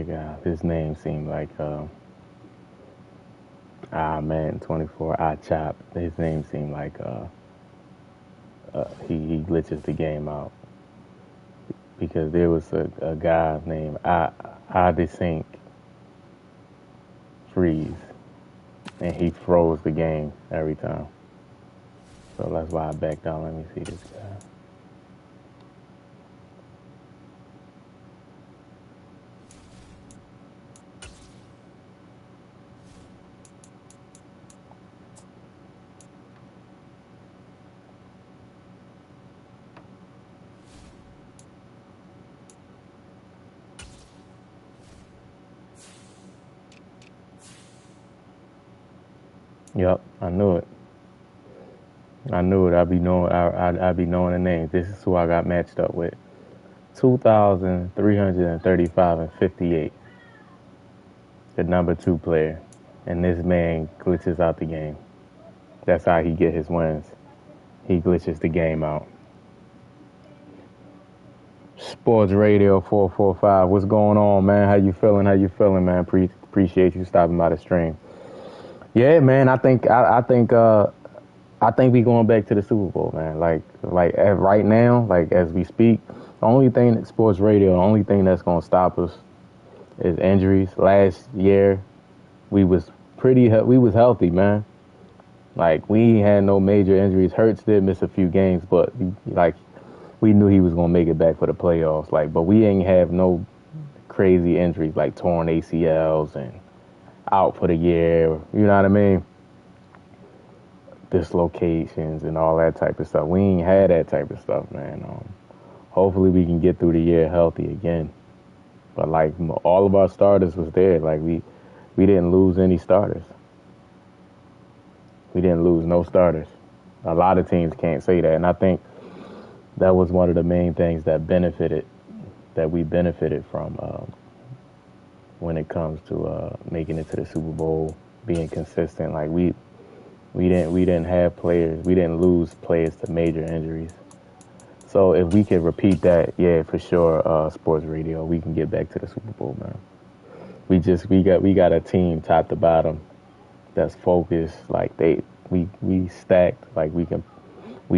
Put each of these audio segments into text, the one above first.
like his name seemed like man 24 chop. His name seemed like he glitches the game out because there was a guy named I Desync Freeze, and he froze the game every time. So that's why I backed down. Let me see this guy. Yep, I knew it. I knew it. I'd be knowing. I'd be knowing the names. This is who I got matched up with. 2,335 and 58. The number 2 player, and this man glitches out the game. That's how he get his wins. He glitches the game out. Sports Radio 445. What's going on, man? How you feeling? How you feeling, man? Appreciate you stopping by the stream. Yeah, man. I think we going back to the Super Bowl, man. Like right now, like as we speak, the only thing that sports radio, the only thing that's gonna stop us is injuries. Last year, we was healthy, man. Like we had no major injuries. Hurts did miss a few games, but like we knew he was gonna make it back for the playoffs. Like, but we ain't have no crazy injuries like torn ACLs and out for the year. You know what I mean? Dislocations and all that type of stuff. We ain't had that type of stuff, man. Hopefully we can get through the year healthy again. But like all of our starters was there. Like we didn't lose any starters. We didn't lose no starters. A lot of teams can't say that, and I think that was one of the main things that we benefited from when it comes to making it to the Super Bowl, being consistent. Like we didn't have players. We didn't lose players to major injuries. So if we could repeat that, yeah, for sure, sports radio, we can get back to the Super Bowl, man. We got a team top to bottom that's focused. Like we stacked. Like we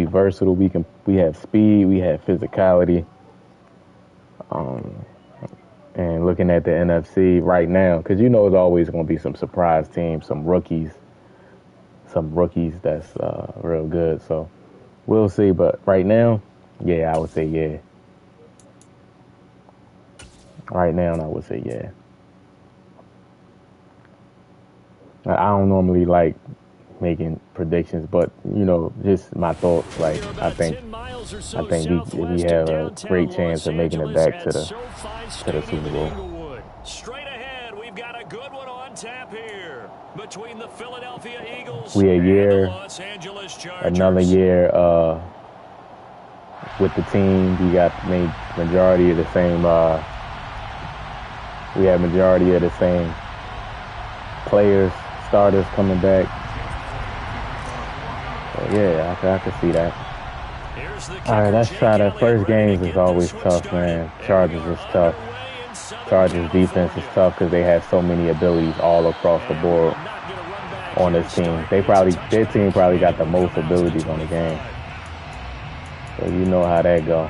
versatile. We have speed. We have physicality. And looking at the NFC right now, because you know it's always going to be some surprise teams, some rookies that's real good. So we'll see. But right now, yeah, I would say yeah. Right now, I would say yeah. I don't normally like making predictions, but you know, just my thoughts. Like I think we have a great chance of making it back to the Super Bowl. Straight ahead, we've got a good one on tap here between the Philadelphia Eagles and the Los Angeles Chargers. Another year with the team. We got majority of the same. We had majority of the same players, starters coming back. So yeah, I can see that. All right, let's try the first games. Is always tough, man. Chargers is tough. Chargers defense is tough because they have so many abilities all across the board on this team. Their team probably got the most abilities on the game. So you know how that go.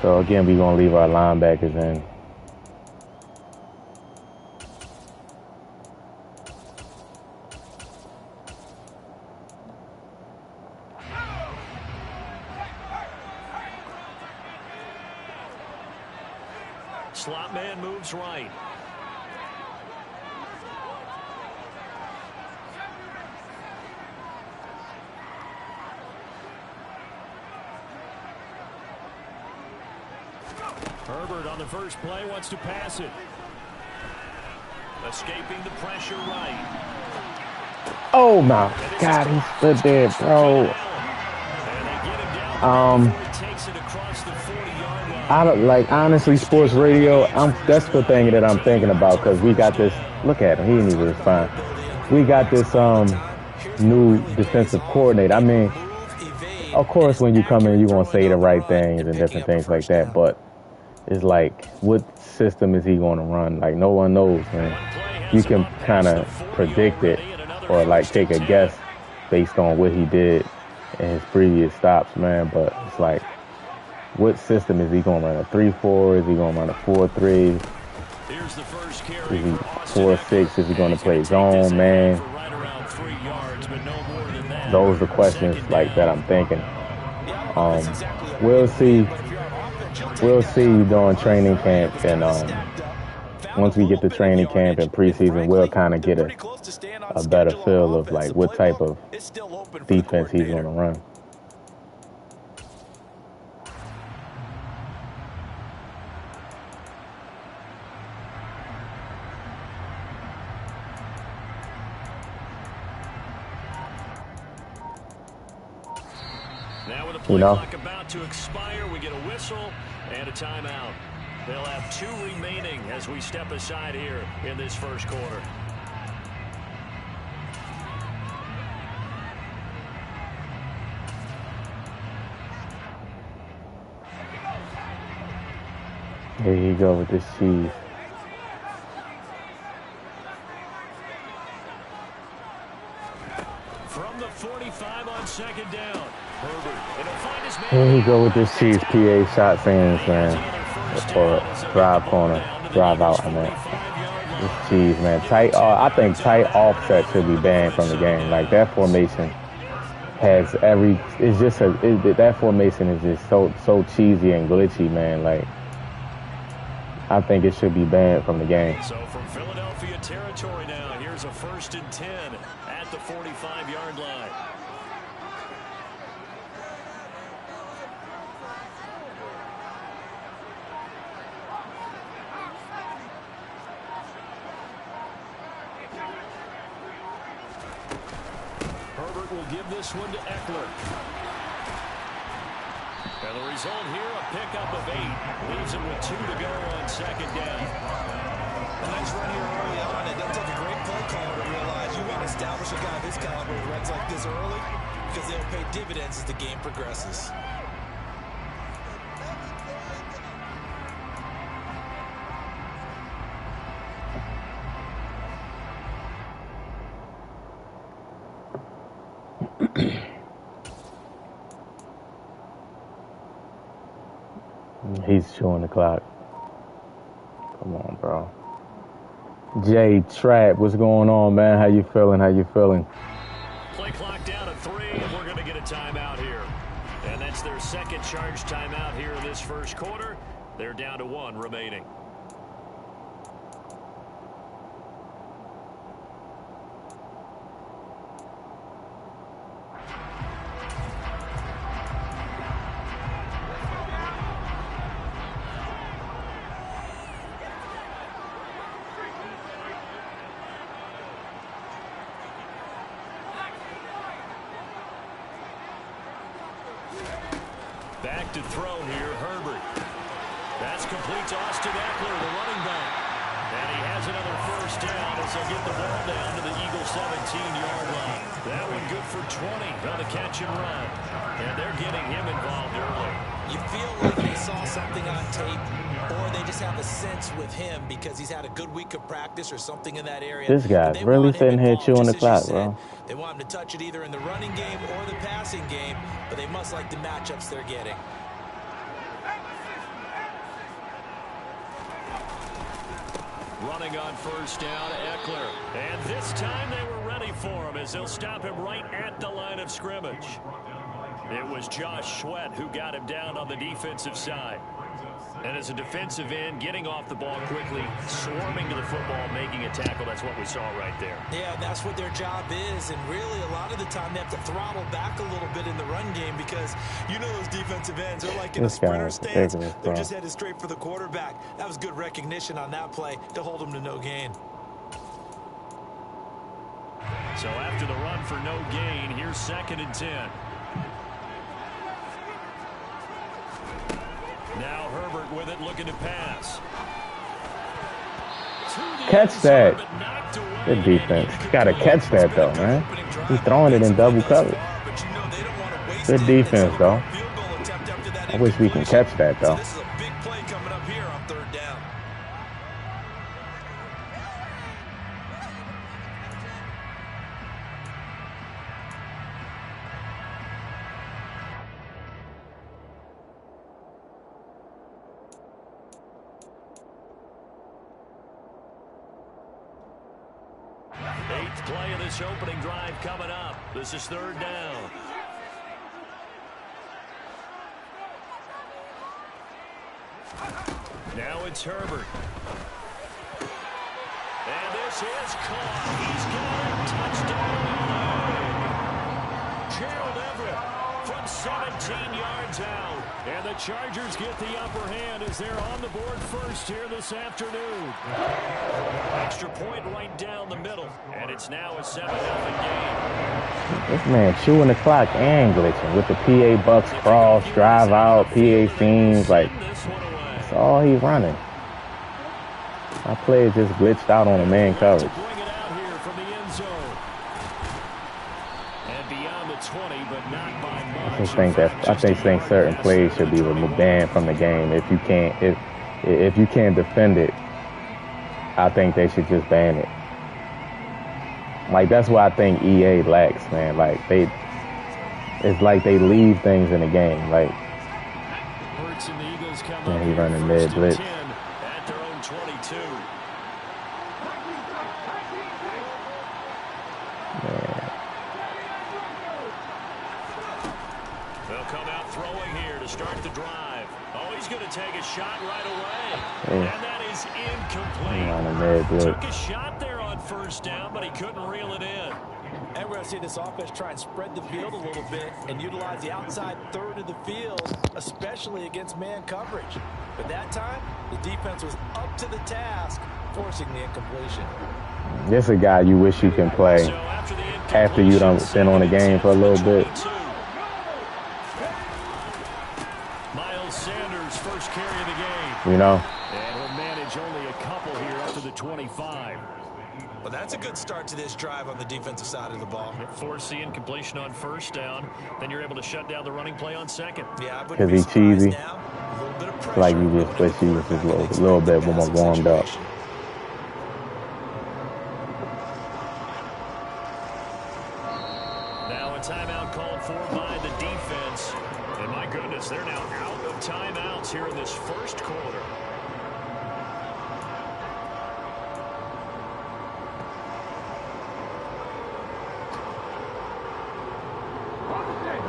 So again, we're gonna leave our linebackers in. Slot man moves right. Herbert on the first play wants to pass it. Escaping the pressure right. Oh my God, he stood there, bro. I don't like, honestly, sports radio. That's the thing that I'm thinking about, because we got this. Look at him, he didn't even respond. We got this new defensive coordinator. I mean, of course, when you come in, you're gonna say the right things and different things like that. But It's like, what system is he going to run? Like, no one knows, man. You can kind of predict it or like take a guess based on what he did in his previous stops, man. But it's like, what system is he going to run? A 3-4? Is he going to run a 4-3? Is he 4-6? Is he going to play zone, man? Those are the questions like that I'm thinking. We'll see. We'll see during training camp, and once we get to training camp and preseason, we'll kind of get a better feel of like what type of defense he's going to run. Now with the play clock about to expire, we get a whistle and a timeout. They'll have 2 remaining as we step aside here in this first quarter. Here you go with this cheese. From the 45 on second down. Here you go with this cheese. PA shot fans, man. Or drive corner. Drive out, I mean. This cheese, man. Tight. I think tight offset should be banned from the game. Like, that formation has every... It's just that formation is just so cheesy and glitchy, man. Like, I think it should be banned from the game. So from Philadelphia territory now, here's a 1st and 10 at the 45-yard line. Herbert will give this one to Eckler. And the result here, a pickup of 8. Leaves him with 2 to go on second down. A nice run here early on. It does take a great play caller to realize you want to establish a guy of this caliber with Regs like this early because they'll pay dividends as the game progresses. He's chewing the clock. Come on, bro. Jay Trap, what's going on, man? How you feeling? How you feeling? Play clock down to 3, and we're going to get a timeout here. And that's their second charge timeout here in this first quarter. They're down to 1 remaining. Back to throw here, Herbert. That's complete to Austin Eckler, the running back. And he has another 1st down as they'll get the ball down to the Eagles' 17-yard line. That one good for 20 on the catch and run. And they're getting him involved early. You feel like they saw something on tape, or they just have a sense with him because he's had a good week of practice or something in that area. This guy's really sitting here chewing the clock, bro. They want him to touch it either in the running game or the passing game, but they must like the matchups they're getting. Running on 1st down, Eckler. And this time they were ready for him as they'll stop him right at the line of scrimmage. It was Josh Sweat who got him down on the defensive side. And as a defensive end, getting off the ball quickly, swarming to the football, making a tackle, that's what we saw right there. Yeah, that's what their job is. And really, a lot of the time, they have to throttle back a little bit in the run game because you know those defensive ends are like in a sprinter stance. They're just headed straight for the quarterback. That was good recognition on that play to hold them to no gain. So after the run for no gain, here's 2nd and 10. Now Herbert with it, looking to pass. Catch that. Good defense. Got to catch that, though, man. He's throwing it in double coverage. Good defense, though. I wish we can catch that, though. This is a big play coming up here. Eighth play of this opening drive coming up. This is third down. Now it's Herbert. And this is caught. He's got a touchdown. Gerald Everett from 17 yards out. And the Chargers get the upper hand as they're on the board first here this afternoon. Extra point right down the middle. And it's now a 7-0 game. This man chewing the clock and glitching with the PA Bucks cross, drive out, PA seams. Like, that's all he's running. My player just glitched out on a man coverage. Bring it out here from the end zone. And beyond the 20, but not by much. I think certain plays should be banned from the game. If you can't defend it, I think they should just ban it. Like, that's what I think EA lacks, man. Like, it's like they leave things in the game. Like, man, he running mid blitz. At their own 22. Man. They'll come out throwing here to start the drive. Oh, he's going to take a shot right away. Yeah. And that is incomplete. Running mid blitz. Took a shot there on first down, but he couldn't reel it in. And we're going to see this offense try and spread the field a little bit and utilize the outside third of the field, especially against man coverage. But that time, the defense was up to the task, forcing the incompletion. This is a guy you wish you can play So after you done been on the game for a little bit. Miles Sanders, first carry of the game. You know? And will manage only a couple here up to the 25. Well, that's a good start to this drive on the defensive side of the ball. Force the incompletion on first down. Then you're able to shut down the running play on second. Yeah, because he's cheesy. Like you just wish he was just a little bit more warmed up. Now a timeout called for by the defense. And my goodness, they're now out of timeouts here in this first quarter.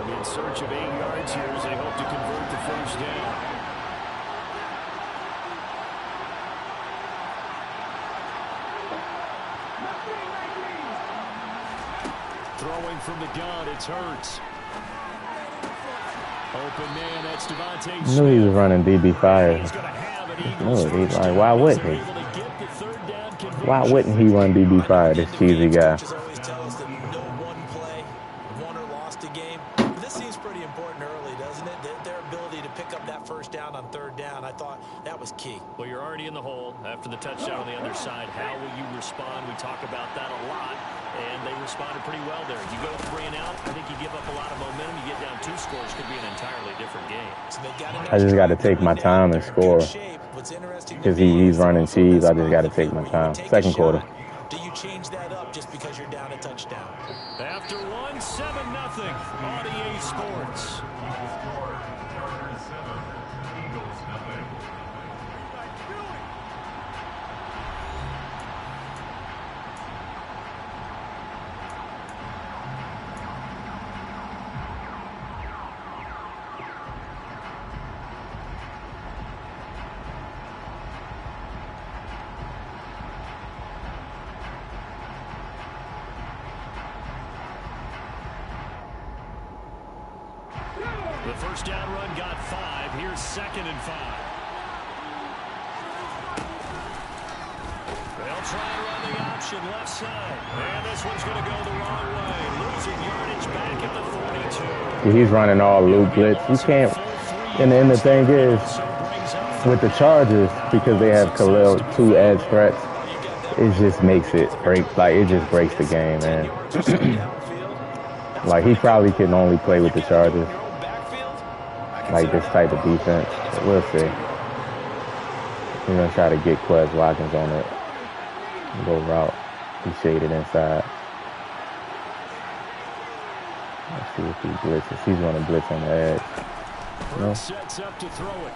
In search of 8 yards here as they hope to convert the first down. Throwing from the gun, it's Hurts. Open man, that's Devontae I knew he was running DB fire. Like, why wouldn't he? Why wouldn't he run DB fire, this cheesy guy? Key. Well, you're already in the hole after the touchdown on the other side. How will you respond? We talk about that a lot, and they responded pretty well there. You go 3 and out, I think you give up a lot of momentum. You get down 2 scores, could be an entirely different game. So I just got to take my time and score. Because he's running cheese, I just got to take my time. Second quarter. Do you change that up just because you're down a touchdown? After 1, 7-0 on EA Sports. The first down run got 5. Here's 2nd and 5. They'll try and run the option left side. And this one's going to go the wrong way. Losing yardage back at the 42. He's running all loop blitz. You can't. And then the thing is, with the Chargers, because they have Khalil 2 edge threats, it just makes it break. Like, it just breaks the game, man. Like, he probably can only play with the Chargers. Like this type of defense. We'll see. He's going to try to get Quez Watkins on it. Go route. He shaded inside. Let's see if he blitzes. He's going to blitz on the edge. No? Sets up to throw it.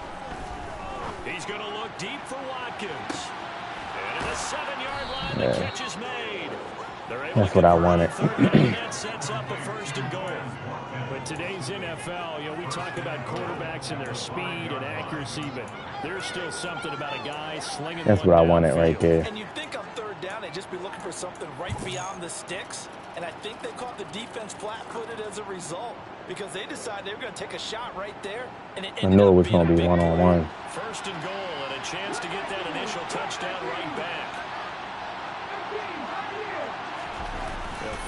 He's going to look deep for Watkins. And at the 7-yard line, the catch is made. That's what I wanted. That sets up a 1st and goal. But today's NFL, we talk about quarterbacks and their speed and accuracy, but there's still something about a guy slinging. That's what I wanted right there. And you think on 3rd down, they'd just be looking for something right beyond the sticks. And I think they caught the defense flat-footed as a result because they decided they were going to take a shot right there. And it I knew it was going to be one-on-one. 1st and goal and a chance to get that initial touchdown right back.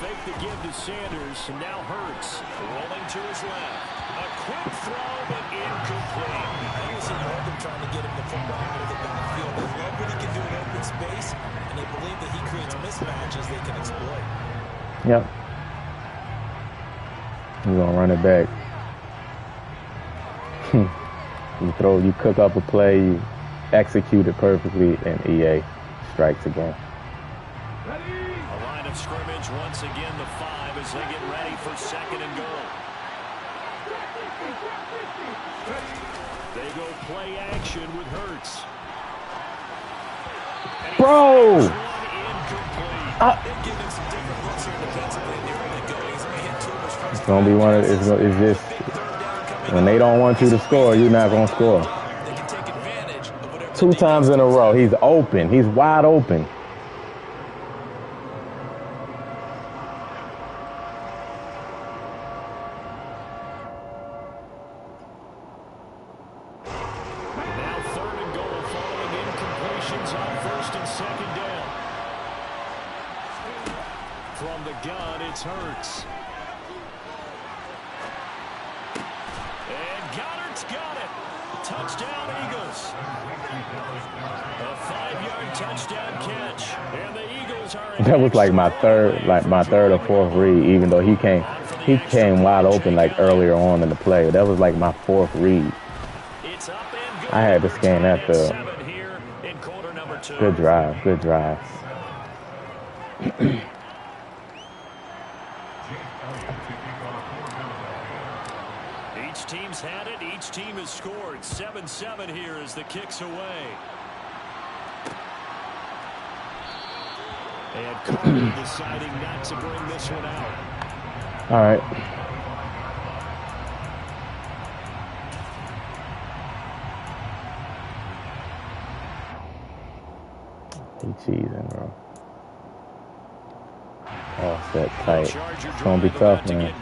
Fake the give to Sanders, and now Hurts rolling to his left. A quick throw, but incomplete. I was in Oregon trying to get him the football into the backfield. They love what he can do in open space, and they believe that he creates mismatches they can exploit. Yep. You're going to run it back. You cook up a play, you execute it perfectly, and EA strikes again. Scrimmage once again, the 5 as they get ready for 2nd and goal. They go play action with Hurts. Bro! It's gonna be one of it's just when they don't want you to score, you're not gonna score. 2 times in a row, he's open, he's wide open. From the gun, it's Hurts. And Goddard's got it. Touchdown, Eagles. A 5-yard touchdown catch. And the Eagles are... That was like my third or 4th read, even though he came wide open like earlier on in the play. That was like my 4th read. I had to scan that film. Good drive, good drive. Each team's had it. Each team has scored. 7-7 here as the kick's away. And Carter deciding not to bring this one out. All right. He cheesing, bro. All set tight. It's going to be tough, man.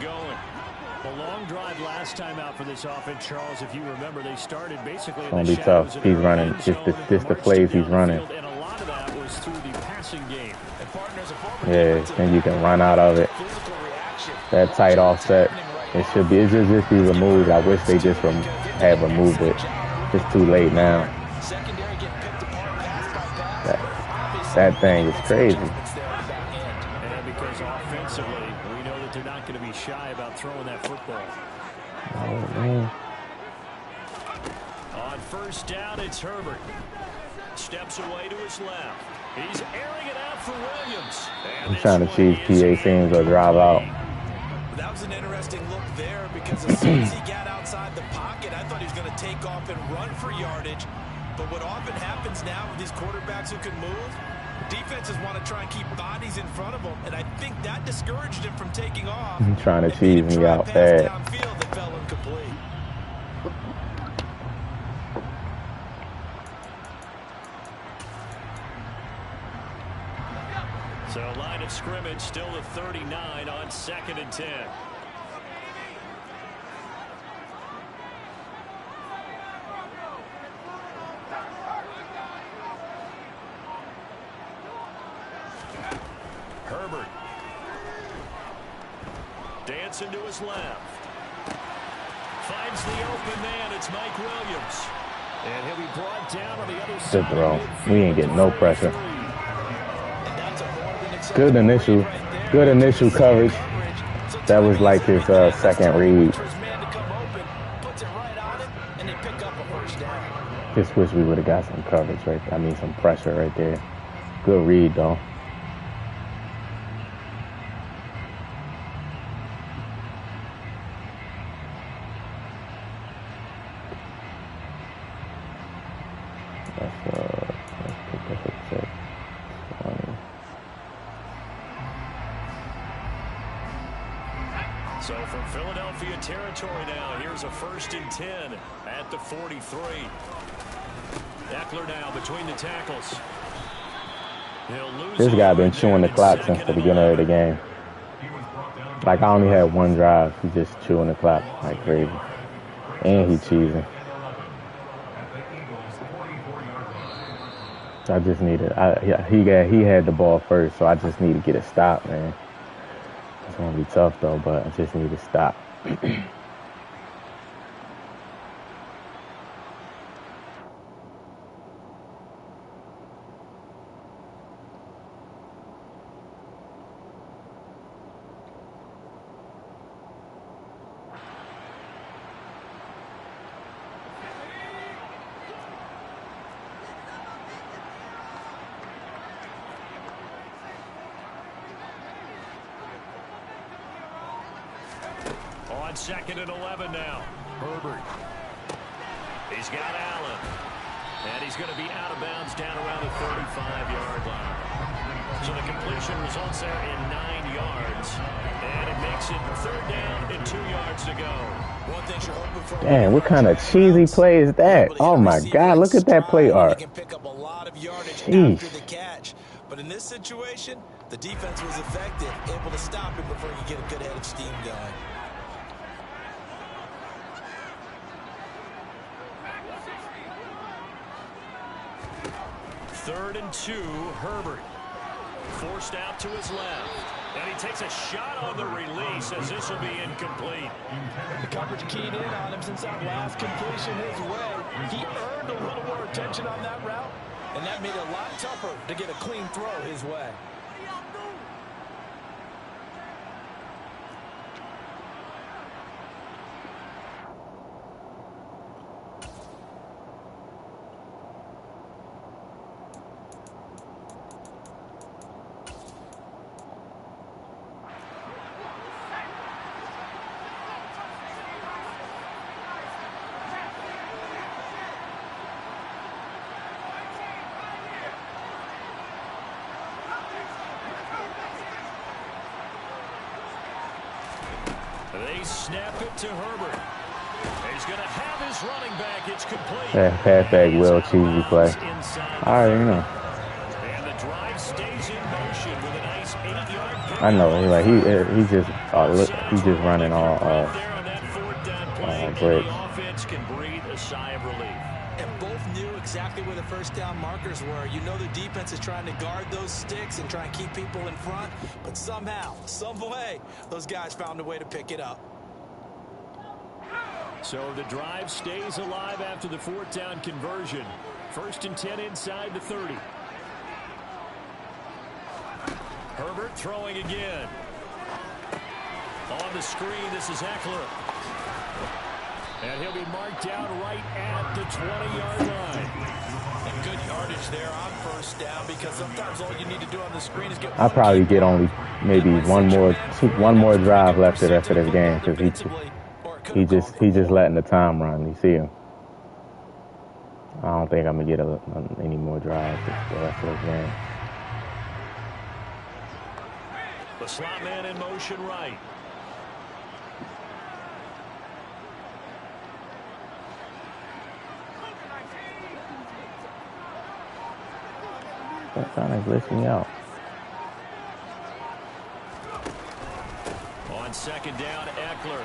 The long drive last time out for this offense, Charles, if you remember, they started basically. It's going to be tough. He's running. Just the plays he's running. And a lot of that was through the passing game. Yeah, and you can run out of it. That tight offset. It should just be removed. I wish they just had removed it. It's too late now. That thing is crazy. And because offensively, we know that they're not going to be shy about throwing that football. Oh, man. On 1st down, it's Herbert. Steps away to his left. He's airing it out for Williams. I'm trying to choose PA teams or drive out. That was an interesting look there because as soon as he got outside the pocket, I thought he was going to take off and run for yardage. But what often happens now with these quarterbacks who can move, defenses want to try and keep bodies in front of them, and I think that discouraged him from taking off. I'm trying to cheese me out bad. Downfield that fell incomplete. So line of scrimmage still at 39 on 2nd and 10. Herbert. Dancing to his left. Finds the open man. It's Mike Williams. And he'll be brought down on the other side. Good throw. We ain't getting no pressure. Good initial coverage. That was like his 2nd read. Just wish we would have got some coverage right there. I mean, some pressure right there. Good read, though. Let's pick up a 6. 20. So from Philadelphia territory now, here's a 1st and 10 at the 43. Eckler now between the tackles. This guy been chewing the clock since the beginning of the game. Like, I only had one drive. He's just chewing the clock like crazy. And he cheesing. I just needed. He had the ball first, so I just need to get a stop, man. It's gonna be tough though, but I just need to stop. On 2nd and 11 now. Herbert. He's got Allen. And he's going to be out of bounds down around the 35-yard line. So the completion results there in 9 yards. And it makes it 3rd down and 2 yards to go. One thing you're hoping for. Damn, what kind of cheesy play is that? Oh my God, look at that play art. Can pick up a lot of yardage after the catch. But in this situation, the defense was effective, able to stop him before he get a good head of steam going. 3rd and 2, Herbert. Forced out to his left. And he takes a shot on the release as this will be incomplete. The coverage keyed in on him since that last completion his way. He earned a little more attention on that route, and that made it a lot tougher to get a clean throw his way. They snap it to Herbert. He's going to have his running back. It's complete. Yeah, halfback will cheesy play. I already know. And the drive stays in motion with a nice 8-yard pick. I know. He's just running all Regs. The offense can breathe a sigh of relief. And both knew exactly where the first down markers were. You know the defense is trying to guard those sticks and try and keep people in front. But somehow, some way, those guys found a way to pick it up. So the drive stays alive after the 4th down conversion. 1st and 10 inside the 30. Herbert throwing again. On the screen, this is Eckler. And he'll be marked down right at the 20-yard line. And good yardage there on 1st down, because sometimes all you need to do on the screen is get. I'll probably get only maybe one more drive left after this game, because he just letting the time run. You see him. I don't think I'm gonna get any more drives the rest of this game. The slot man in motion right. That kind of glitched me out. On 2nd down, Eckler.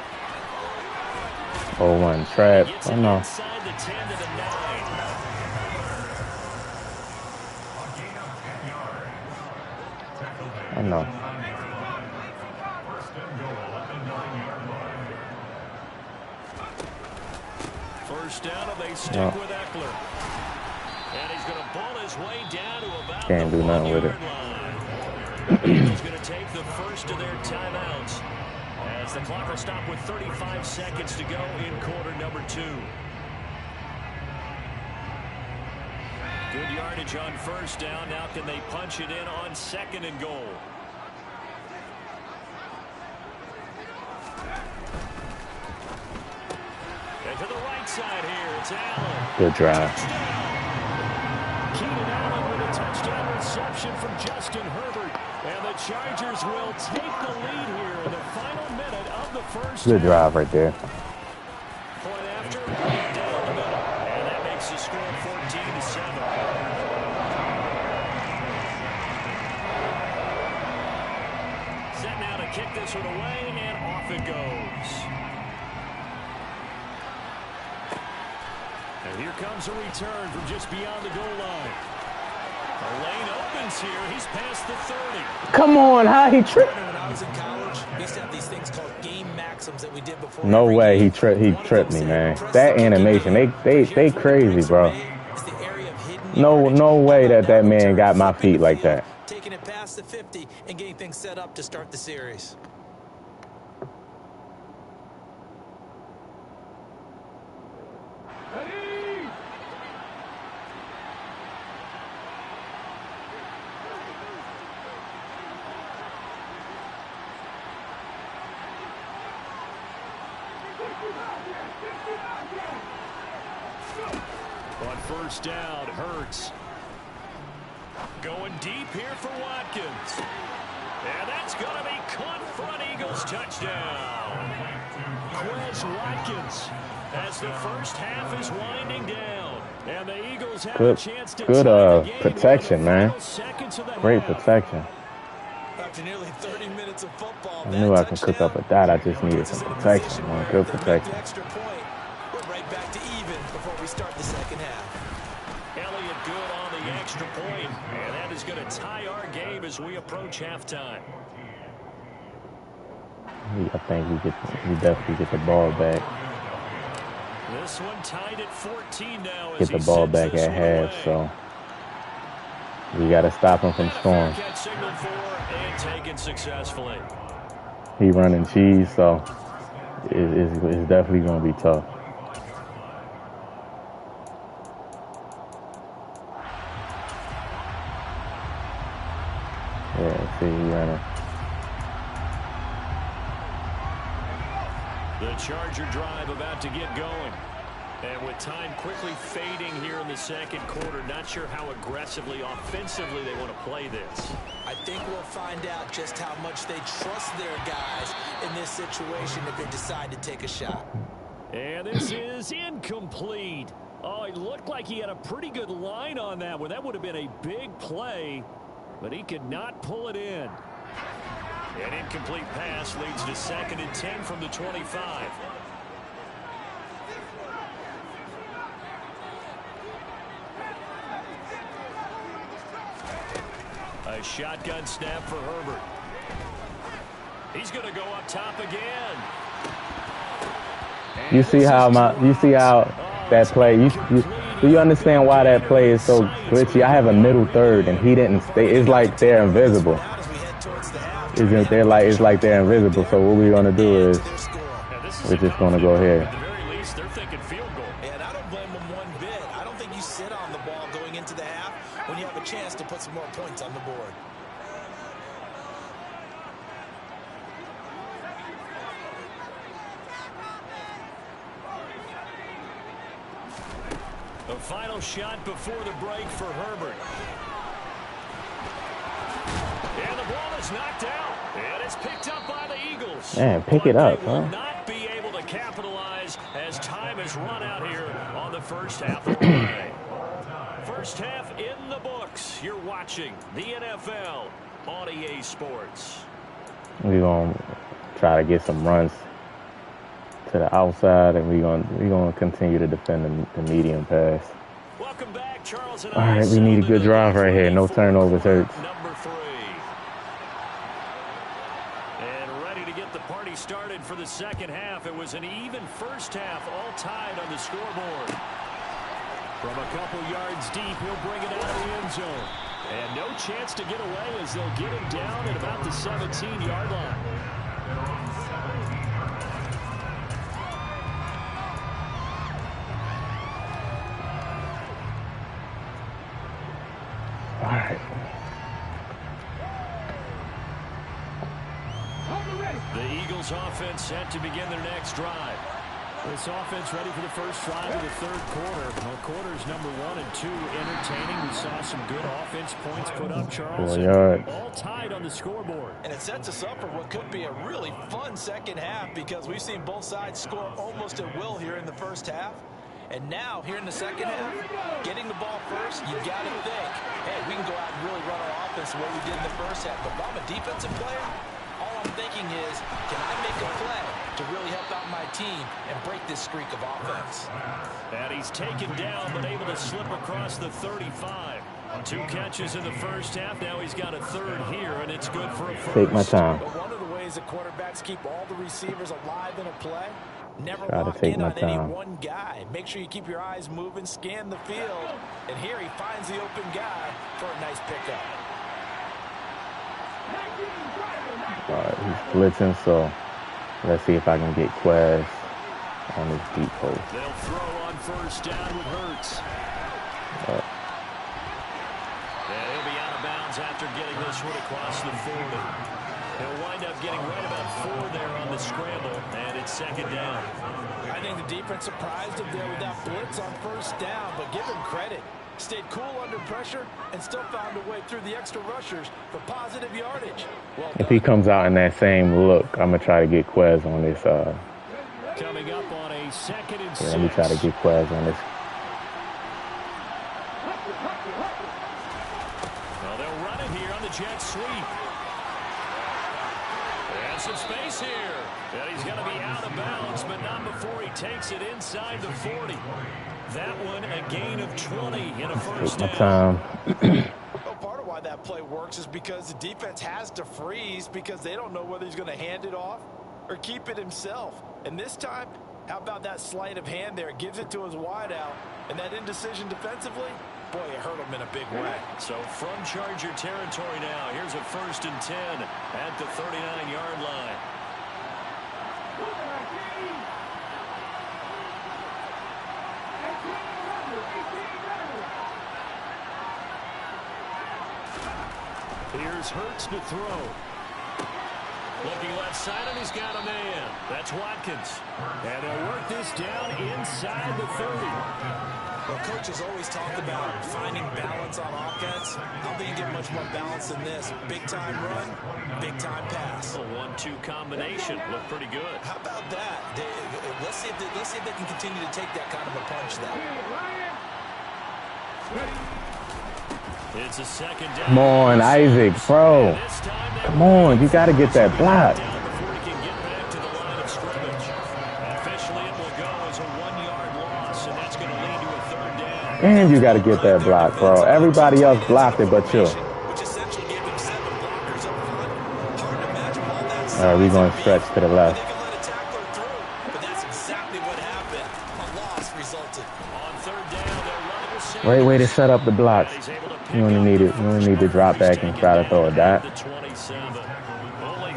Oh, one trap. Oh no. Inside the 10 to the 9. I know. First down, and they stick with Eckler. And he's going to ball his way down to about Can't do nothing with it. He's going to take the first of their timeouts as the clock will stop with 35 seconds to go in quarter number 2. Good yardage on 1st down. Now can they punch it in on 2nd and goal? And to the right side here, it's Allen. Good drive. Keenan Allen with a touchdown reception from Justin Herbert. And the Chargers will take the lead here in the final minute of the first Good drive right there. Point after, down the middle. And that makes the score 14-7. Set now to kick this one away, and off it goes. And here comes a return from just beyond the goal line. The lane opens here. He's past the 30. Come on, how he tripped? When I was in college, we used to have these things called game maxims that we did before. No way he tripped me, man. That animation, they crazy, bro. No way that man got my feet like that. Taking it past the 50 and getting things set up to start the series. On first down, Hurts. Going deep here for Watkins. And that's going to be caught front. Eagles touchdown. Quez Watkins as the first half is winding down. And the Eagles have a chance to good protection, man. Great protection. After nearly 30 minutes of football, I knew I could cook up a dot. I just needed some protection, man. Good protection. Extra point. We're right back to even before we start the second half. Elliott good on the extra point, and that is going to tie our game as we approach halftime. I think we definitely get the ball back. This one tied at 14 now. Get the ball back at half, so we got to stop him from scoring. And taken successfully. He running cheese, so it's definitely going to be tough. Yeah, see, he running. The Charger drive about to get going. And with time quickly fading here in the second quarter, not sure how aggressively, offensively they want to play this. I think we'll find out just how much they trust their guys in this situation if they decide to take a shot. And this is incomplete. Oh, it looked like he had a pretty good line on that one. That would have been a big play, but he could not pull it in. An incomplete pass leads to 2nd and 10 from the 25. A shotgun snap for Herbert. He's going to go up top again. You see how that play? Do you understand why that play is so glitchy? I have a middle third, and he didn't stay. It's like they're invisible. It's like they're invisible. So what we're gonna do is we're just gonna go here. At the very least, they're thinking field goal. And I don't blame them one bit. I don't think you sit on the ball going into the half when you have a chance to put some more points on the board. The final shot before the break for Herbert. And the ball is knocked out. And it's picked up by the Eagles. Man, pick it up, huh? huh? Not be able to capitalize as time has run out here on the first half of the play. First half in the books. You're watching the NFL on EA Sports. We're gonna try to get some runs to the outside, and we're gonna continue to defend the medium pass. Welcome back, Charles and all right, we need a good drive right here. No turnovers hurts. Number 3. And ready to get the party started for the second half. It was an even first half, all tied on the scoreboard. From a couple yards deep, he'll bring it out of the end zone. And no chance to get away as they'll get him down at about the 17-yard line. All right. The Eagles offense set to begin their next drive. This offense ready for the first drive of the third quarter. Well, quarters number 1 and 2 entertaining. We saw some good offense points put up, Charles. All tied on the scoreboard. And it sets us up for what could be a really fun second half because we've seen both sides score almost at will here in the first half. And now, here in the second half, getting the ball first, you got to think, hey, we can go out and really run our offense the way we did in the first half. But if I'm a defensive player, all I'm thinking is, can I make a play to really help out my team and break this streak of offense? And he's taken down, but able to slip across the 35. 2 catches in the first half. Now he's got a third here, and it's good for a first. Take my time. But one of the ways that quarterbacks keep all the receivers alive in a play, never Try lock to take in my on any time. one guy. Make sure you keep your eyes moving, scan the field, and here he finds the open guy for a nice pickup. He's blitzing, so let's see if I can get Quez on this deep post. They'll throw on first down with Hurts. He'll be out of bounds after getting this one across the 40. He'll wind up getting right about 4 there on the scramble, and it's second down. I think the defense surprised him there with that blitz on first down, but give him credit. Stayed cool under pressure and still found a way through the extra rushers for positive yardage. Well if he comes out in that same look, I'm going to try to get Quez on this. Coming up on a 2nd and 6. Let me try to get Quez on this. Well, they'll run it here on the jet sweep. And some space here. And he's going to be out of bounds, but not before he takes it inside the 40. That one a gain of 20 in a first down. Well, part of why that play works is because the defense has to freeze because they don't know whether he's going to hand it off or keep it himself. And this time, how about that sleight of hand there? Gives it to his wideout. And that indecision defensively, boy, it hurt him in a big way. So from Charger territory now, here's a 1st and 10 at the 39-yard line. Here's Hurts to throw. Looking left side, and he's got a man. That's Watkins. And they'll work this down inside the 30. Well, coaches always talk about finding balance on offense. I don't think you get much more balance than this. Big-time run, big-time pass. A 1-2 combination. Looked pretty good. How about that? Let's see if they can continue to take that kind of a punch there. It's a 2nd down. Come on, Isaac, bro. Come on, you got to get that block. Before he can get back to the line of scrimmage. Officially, it will go as a 1-yard loss, and that's going to lead to a 3rd down. And you got to get that block, bro. Everybody else blocked it but you. All right, we're going to stretch to the left. But that's exactly what happened. A loss resulted. On 3rd down, they're running the same. Great way to set up the blocks. You only need it. You only need to drop back and try to throw a dot. Only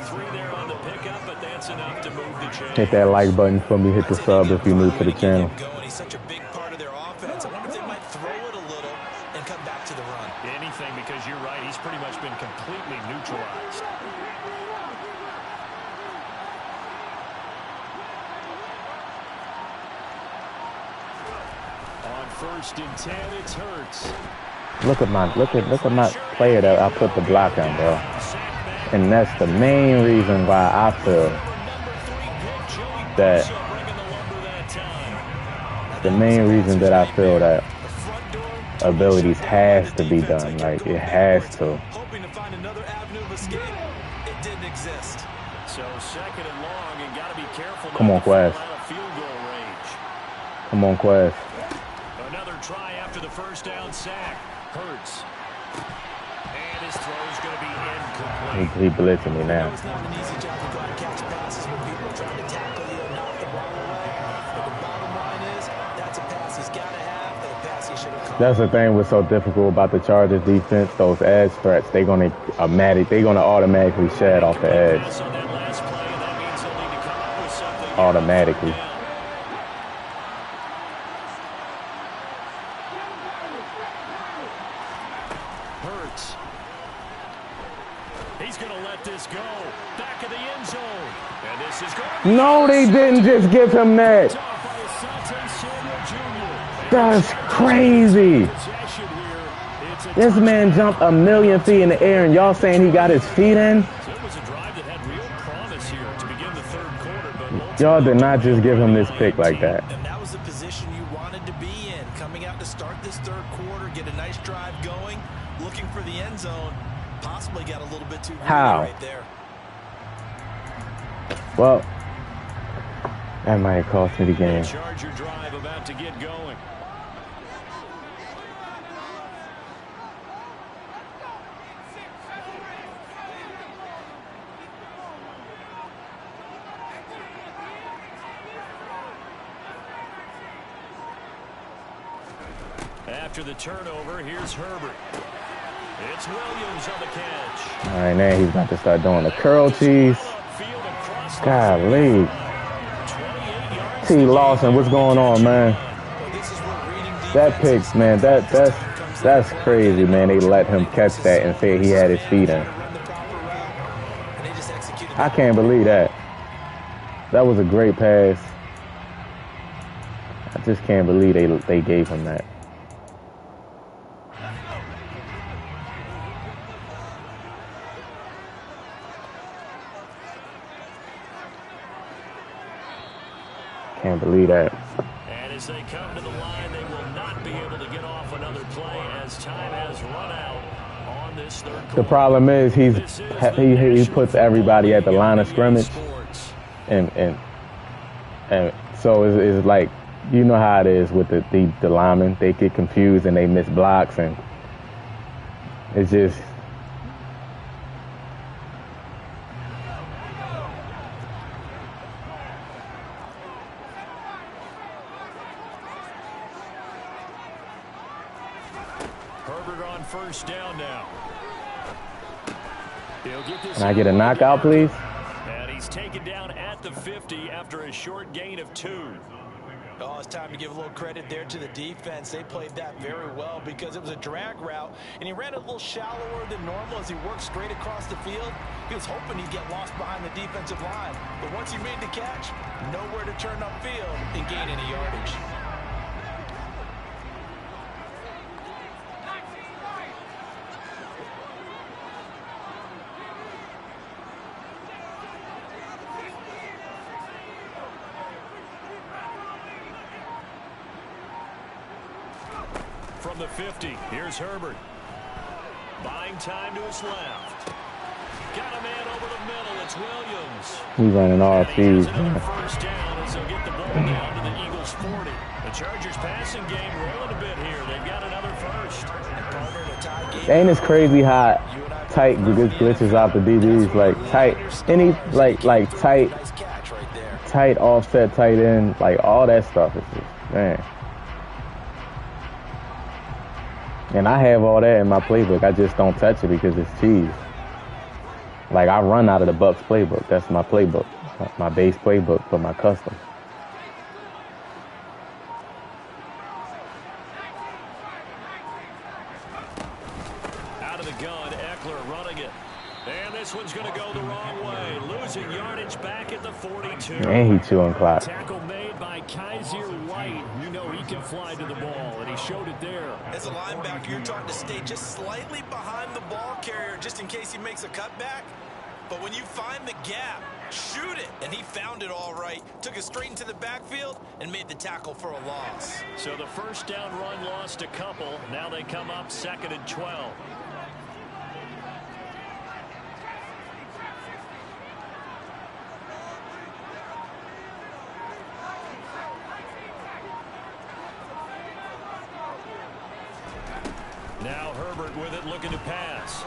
3 there on the pickup, but that's enough to move the chain. Hit that like button for me. Hit the sub if you're new to the channel. He's such a big part of their offense. I wonder if they might throw it a little and come back to the run. Anything, because you're right. He's pretty much been completely neutralized. On 1st and 10, it's Hurts. Look at my player that I put the block on, bro. And that's the main reason why I feel that abilities has to be done. Like, it has to. Hoping to find another avenue of escape. It didn't exist. So 2nd and long, and got to be careful. Come on, Quez. Field goal range. Come on, Quez. Another try after the 1st down sack. Hurts. And his throw is going to be incomplete. He blitzing me now. It's not an easy job to go and catch passes when people are trying to tackle you and knock the ball away. But the bottom line is, that's a pass he's got to have, and a pass he should have caught. That's the thing what's so difficult about the Chargers defense. Those edge threats, they're gonna automatically shed off the edge. On that last play, and that means he'll need to come up with something. Automatically. Hurts. He's going to let this go. Back of the end zone. And this is going. No, they didn't just give him that. Off That's crazy. This man jumped 1,000,000 feet in the air, and y'all saying he got his feet in? So it was a drive that had real promise here to begin the third quarter. But y'all did not just give him this pick like that. And that was the position you wanted to be in. Coming out to start this third quarter, get a nice drive going, looking for the end zone. Possibly got a little bit too greedy right there. Well, that might have cost me the game. Charger drive about to get going. After the turnover, here's Herbert. It's Williams on the catch. All right, now he's about to start doing the curl cheese. Golly. T. Lawson, what's going on, man? That pick, man, that's crazy, man. They let him catch that and say he had his feet in. I can't believe that. That was a great pass. I just can't believe they gave him that. Can't believe that. And as they come to the line, they will not be able to get off another play as time has run out on this third quarter. The problem is he puts everybody at the line of scrimmage, and so it's like, you know how it is with the linemen. They get confused and they miss blocks, and it's just. Herbert on first down now. Can I get a knockout, please? And he's taken down at the 50 after a short gain of 2. Oh, it's time to give a little credit there to the defense. They played that very well because it was a drag route, and he ran a little shallower than normal as he worked straight across the field. He was hoping he'd get lost behind the defensive line, but once he made the catch, nowhere to turn upfield and gain any yardage. From the 50, here's Herbert. Buying time to his left. Got a man over the middle. It's Williams. He's running all fees. First down as they'll get the ball down to the Eagles 40. The Chargers passing game rolling a bit here. They've got another first. Ain't it crazy how tight glitches out the DBs, like tight, tight offset, tight end, like all that stuff is just, man. And I have all that in my playbook. I just don't touch it because it's cheese. Like, I run out of the Bucs playbook. That's my playbook, my base playbook for my custom. Out of the gun, Eckler running it. And this one's going to go the wrong way. Losing yardage back at the 42. And he chewing clock. Tackle made by Kaiser White. You know he can fly to the ball, and he showed it there. As a linebacker, you're trying to stay just slightly behind the ball carrier just in case he makes a cutback. But when you find the gap, shoot it. And he found it all right. Took it straight into the backfield and made the tackle for a loss. So the first down run lost a couple. Now they come up 2nd and 12. Now Herbert with it, looking to pass.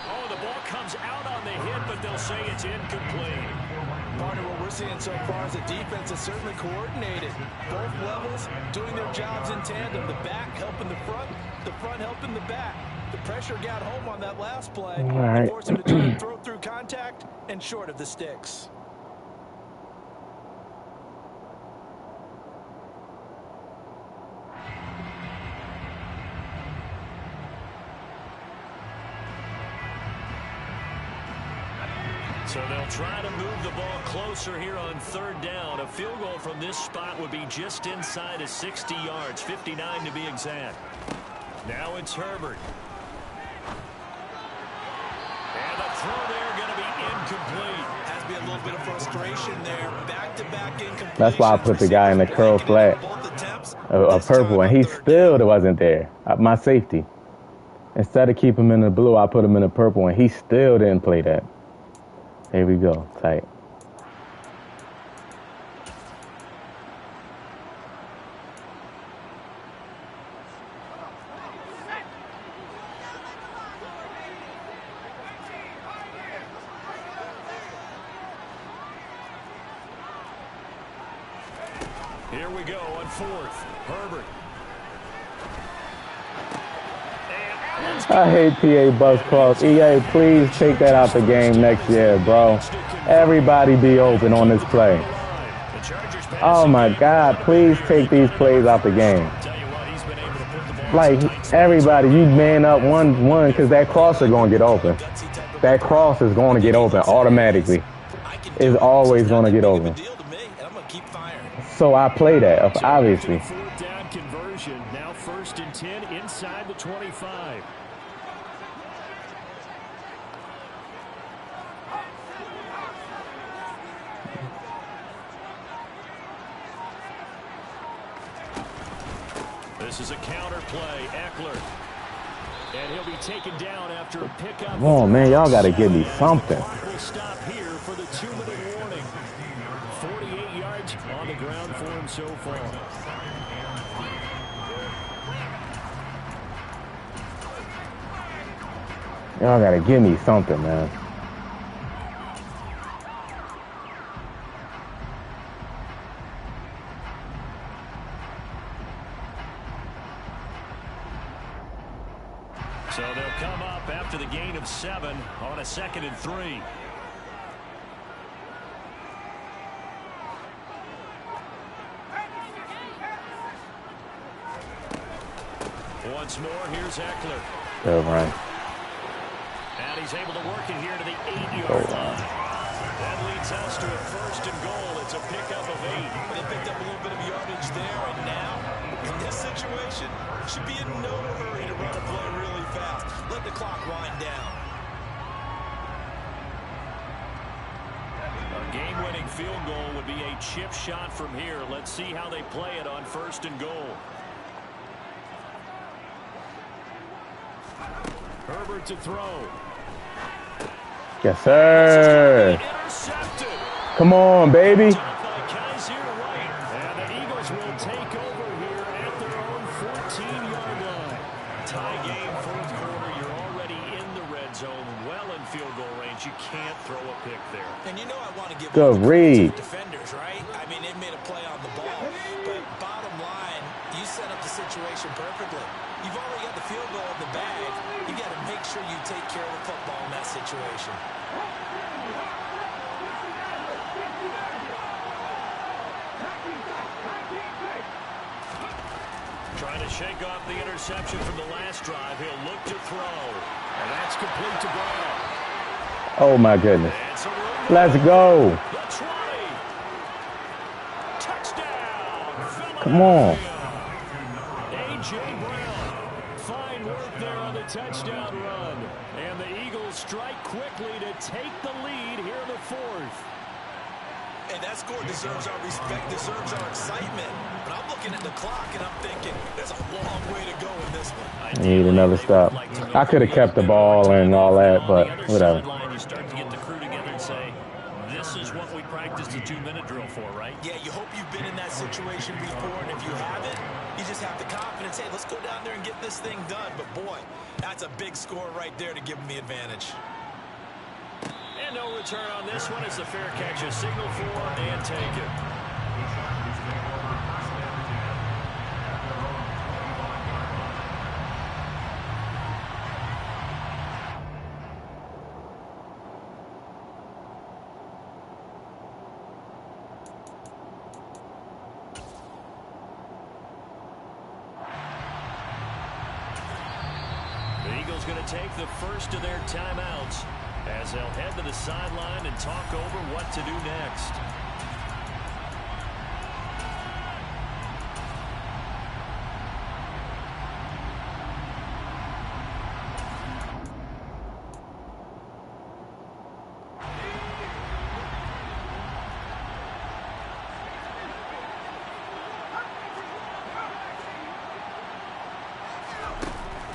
Oh, the ball comes out on the hit, but they'll say it's incomplete. Part of what we're seeing so far is the defense is certainly coordinated. Both levels doing their jobs in tandem. The back helping the front helping the back. The pressure got home on that last play. Right. Forced him to try and throw through contact and short of the sticks. So they'll try to move the ball closer here on third down. A field goal from this spot would be just inside of 60 yards, 59 to be exact. Now it's Herbert. And the throw there going to be incomplete. Has to be a little bit of frustration there. Back-to-back incompletions. That's why I put the guy in the curl flat, a purple, and he still wasn't there. My safety. Instead of keeping him in the blue, I put him in the purple, and he still didn't play that. Here we go. Tight. Here we go on fourth. Herbert. I hate PA bus cross. EA, please take that out the game next year, bro. Everybody be open on this play. Oh, my God. Please take these plays out the game. Like, everybody, you man up one, because that cross is going to get open. That cross is going to get open automatically. It's always going to get open. So I play that, obviously. Fourth down conversion. Now 1st and 10 inside the 25. This is a counter play. Eckler. And he'll be taken down after a pickup. Come on, man. Y'all got to give me something. We'll stop here for the 2-minute warning. 48 yards on the ground for him so far. Y'all got to give me something, man. So they'll come up after the gain of 7 on a 2nd and 3. Once more, here's Eckler. Good run. And he's able to work it here to the 8-yard line. That leads us to a 1st and goal. It's a pickup of 8. They picked up a little bit of yardage there, and now, in this situation, should be in no hurry to run a play really fast. Let the clock wind down. A game-winning field goal would be a chip shot from here. Let's see how they play it on 1st and goal. Herbert to throw. Yes, sir. Come on, baby. And the Eagles will take over here at their own 14-yard line. Tie game, 4th quarter. You're already in the red zone, well in field goal range. You can't throw a pick there. And you know I want to give good read. Defenders, right? I mean, they made a play on the ball. But bottom line, you set up the situation perfectly. You've already got the field goal in the bag. You got to make sure you take care of the football in that situation. Trying to shake off the interception from the last drive. He'll look to throw. And that's complete to Brown. Oh, my goodness. Let's go. Touchdown. Come on. A.J. Brown. Fine work there on the touchdown run. And the Eagles strike quickly to take the lead here in the 4th. And that score deserves our respect, deserves our excitement. But I'm looking at the clock and I'm thinking there's a long way to go in this one. Need another stop. I could have kept the ball and all that, but whatever. You start to get the crew together and say, this is what we practiced a 2-minute drill for, right? Yeah, you hope you've been in that situation before, and if you haven't, you just have the confidence, hey, let's go down there and get this thing done. But boy, that's a big score right there to give them the advantage. And no return on this one as the fair catch is signaled for and taken. The Eagles going to take the first of their timeouts. as they'll head to the sideline and talk over what to do next.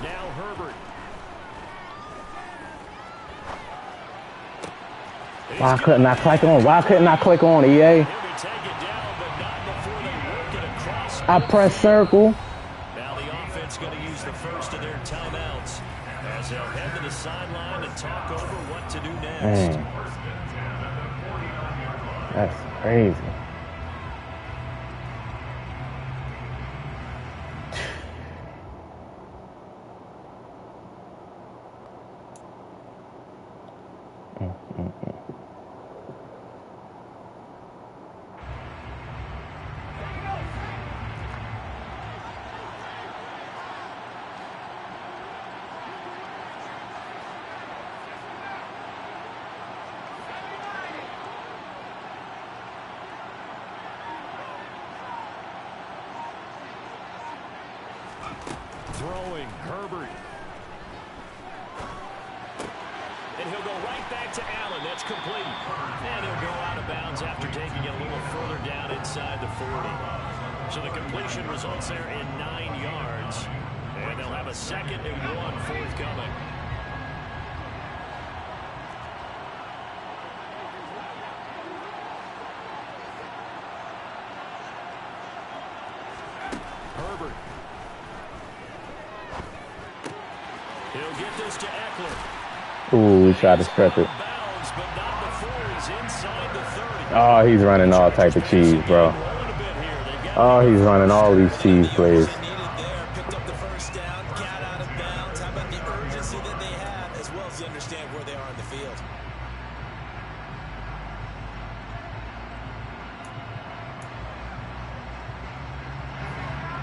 Now Herbert. Why couldn't I click on? Why couldn't I click on EA? I press circle. Now the offense going to use the first of their timeouts as they'll head to the sideline and talk over what to do next. Man. That's crazy. Throwing, Herbert. And he'll go right back to Allen. That's complete. And he'll go out of bounds after taking it a little further down inside the 40. So the completion results there in 9 yards. And they'll have a 2nd and 1 forthcoming. Herbert. He'll get this to Eckler. Ooh, we tried to stretch it. Oh, he's running all type of cheese, bro. Oh, he's running all these cheese plays. Picked up the first down, got out of bounds. How about the urgency that they have, as well as they understand where they are in the field.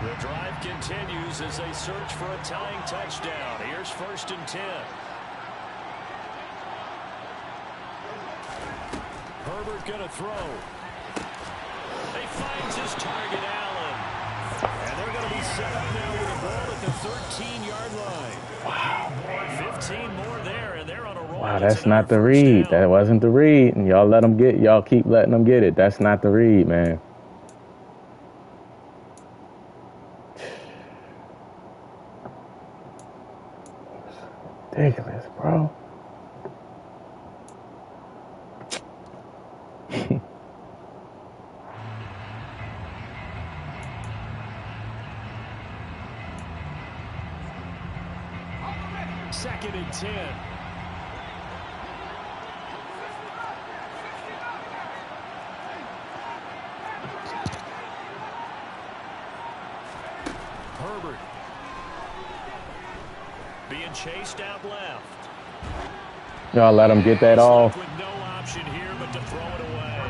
The drive continues as they search for a tying touchdown. Here's 1st and 10. Herbert going to throw. He finds his target, Allen. And they're going to be set up now with a ball at the 13-yard line. Wow. 15 more there, and they're on a roll. Wow, that's not the read. That wasn't the read. And y'all keep letting them get it. That's not the read, man. Ridiculous, bro. Second and 10. Herbert being chased out left. Y'all let him get that off. With no option here but to throw it away.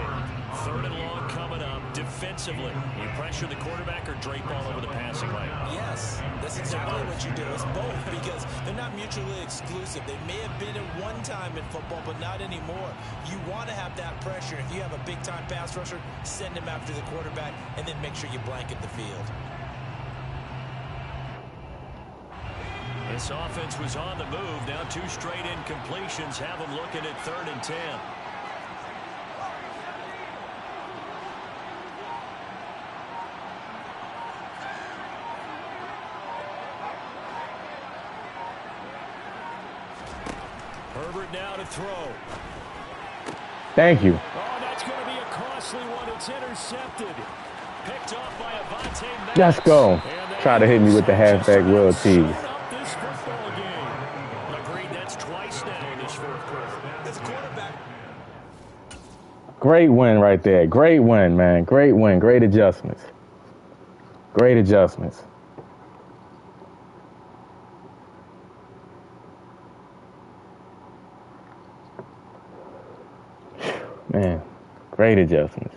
3rd and long coming up. Defensively, you pressure the quarterback or drape all over the passing lane? Yes, that's exactly what you do. It's both, because they're not mutually exclusive. They may have been at one time in football, but not anymore. You want to have that pressure. If you have a big-time pass rusher, send him after the quarterback, and then make sure you blanket the field. This offense was on the move. Now 2 straight incompletions have them looking at 3rd and 10. Herbert now to throw. Thank you. Oh, that's going to be a costly one. It's intercepted. Picked off by Avante. Let's go. Try to hit me with the halfback wheel cheese. This football game. Agreed, that's twice now in this 4th quarter. As a quarterback. Great win right there. Great win, man. Great win. Great adjustments. Great adjustments. Man, great adjustments.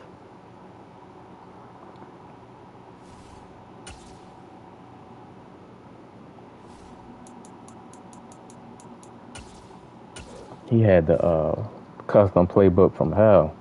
He had the custom playbook from hell.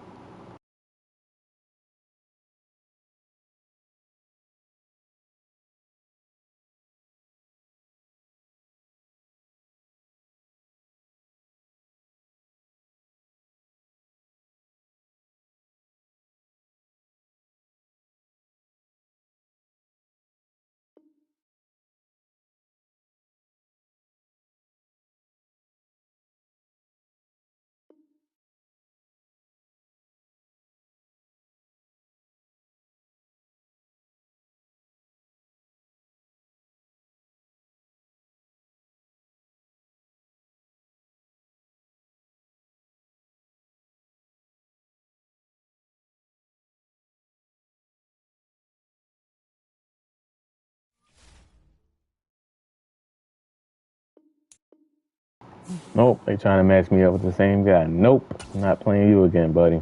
Nope, they trying to match me up with the same guy. Nope, I'm not playing you again, buddy.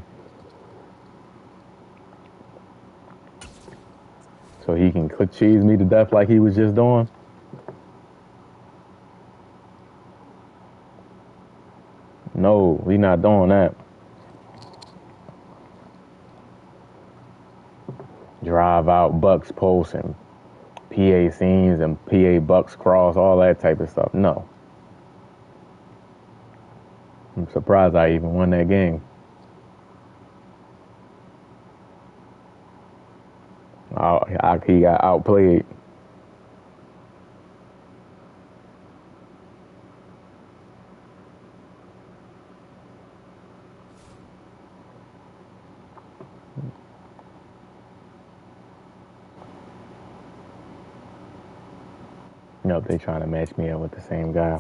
So he can cheese me to death like he was just doing. No, we not doing that. Drive out Bucks post and PA scenes and PA Bucks cross, all that type of stuff. No. I'm surprised I even won that game. He got outplayed. Nope, they trying to match me up with the same guy.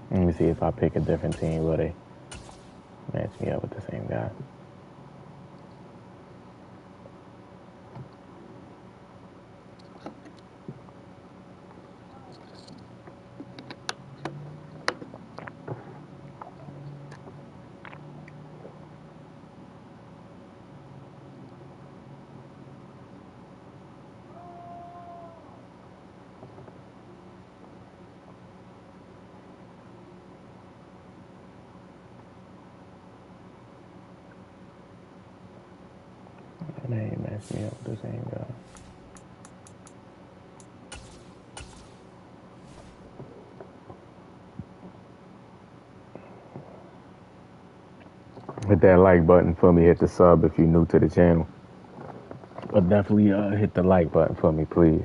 Let me see if I pick a different team, will they match me up with the same guy? They ain't match me up with the same guy. Hit that like button for me. Hit the sub if you're new to the channel. But definitely hit the like button for me, please.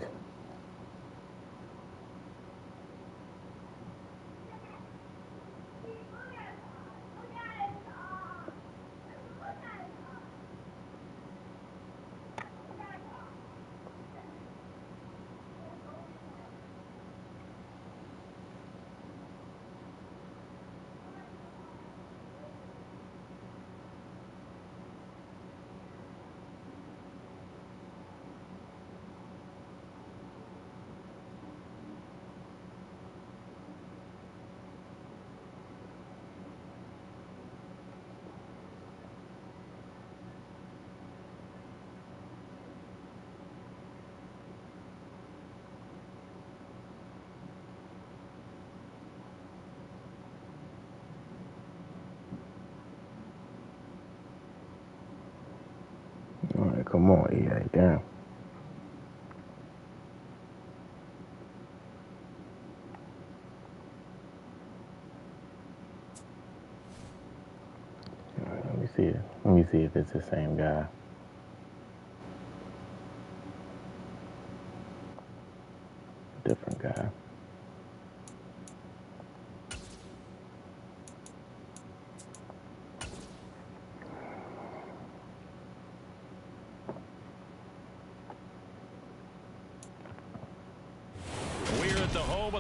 All right, come on, EA, damn. All right, let me see it. Let me see if it's the same guy. Different guy.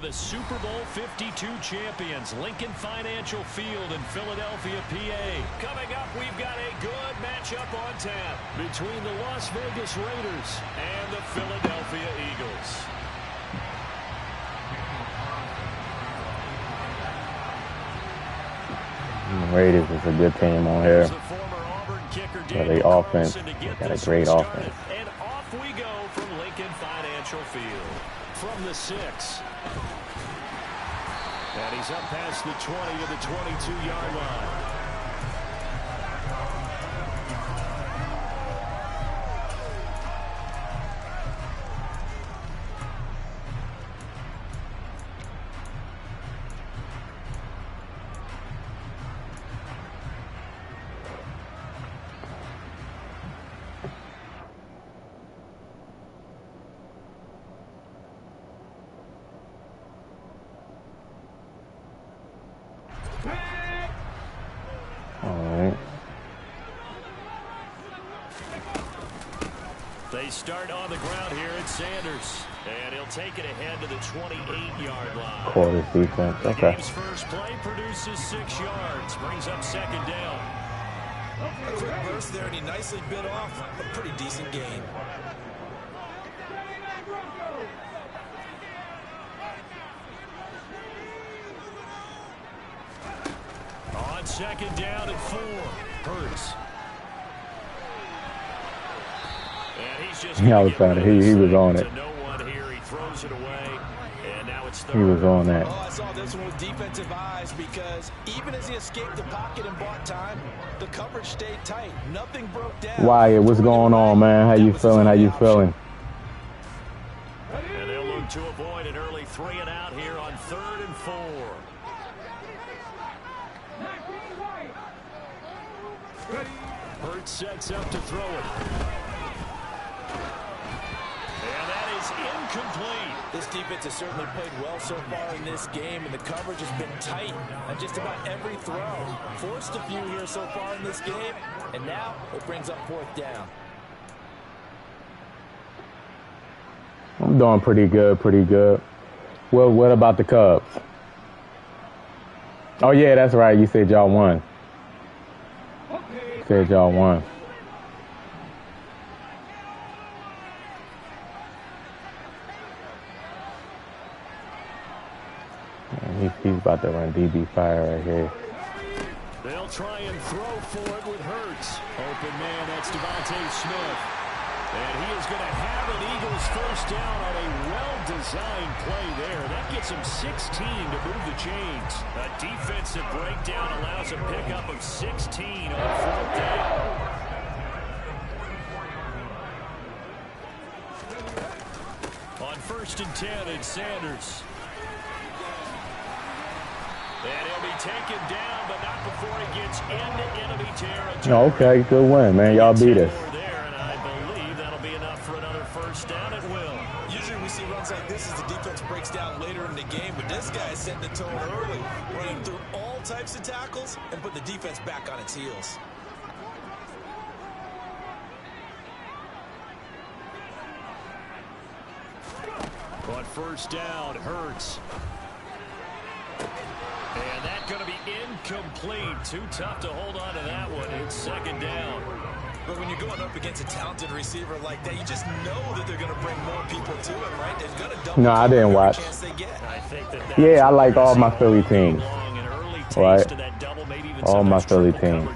The Super Bowl 52 champions, Lincoln Financial Field in Philadelphia, PA. Coming up, we've got a good matchup on tap between the Las Vegas Raiders and the Philadelphia Eagles. Raiders is a good team on here. But they offense, they got a great offense. And off we go from the 6. And he's up past the 20 of the 22-yard line. They start on the ground here at Sanders. And he'll take it ahead to the 28-yard line. Quarter defense. The Okay. game's first play produces 6 yards. Brings up 2nd down. A quick burst there, and he nicely bit off a pretty decent gain. On 2nd down and 4. Hurts. And he's just I was trying to. He was on it. No one here. He throws it away. And now it's 3rd. He was on that. Oh, I saw this one with defensive eyes because even as he escaped the pocket and bought time, the coverage stayed tight. Nothing broke down. Wyatt, what's going on, man? How you feeling? How you feeling? And they'll look to avoid an early 3 and out here on 3rd and 4. Hurts sets up to throw it. And that is incomplete. This defense has certainly played well so far in this game, and the coverage has been tight on just about every throw. Forced a few here so far in this game, and now it brings up 4th down. I'm doing pretty good, pretty good. Well, what about the Cubs? Oh, yeah, that's right. You said y'all won. You said y'all won. He's about to run DB fire right here. They'll try and throw for it with Hurts. Open man, that's Devontae Smith. And he is going to have an Eagles first down on a well-designed play there. That gets him 16 to move the chains. A defensive breakdown allows a pickup of 16 on 4th down. On 1st and 10, it's Sanders. And he'll be taken down, but not before he gets into enemy territory. Oh, okay, good win, man. Y'all beat us. There, and I believe that'll be enough for another first down at will. Usually we see runs like this as the defense breaks down later in the game, but this guy is setting the tone early, running through all types of tackles and put the defense back on its heels. On 1st down, Hurts. And that's going to be incomplete. Too tough to hold on to that one. It's 2nd down. But when you're going up against a talented receiver like that, you just know that they're going to bring more people to him, right? They're going to double. No, I didn't watch. Yeah, I like all my Philly teams. Right. All my Philly teams.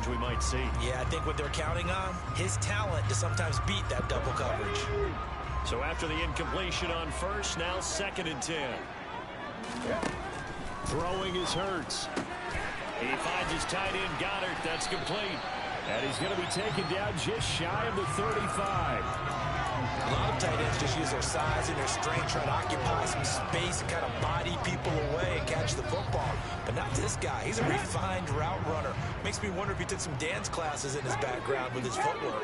Yeah, I think what they're counting on, his talent to sometimes beat that double coverage. So after the incompletion on 1st, now 2nd and 10. Throwing is Hurts. He finds his tight end Goddard. That's complete. And he's going to be taken down just shy of the 35. A lot of tight ends just use their size and their strength, try to occupy some space and kind of body people away and catch the football. But not this guy. He's a refined route runner. Makes me wonder if he took some dance classes in his background with his footwork.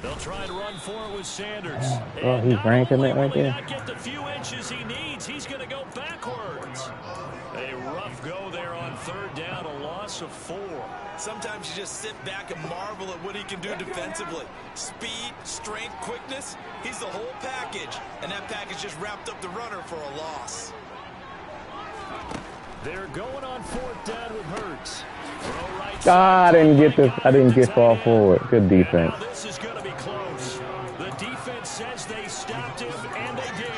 They'll try and run for it with Sanders. Oh, he's ranking it right there. Not get the few inches he needs. He's going to go backwards. A rough go there on 3rd down, a loss of 4. Sometimes you just sit back and marvel at what he can do defensively. Speed, strength, quickness. He's the whole package. And that package just wrapped up the runner for a loss. They're going on 4th down with Hurts. I didn't get this. I didn't get far forward. Good defense. This is going to be close. The defense says they stopped him, and they did.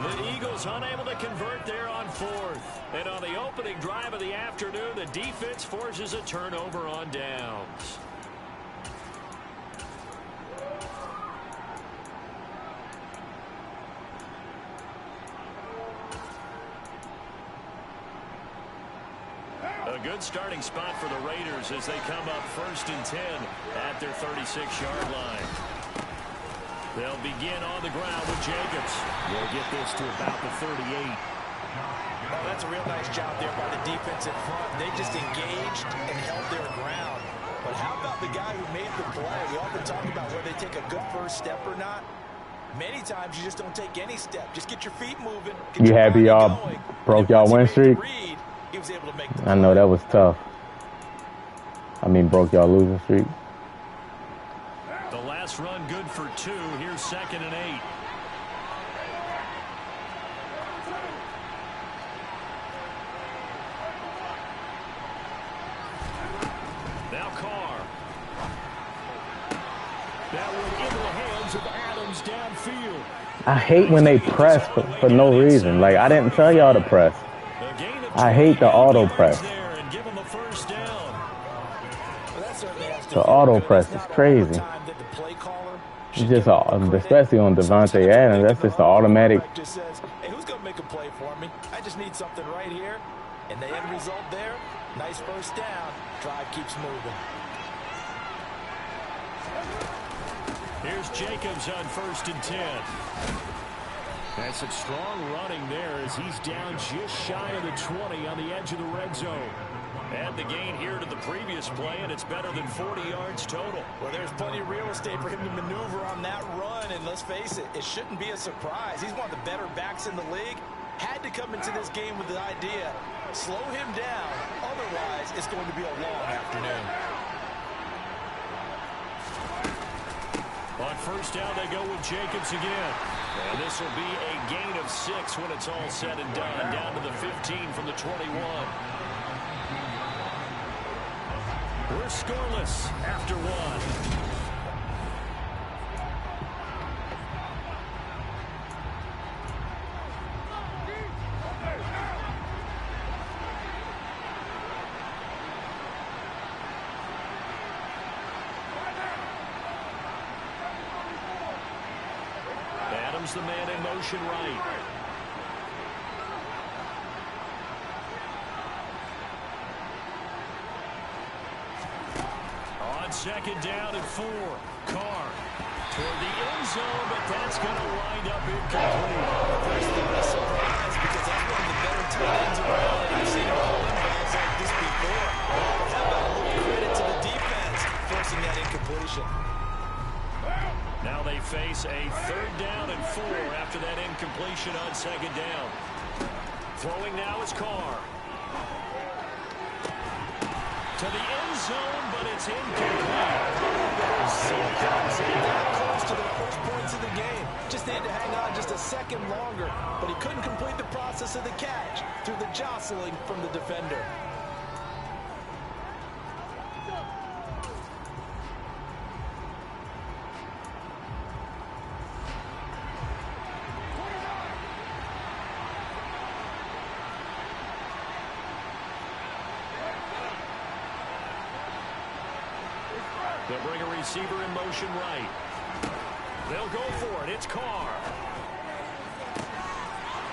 The Eagles unable to convert there on 4th. And on the opening drive of the afternoon, the defense forces a turnover on downs. good starting spot for the Raiders as they come up 1st and 10 at their 36-yard line. They'll begin on the ground with Jacobs. We'll get this to about the 38. Well, that's a real nice job there by the defense in front. They just engaged and held their ground. But how about the guy who made the play? We often talk about whether they take a good first step or not. Many times you just don't take any step. Just get your feet moving. You happy y'all broke y'all win streak? I know that was tough. I mean, broke y'all losing streak. The last run good for 2. Here's 2nd and 8. Now Carr. That one into the hands of Adams downfield. I hate when they press for no reason. Like, I didn't tell y'all to press. I hate the auto press. The auto press is crazy. It's just, especially on Devontae Adams, that's just the automatic. Hey, who's going to make a play for me? I just need something right here. And the end result there, nice first down. Drive keeps moving. Here's Jacobs on 1st and 10. That's some strong running there as he's down just shy of the 20 on the edge of the red zone. Add the gain here to the previous play, and it's better than 40 yards total. Well, there's plenty of real estate for him to maneuver on that run, and let's face it, it shouldn't be a surprise. He's one of the better backs in the league. Had to come into this game with the idea, slow him down, otherwise it's going to be a long afternoon. On 1st down, they go with Jacobs again. And this will be a gain of 6 when it's all said and done, down to the 15 from the 21. We're scoreless after 1. The man in motion right. On 2nd down and 4. Carr toward the end zone, but that's going to wind up incomplete. There's the surprise because that's one of the better tight ends around. I've seen him pull in balls like this before. But how about a little credit to the defense forcing that incompletion? Now they face a 3rd down and 4 after that incompletion on 2nd down. Throwing now is Carr. To the end zone, but it's incomplete. Close to the first points of the game. Just needed to hang on just a second longer, but he couldn't complete the process of the catch through the jostling from the defender. They'll bring a receiver in motion right. They'll go for it. It's Carr.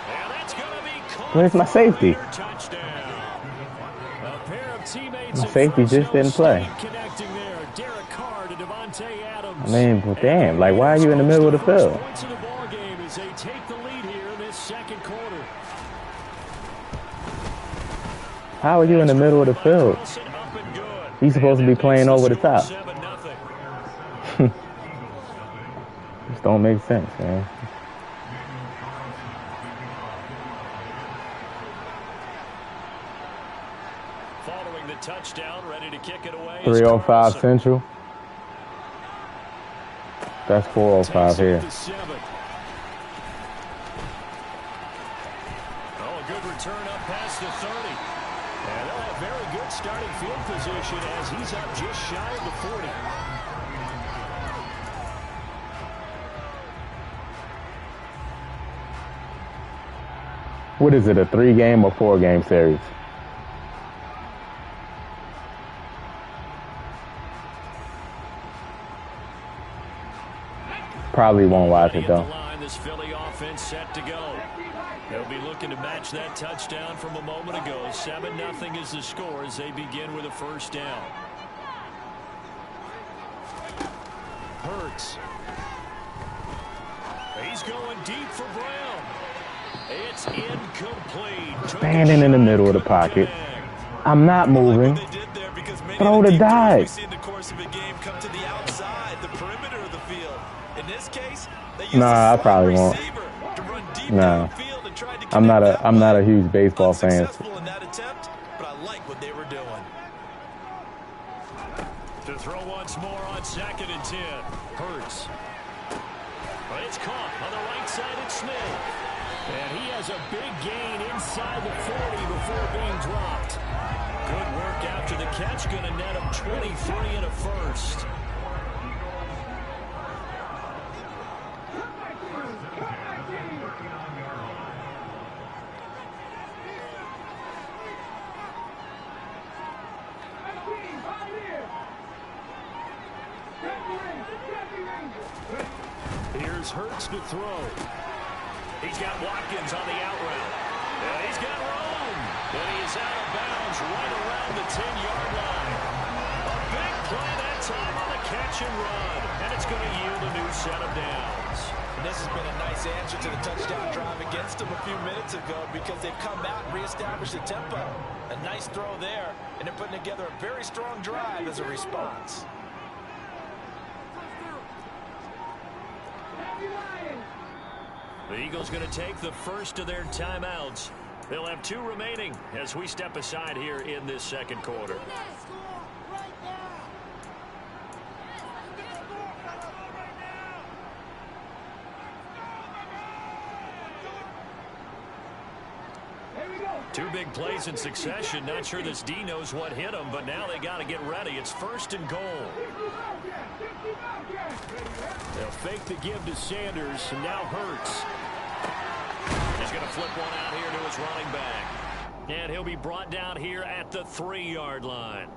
And that's going to be caught. Where's my safety? Touchdown. A pair of teammates. My safety just didn't play. Connecting there. Derek Carr to Devontae Adams. I mean, well, damn. Like, why are you in the middle of the field? Points of the ball game as they take the lead here in this 2nd quarter. How are you in the middle of the field? He's supposed to be playing over the top. Just don't make sense, man. Following the touchdown, ready to kick it away. 305 Central. That's 405 here. Oh, a good return up past the 30. And they'll have very good starting field position as he's up just shy of the 40. What is it, a 3-game or 4-game series? Probably won't watch it, though. The this Philly offense set to go. They'll be looking to match that touchdown from a moment ago. 7-0 is the score as they begin with a first down. Hurts. He's going deep for Brown. It's incomplete. Standing in the middle of the pocket. I'm not moving. Throw the dive. We've seen the course of a game come to the outside, the perimeter of the field. In this case, they use I probably won't. to run deep Nah. downfield and try to I'm not a huge baseball fan. Unsuccessful in that attempt, but I like what they were doing. To throw once more on 2nd and 10. Hurts. But it's caught on the right side. It's Smith. And he has a big gain inside the 40 before being dropped. Good work after the catch. Going to net him 23 and a first. Here's Hurts to throw. He's got Watkins on the out route. And he's got Rome. And he's out of bounds right around the 10-yard line. A big play that time on the catch and run. And it's going to yield a new set of downs. And this has been a nice answer to the touchdown drive against them a few minutes ago because they've come out and reestablished the tempo. A nice throw there, and they're putting together a very strong drive as a response. The Eagles going to take the first of their timeouts. They'll have 2 remaining as we step aside here in this second quarter. Two big plays in succession. Not sure this D knows what hit him, but now they got to get ready. It's 1st and goal. They'll fake the give to Sanders, and now Hurts. He's going to flip one out here to his running back. And he'll be brought down here at the 3-yard line.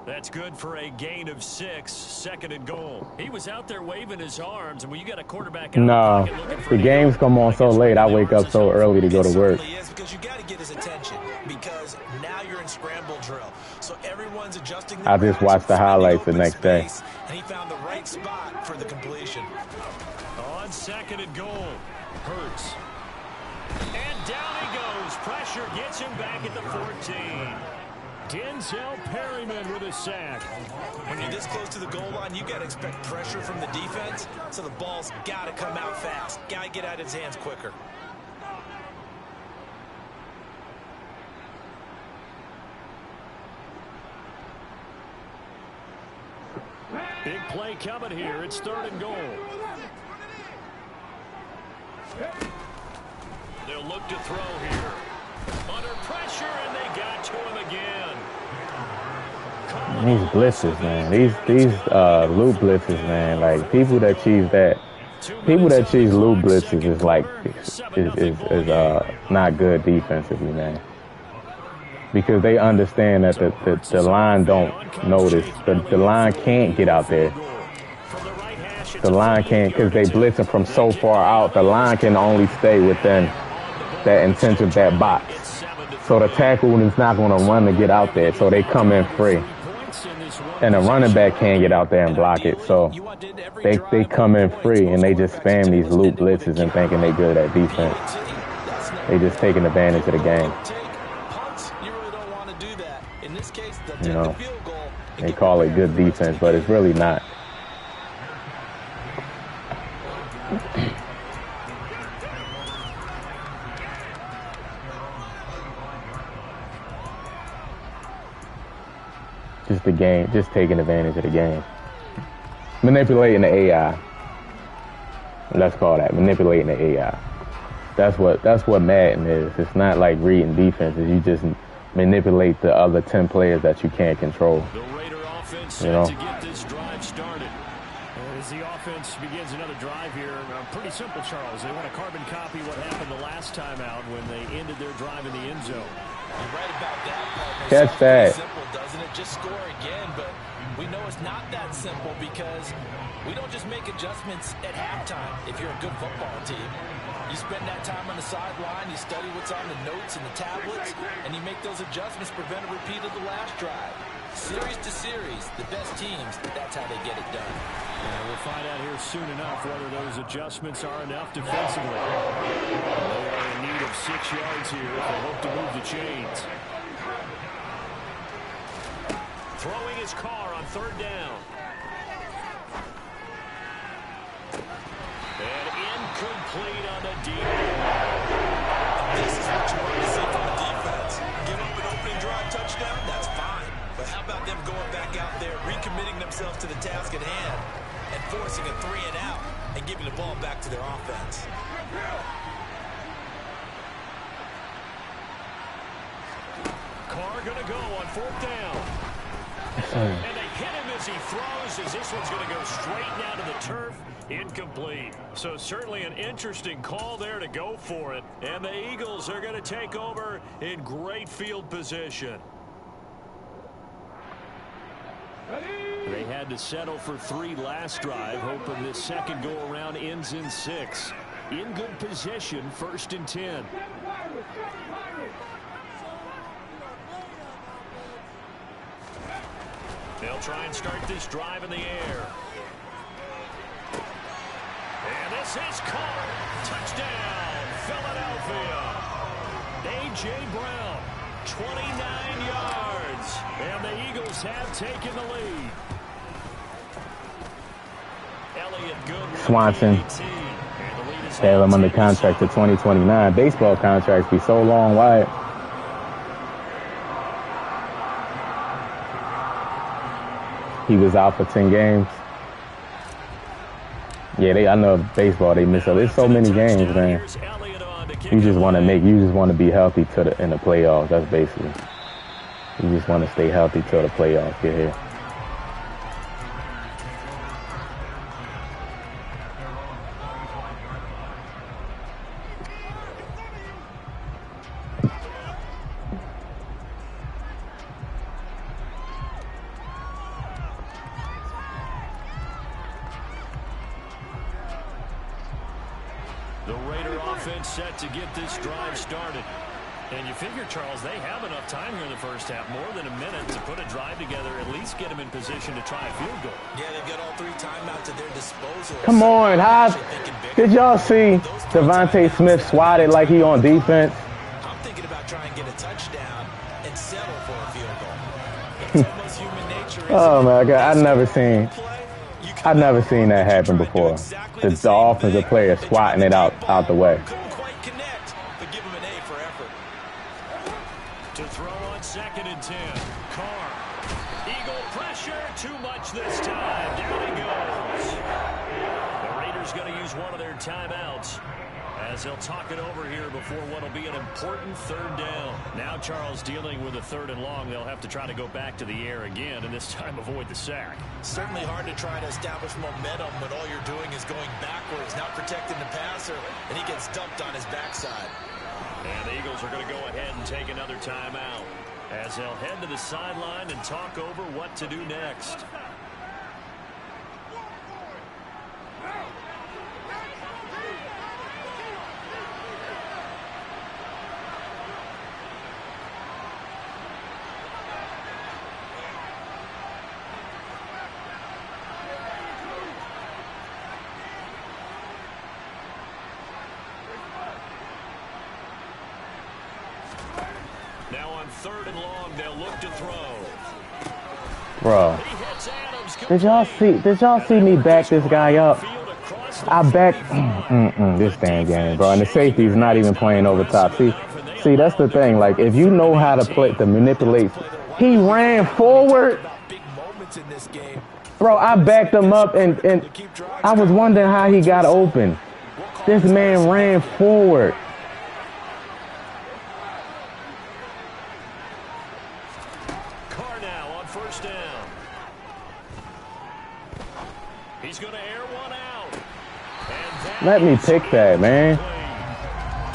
That's good for a gain of 6, 2nd and goal. He was out there waving his arms, and when you got a quarterback out the games come on so late. I wake up so early to go to work. Because you got to get his attention because now you're in scramble drill. So everyone's adjusting. I just watched the highlights the next day. And he found the right spot for the completion. On 2nd and goal, Hurts. And down he goes. Pressure gets him back at the 14. Denzel Perryman with a sack. When you're this close to the goal line, you got to expect pressure from the defense. So the ball's got to come out fast. Got to get out of his hands quicker. Big play coming here. It's 3rd and goal. They'll look to throw here. Under pressure, and they got to him again. These blitzes, man. These loop blitzes, man. Like people that choose loop blitzes is like not good defensively, man. Because they understand that the line don't notice. The line can't get out there. The line can't, because they blitzing from so far out. The line can only stay within that intent of that box. So the tackle is not going to run to get out there. So they come in free. And the running back can't get out there and block it. So they come in free and they just spam these loop blitzes and thinking they good at defense. They just taking advantage of the game. You know, they call it good defense, but it's really not. Just the game, just taking advantage of the game. Manipulating the AI. Let's call that manipulating the AI. That's what Madden is. It's not like reading defenses. You just manipulate the other 10 players that you can't control. The Raider offense set to get this drive started. As the offense begins another drive here, pretty simple, Charles. They want to carbon copy what happened the last time out when they ended their drive in the end zone. You're right about that, partner. Catch Sounds that. pretty simple, doesn't it? Just score again, but we know it's not that simple because we don't just make adjustments at halftime if you're a good football team. You spend that time on the sideline, you study what's on the notes and the tablets, and you make those adjustments to prevent a repeat of the last drive. Series to series, the best teams, that's how they get it done. We'll find out here soon enough whether those adjustments are enough defensively. They are in need of 6 yards here if they hope to move the chains. Throwing his car on 3rd down. And incomplete on the deep. This is what you want to see from the defense. Give up an opening drive touchdown, that's fine. But how about them going back out there, recommitting themselves to the task at hand, and forcing a 3 and out, and giving the ball back to their offense. Carr going to go on 4th down. And they hit him as he throws, as this one's going to go straight down to the turf. Incomplete. So certainly an interesting call there to go for it. And the Eagles are going to take over in great field position. They had to settle for 3 last drive, hoping this second go-around ends in 6. In good position, 1st and 10. They'll try and start this drive in the air. And this is caught. Touchdown, Philadelphia. A.J. Brown, 29 yards. And the Eagles have taken the lead. Elliott good. Swanson. Have him under contract to 2029. Baseball contracts be so long, Wyatt. He was out for 10 games. Yeah, I know baseball, they miss up. There's so many games, man. You just want to be healthy in the playoffs. That's basically. You just want to stay healthy till the playoffs get here. Set to get this drive started. And you figure, Charles, they have enough time here in the first half, more than a minute, to put a drive together, at least get them in position to try a field goal. Yeah, they've got all 3 timeouts at their disposal. Come on, did y'all see Devontae Smith swatted like he on defense? I'm thinking about trying to get a touchdown and settle for a field goal. It's almost human nature. Oh my God, I've never seen that happen before. The offensive player swatting it out the way. To throw on 2nd and 10. Carr. Eagle pressure. Too much this time. Down he goes. The Raiders going to use one of their timeouts as they'll talk it over here before what will be an important 3rd down. Now Charles dealing with a 3rd and long. They'll have to try to go back to the air again and this time avoid the sack. Certainly hard to try to establish momentum when all you're doing is going backwards, not protecting the passer, and he gets dumped on his backside. And the Eagles are going to go ahead and take another timeout as they'll head to the sideline and talk over what to do next. Now on 3rd and long, they'll look to throw. Bro, did y'all see me back this guy up? I back this damn game, bro. And the safety's not even playing over top. See, that's the thing. Like, if you know how to manipulate, he ran forward. Bro, I backed him up, and I was wondering how he got open. This man ran forward. Carr now on 1st down. He's going to air one out. Let me pick that, man.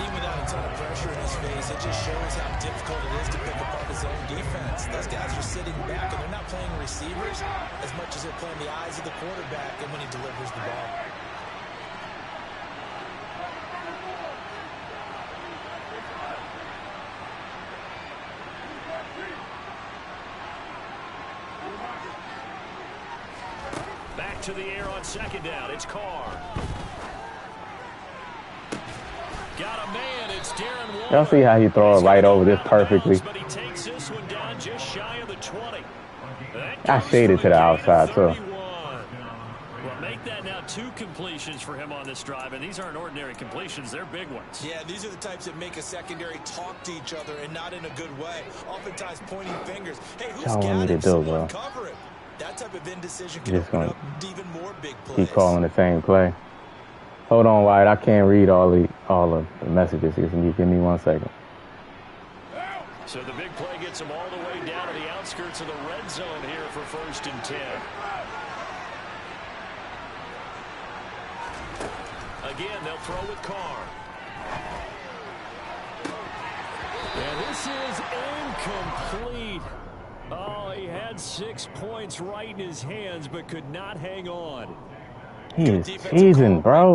Even without a ton of pressure, pressure in his face, it just shows how difficult it is to pick apart his own defense. Those guys are sitting back, and they're not playing receivers as much as they're playing the eyes of the quarterback and when he delivers the ball. Back to the air on second down. It's Carr. Got a man. It's Darren Waller. Y'all see how he throws it right over this perfectly? But he takes this one down just shy of the 20. I shaded to the outside, too. Well, make that now 2 completions for him on this drive, and these aren't ordinary completions. They're big ones. Yeah, these are the types that make a secondary talk to each other and not in a good way. Oftentimes pointing fingers. Hey, who's got him? Someone cover him. That type of indecision can open up even more big plays. Keep calling the same play. Hold on, Wyatt. I can't read all of the messages here. Can you give me 1 second? So the big play gets him all the way down to the outskirts of the red zone here for 1st and 10. Again, they'll throw with Carr. And this is incomplete. Oh, he had 6 points right in his hands, but could not hang on. He is cheesing, bro.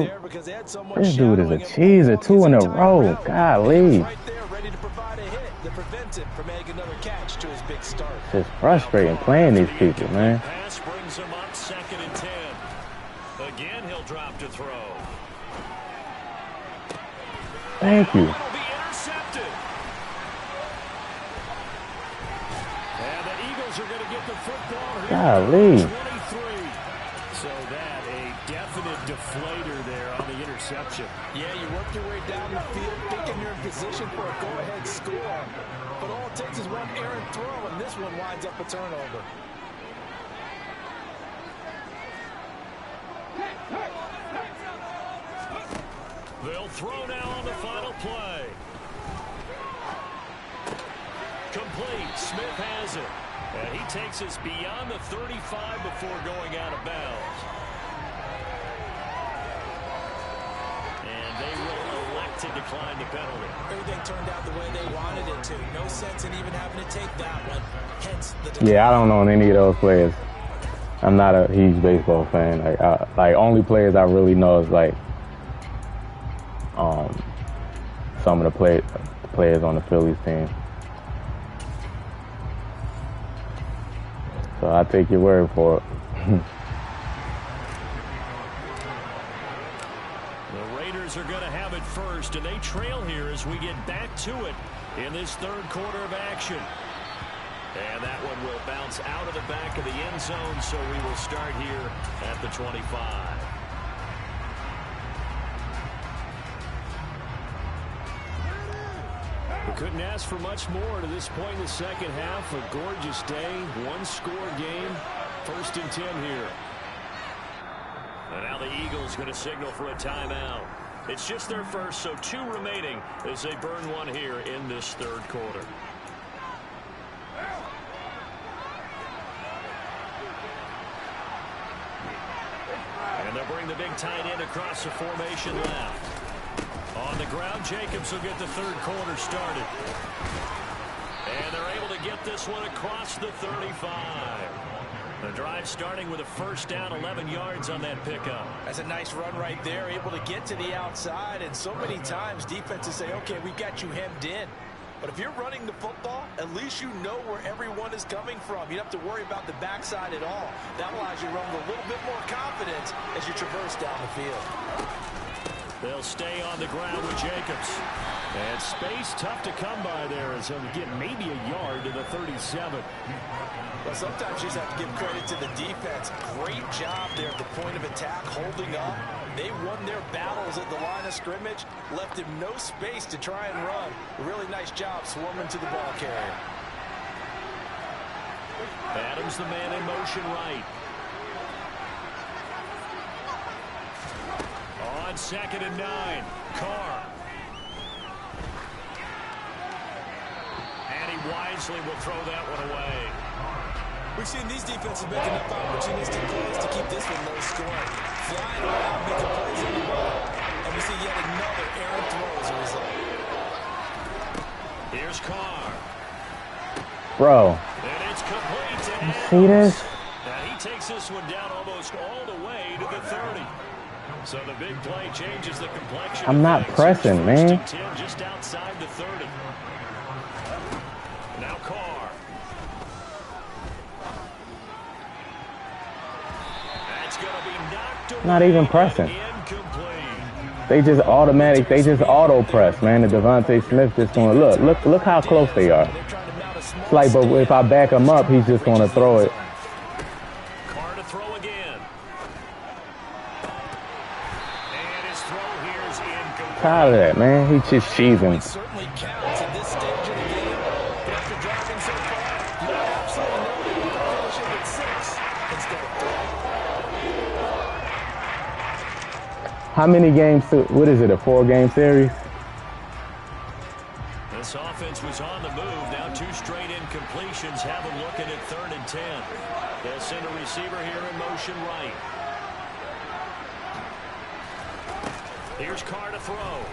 This dude is a cheeser. 2 in a row. Golly. Right there, ready to provide a hit that prevents him from making another catch to his big start. It's frustrating playing these people, man. Pass brings him up 2nd and 10. Again, he'll drop to throw. Thank you. Will be intercepted. And the Eagles are going to get the football here. Golly. 23. So that a definite deflator there on the interception. Yeah, you work your way down the field thinking you're in position for a go-ahead score. But all it takes is one errant throw, and this one winds up a turnover. They'll throw now on the final play. Complete. Smith has it. And he takes us beyond the 35 before going out of bounds. And they will elect to decline the penalty. Everything turned out the way they wanted it to. No sense in even having to take that one. Hence the decline. Yeah, I don't know any of those players. I'm not a huge baseball fan. Like only players I really know is like some of the players on the Phillies team. So I take your word for it. The Raiders are going to have it first, and they trail here as we get back to it in this 3rd quarter of action. And that one will bounce out of the back of the end zone, so we will start here at the 25. We couldn't ask for much more to this point in the second half. A gorgeous day, 1-score game, 1st and 10 here. And now the Eagles going to signal for a timeout. It's just their first, so 2 remaining as they burn one here in this 3rd quarter. And they'll bring the big tight end across the formation left. On the ground, Jacobs will get the 3rd quarter started. And they're able to get this one across the 35. The drive starting with a 1st down, 11 yards on that pickup. That's a nice run right there, able to get to the outside. And so many times defenses say, okay, we got you hemmed in. But if you're running the football, at least you know where everyone is coming from. You don't have to worry about the backside at all. That allows you to run with a little bit more confidence as you traverse down the field. They'll stay on the ground with Jacobs. And space tough to come by there as he'll get maybe a yard to the 37. Well, sometimes you just have to give credit to the defense. Great job there at the point of attack, holding up. They won their battles at the line of scrimmage, left him no space to try and run. A really nice job swarming to the ball carrier. Adams, the man in motion right. On 2nd and 9, Carr. And he wisely will throw that one away. We've seen these defenses make enough opportunistic plays to keep this one low scoring. Flying around, making plays on the ball. And we see yet another errant throw as a result. Here's Carr. Bro. And it's complete. You see this? And he takes this one down almost all the way to the 30. So the big play changes the complexion. I'm not pressing, man. 10 just outside the 30. Now Carr. That's going to be knocked away. Not even pressing. Incomplete. They just automatic. They just auto press, man. And Devontae Smith just going to look how close they are. It's like, but if I back him up, he's just going to throw it. Carr to throw again. And his throw here is incomplete. Tired of that, man. He's just cheesing. Certainly counts at this stage of the game. But after driving so far, you absolutely know that you're finishing at 6 instead of 3. How many games? What is it? A 4-game series? This offense was on the move. Now 2 straight incompletions have them looking at 3rd and 10. They'll send a receiver here in motion right. Here's Carr to throw.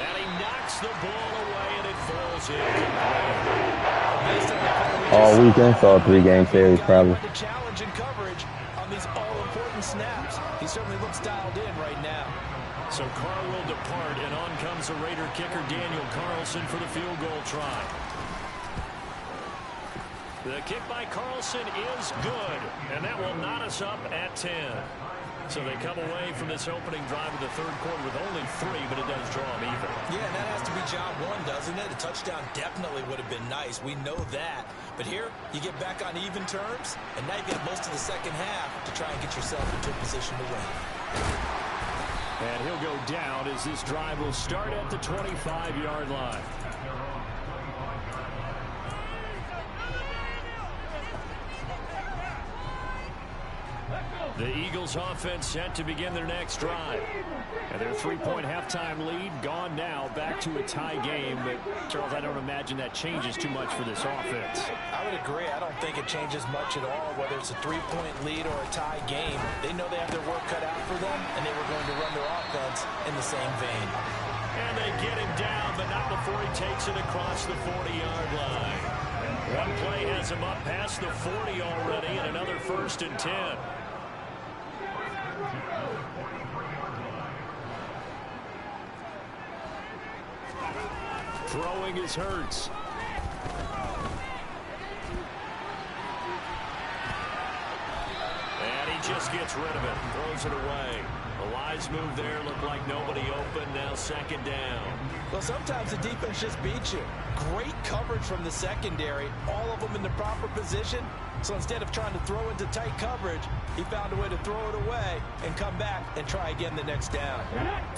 And he knocks the ball away, and it falls in. All weekend, so a 3-game series probably. The challenge and coverage on these all-important snaps. He certainly looks dialed in right now. So Carr will depart, and on comes the Raider kicker Daniel Carlson for the field goal try. The kick by Carlson is good, and that will knot us up at 10. So they come away from this opening drive of the 3rd quarter with only 3, but it does draw them even. Yeah, and that has to be job 1, doesn't it? A touchdown definitely would have been nice. We know that. But here, you get back on even terms, and now you get most of the second half to try and get yourself into a position to win. And he'll go down as this drive will start at the 25-yard line. The Eagles offense set to begin their next drive. And their 3-point halftime lead gone now, back to a tie game. But, Charles, I don't imagine that changes too much for this offense. I would agree. I don't think it changes much at all, whether it's a 3-point lead or a tie game. They know they have their work cut out for them, and they were going to run their offense in the same vein. And they get him down, but not before he takes it across the 40-yard line. One play has him up past the 40 already, and another 1st and 10. Throwing is Hurts. And he just gets rid of it. Throws it away. A wise move there. Looked like nobody open. Now 2nd down. Well, sometimes the defense just beats you. Great coverage from the secondary. All of them in the proper position. So instead of trying to throw into tight coverage, he found a way to throw it away and come back and try again the next down.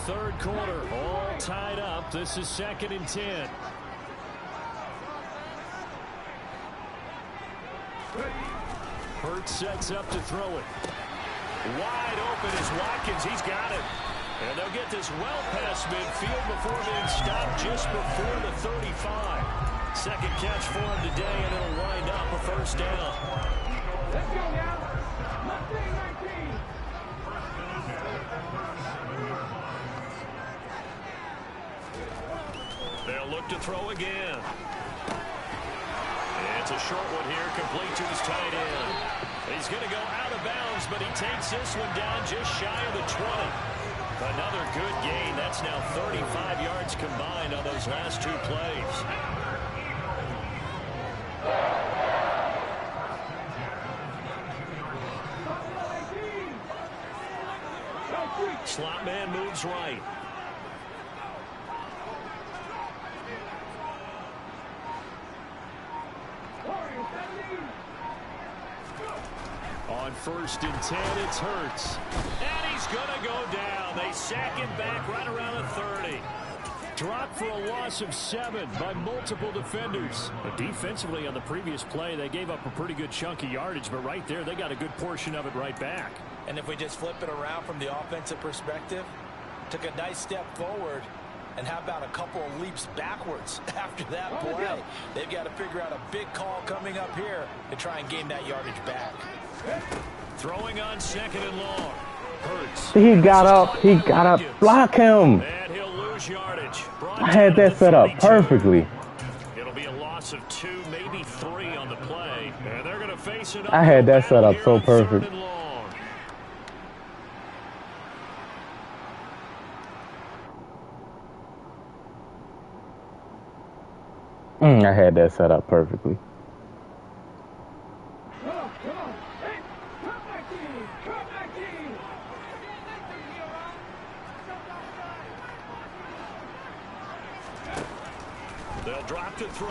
3rd quarter, all tied up. This is 2nd and 10. Hurts sets up to throw it. Wide open is Watkins. He's got it. And they'll get this well past midfield before being stopped just before the 35. 2nd catch for him today, and it'll wind up a 1st down. Let's go now. 19. They'll look to throw again. It's a short one here, complete to his tight end. He's going to go out of bounds, but he takes this one down just shy of the 20. Another good gain. That's now 35 yards combined on those last 2 plays. Slot man moves right. On 1st and 10, it's Hurts. And he's going to go down. They sack him back right around the 30. Dropped for a loss of 7 by multiple defenders. But defensively on the previous play, they gave up a pretty good chunk of yardage. But right there, they got a good portion of it right back. And if we just flip it around from the offensive perspective, took a nice step forward. And how about a couple of leaps backwards after that play? They've got to figure out a big call coming up here to try and gain that yardage back. Throwing on 2nd and long. Hurts. He got up. Block him. And he'll lose lose yardage. I had that set up perfectly. It'll be a loss of 2, maybe 3 on the play. And they're going to face it. I had that set up so perfect. I had that set up perfectly. They'll drop to throw.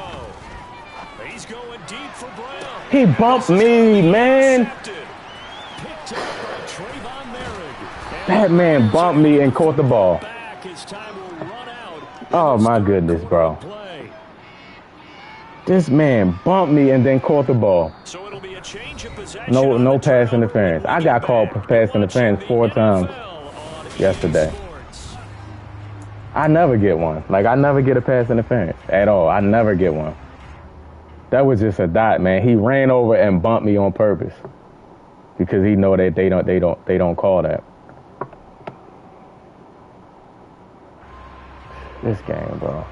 He's going deep for Brown. He bumped me, man. That man bumped me and caught the ball. Oh, my goodness, bro. This man bumped me and then caught the ball. So it'll be a change of possession. No pass interference. I got called for pass interference 4 times yesterday. I never get one. Like, I never get a pass interference at all. I never get one. That was just a dot, man. He ran over and bumped me on purpose because he know that they don't call that. This game, bro.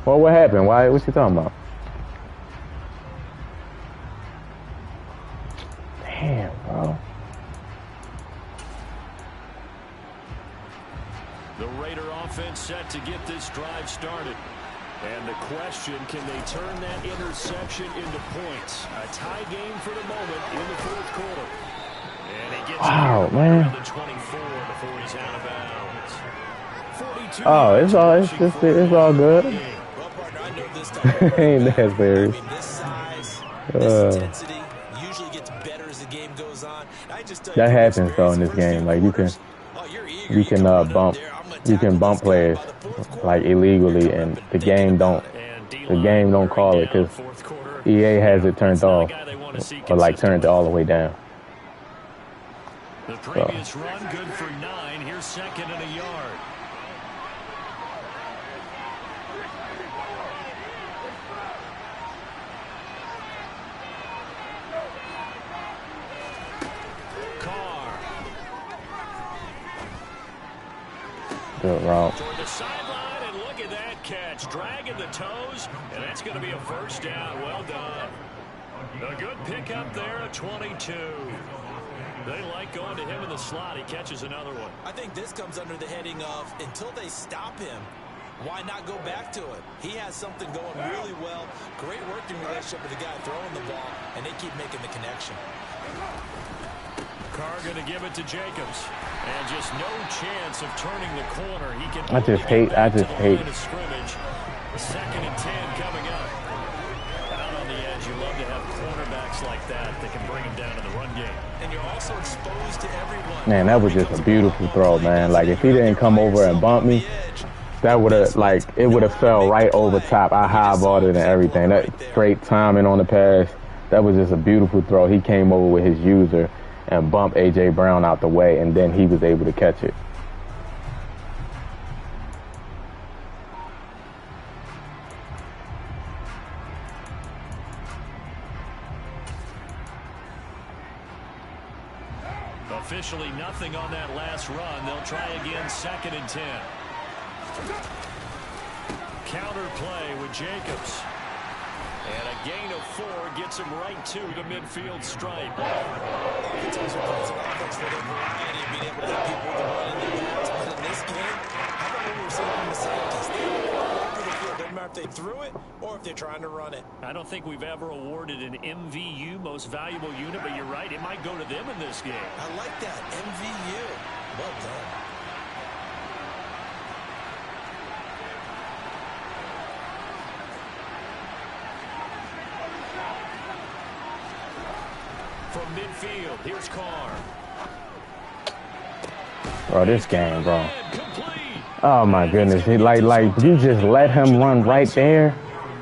Well, what happened? Why? What you talking about? Damn, bro. The Raider offense set to get this drive started. And the question, can they turn that interception into points? A tie game for the moment in the fourth quarter. And he gets wow, man. the 24 before he's out of bounds. 42 oh, it's all good. Well, partner, I know this time. Ain't that serious? I mean, this size, this intensity usually gets better as the game goes on. I just tell that you happens though in this game. Like you can bump players like illegally, and the game don't call it because EA has it turned off, or like turned it all the way down. The previous run good for 9. Here's second and a yard. Good route. Toward the sideline, and look at that catch. Dragging the toes, and that's going to be a first down. Well done. A good pickup there at 22. They like going to him in the slot. He catches another one. I think this comes under the heading of until they stop him, why not go back to it? He has something going really well. Great working relationship with the guy throwing the ball, and they keep making the connection. Carr going to give it to Jacobs. And just no chance of turning the corner. He can I just hate. Second and 10 coming up. Out on the edge, you love to have cornerbacks like that can bring him down in the run game. And you're also exposed to everyone. Man, that was just a beautiful throw, man. Like if he didn't come over and bump me, that would have it would have fell right over top. I highballed it and everything. That great timing on the pass. That was just a beautiful throw. He came over with his user and bumped A.J. Brown out the way, and then he was able to catch it. Officially nothing on that last run. They'll try again, second and 10. Counter play with Jacobs. And a gain of 4 gets him right to the midfield stripe. It's also plays an offense for the variety of being able to hit people with the run in the pass. But in this game, how about what we were saying from the safeties? They all over the field. Doesn't matter if they threw it or if they're trying to run it. I don't think we've ever awarded an MVU, most valuable unit, but you're right. It might go to them in this game. I like that. MVU. Well done. From midfield, here's Carr. Bro, this game, bro. Oh my goodness, he like you just let him run right there.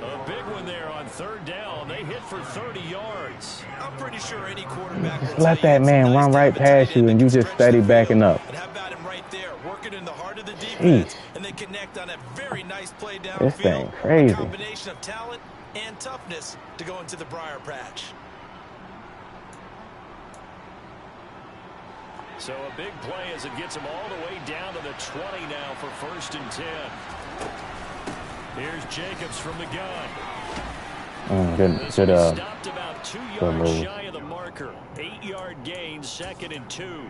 A big one there on third down. They hit for 30 yards. I'm pretty sure any quarterback just let that man run right past you and you just steady backing up. And how about him right there, working in the heart of the defense, and they connect on a very nice play downfield. This thing crazy. A combination of talent and toughness to go into the briar patch. So a big play as it gets him all the way down to the 20 now for 1st and 10. Here's Jacobs from the gun. Stopped about 2 yards shy of the marker. 8-yard gain, 2nd and 2.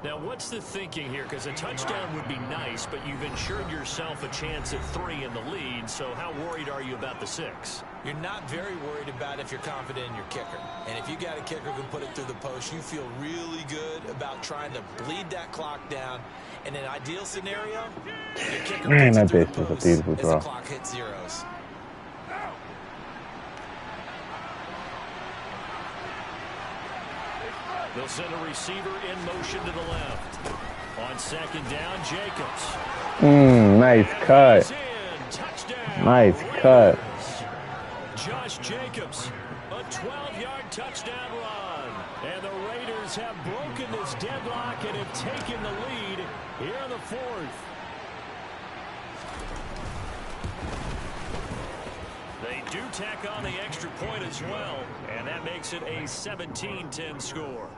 Now, what's the thinking here? Because a touchdown would be nice, but you've ensured yourself a chance at 3 in the lead. So how worried are you about the 6? You're not very worried about if you're confident in your kicker. And if you got a kicker who can put it through the post, you feel really good about trying to bleed that clock down. In an ideal scenario, your kicker puts it through the post as the clock hits zeros. They'll send a receiver in motion to the left. On 2nd down, Jacobs. Nice cut. Nice cut. Josh Jacobs, a 12-yard touchdown run. And the Raiders have broken this deadlock and have taken the lead here in the 4th. They do tack on the extra point as well, and that makes it a 17-10 score.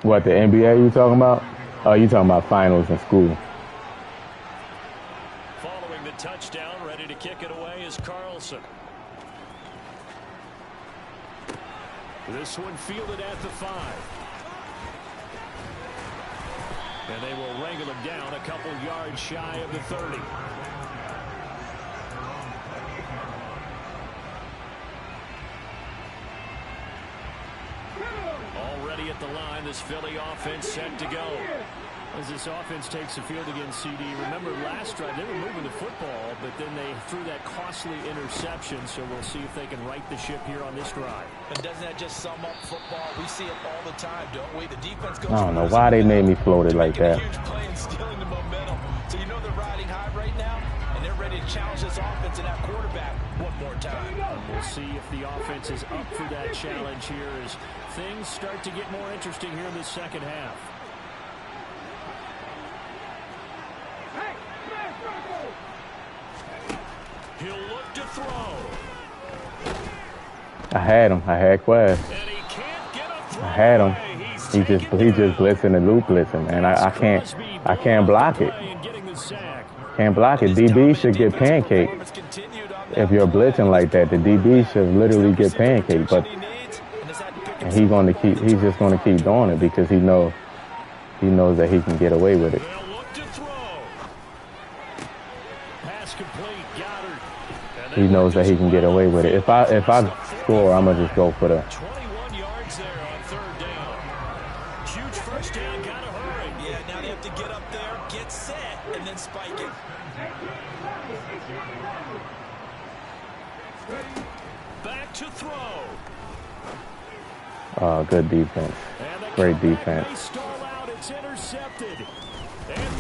What, the NBA you talking about? Oh, you talking about finals in school. Following the touchdown, ready to kick it away is Carlson. This one fielded at the 5. And they will wrangle him down a couple yards shy of the 30. Already at the line, this Philly offense set to go. As this offense takes the field against CD, remember last drive they were moving the football, but then they threw that costly interception, so we'll see if they can right the ship here on this drive. And doesn't that just sum up football? We see it all the time, don't we? The defense goes. I don't know why they made me float it like that. Huge play and stealing the momentum. So you know they're riding high right now, and they're ready to challenge this offense and that quarterback one more time. And we'll see if the offense is up for that challenge here as things start to get more interesting here in the second half. He'll look to throw. I had him. I had Quest. And he can't get a throw. I had him. He just blitzing and loop blitzing, and I can't block it. Can't block it. DB should get pancaked. If you're blitzing like that, the DB should literally get pancaked. But and he's just gonna keep doing it because he knows that he can get away with it. He knows that he can get away with it. If I score, I'm gonna just go for the 21 yards there on 3rd down. Huge first down, gotta hurry. Yeah, now they have to get up there, get set, and then spike it. Back to throw. good defense. Great defense.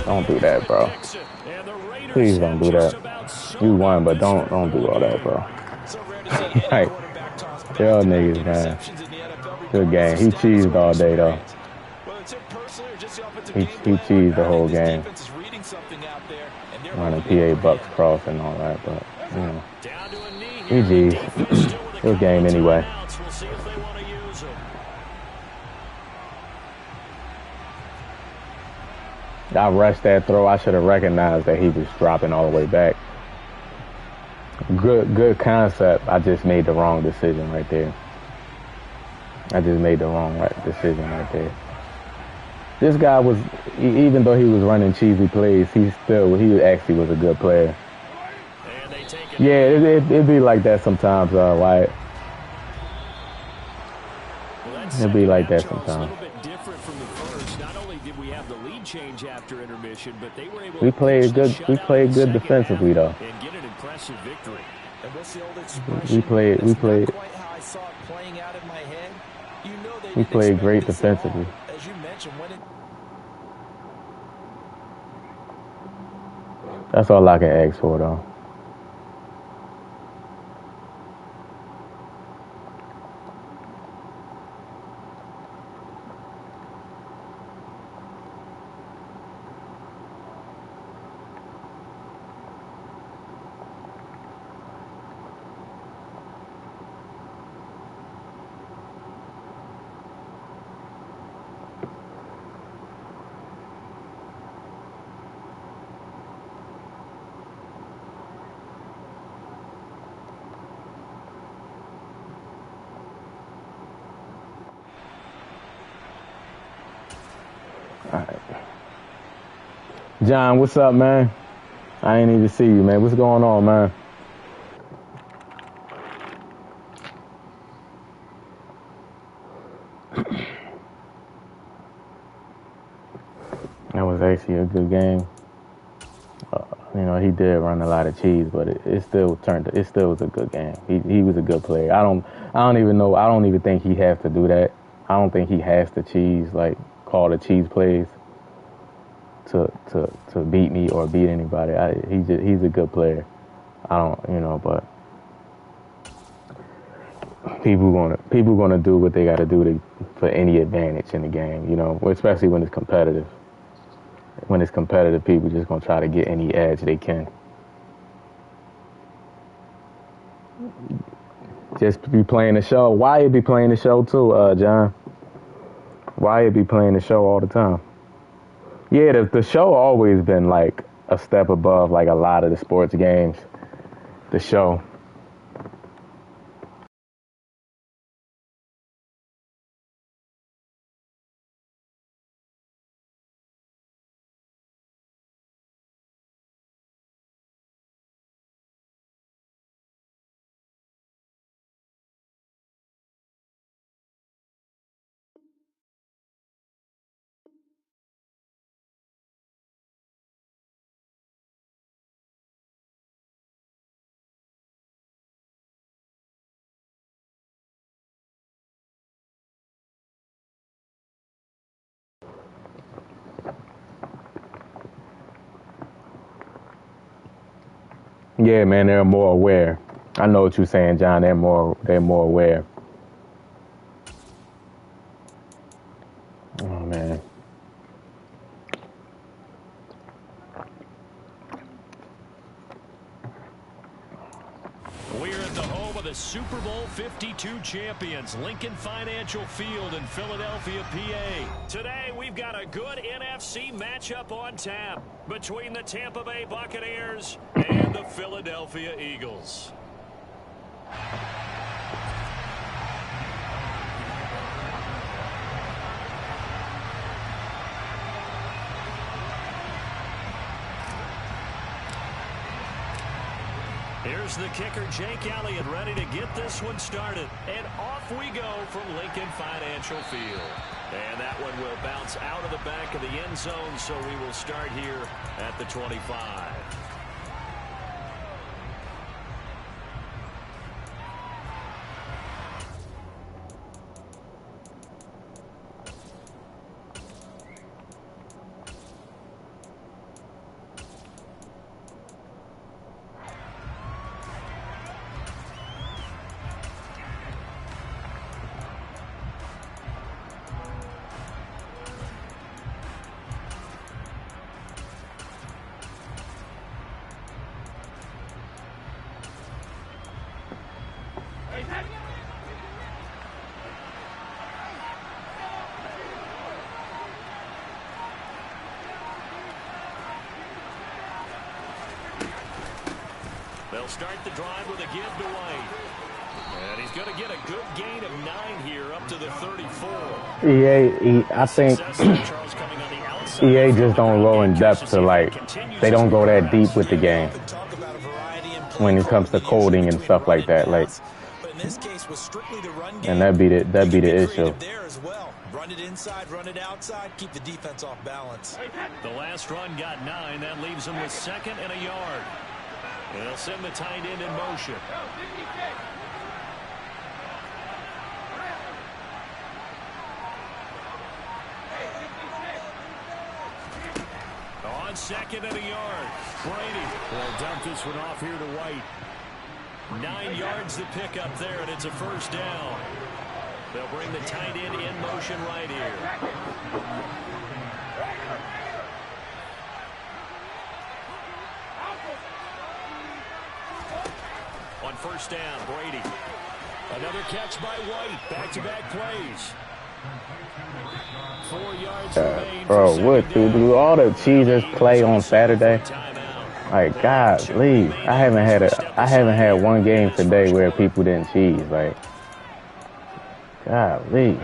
Don't do that, bro. Please don't do that. You won, but don't do all that, bro. Like, y'all niggas, man. Good game. He cheesed all day, though. He cheesed the whole game. Running PA Bucks cross and all that, but, you know. GG's. Good game anyway. I rushed that throw. I should have recognized that he was dropping all the way back. Good concept. I just made the wrong decision right there. This guy was, even though he was running cheesy plays, he actually was a good player. Yeah, it'd be like that sometimes, Wyatt. It'd be like that sometimes. Change after intermission, but they were able we played good defensively though. And get an impressive victory. And what's the old expression? We played quite how I saw it playing out in my head. You know we played great defensively. As you mentioned, that's all I can ask for though. All right. John, what's up, man? I ain't even see you, man. What's going on, man? That was actually a good game. You know, he did run a lot of cheese, but it still was a good game. He was a good player. I don't even think he has to do that. I don't think he has to call the cheese plays to beat me or beat anybody. He's a good player. But people gonna do what they got to do for any advantage in the game. You know, especially when it's competitive. When it's competitive, people just gonna try to get any edge they can. Just be playing the show. Wyatt be playing the show too, John. Wyatt be playing the show all the time. Yeah, the show always been like a step above like a lot of the sports games. The show. Yeah, man, they're more aware. I know what you're saying, John. They're more aware. Oh man. We're at the home of the Super Bowl 52 champions, Lincoln Financial Field in Philadelphia, PA. Today, we've got a good NFC matchup on tap between the Tampa Bay Buccaneers and the Philadelphia Eagles. Here's the kicker, Jake Elliott, ready to get this one started. And off we go from Lincoln Financial Field. And that one will bounce out of the back of the end zone, so we will start here at the 25. They'll start the drive with a give to White. And he's going to get a good gain of 9 here up to the 34. I think EA just don't go in depth to they don't go that deep with the game when it comes to coding and stuff like that. And that'd be the issue. Run it inside, run it outside, keep the defense off balance. The last run got 9. That leaves them with 2nd and a yard. And they'll send the tight end in motion. On 2nd and a yard, Brady will dump this one off here to White. 9 yards to pick up there, and it's a first down. They'll bring the tight end in motion right here. On first down, Brady. Another catch by White. Back-to-back plays. 4 yards remain. Bro, what do all the cheeses play on Saturday? Like, golly, I haven't had one game today where people didn't cheese. Like, golly.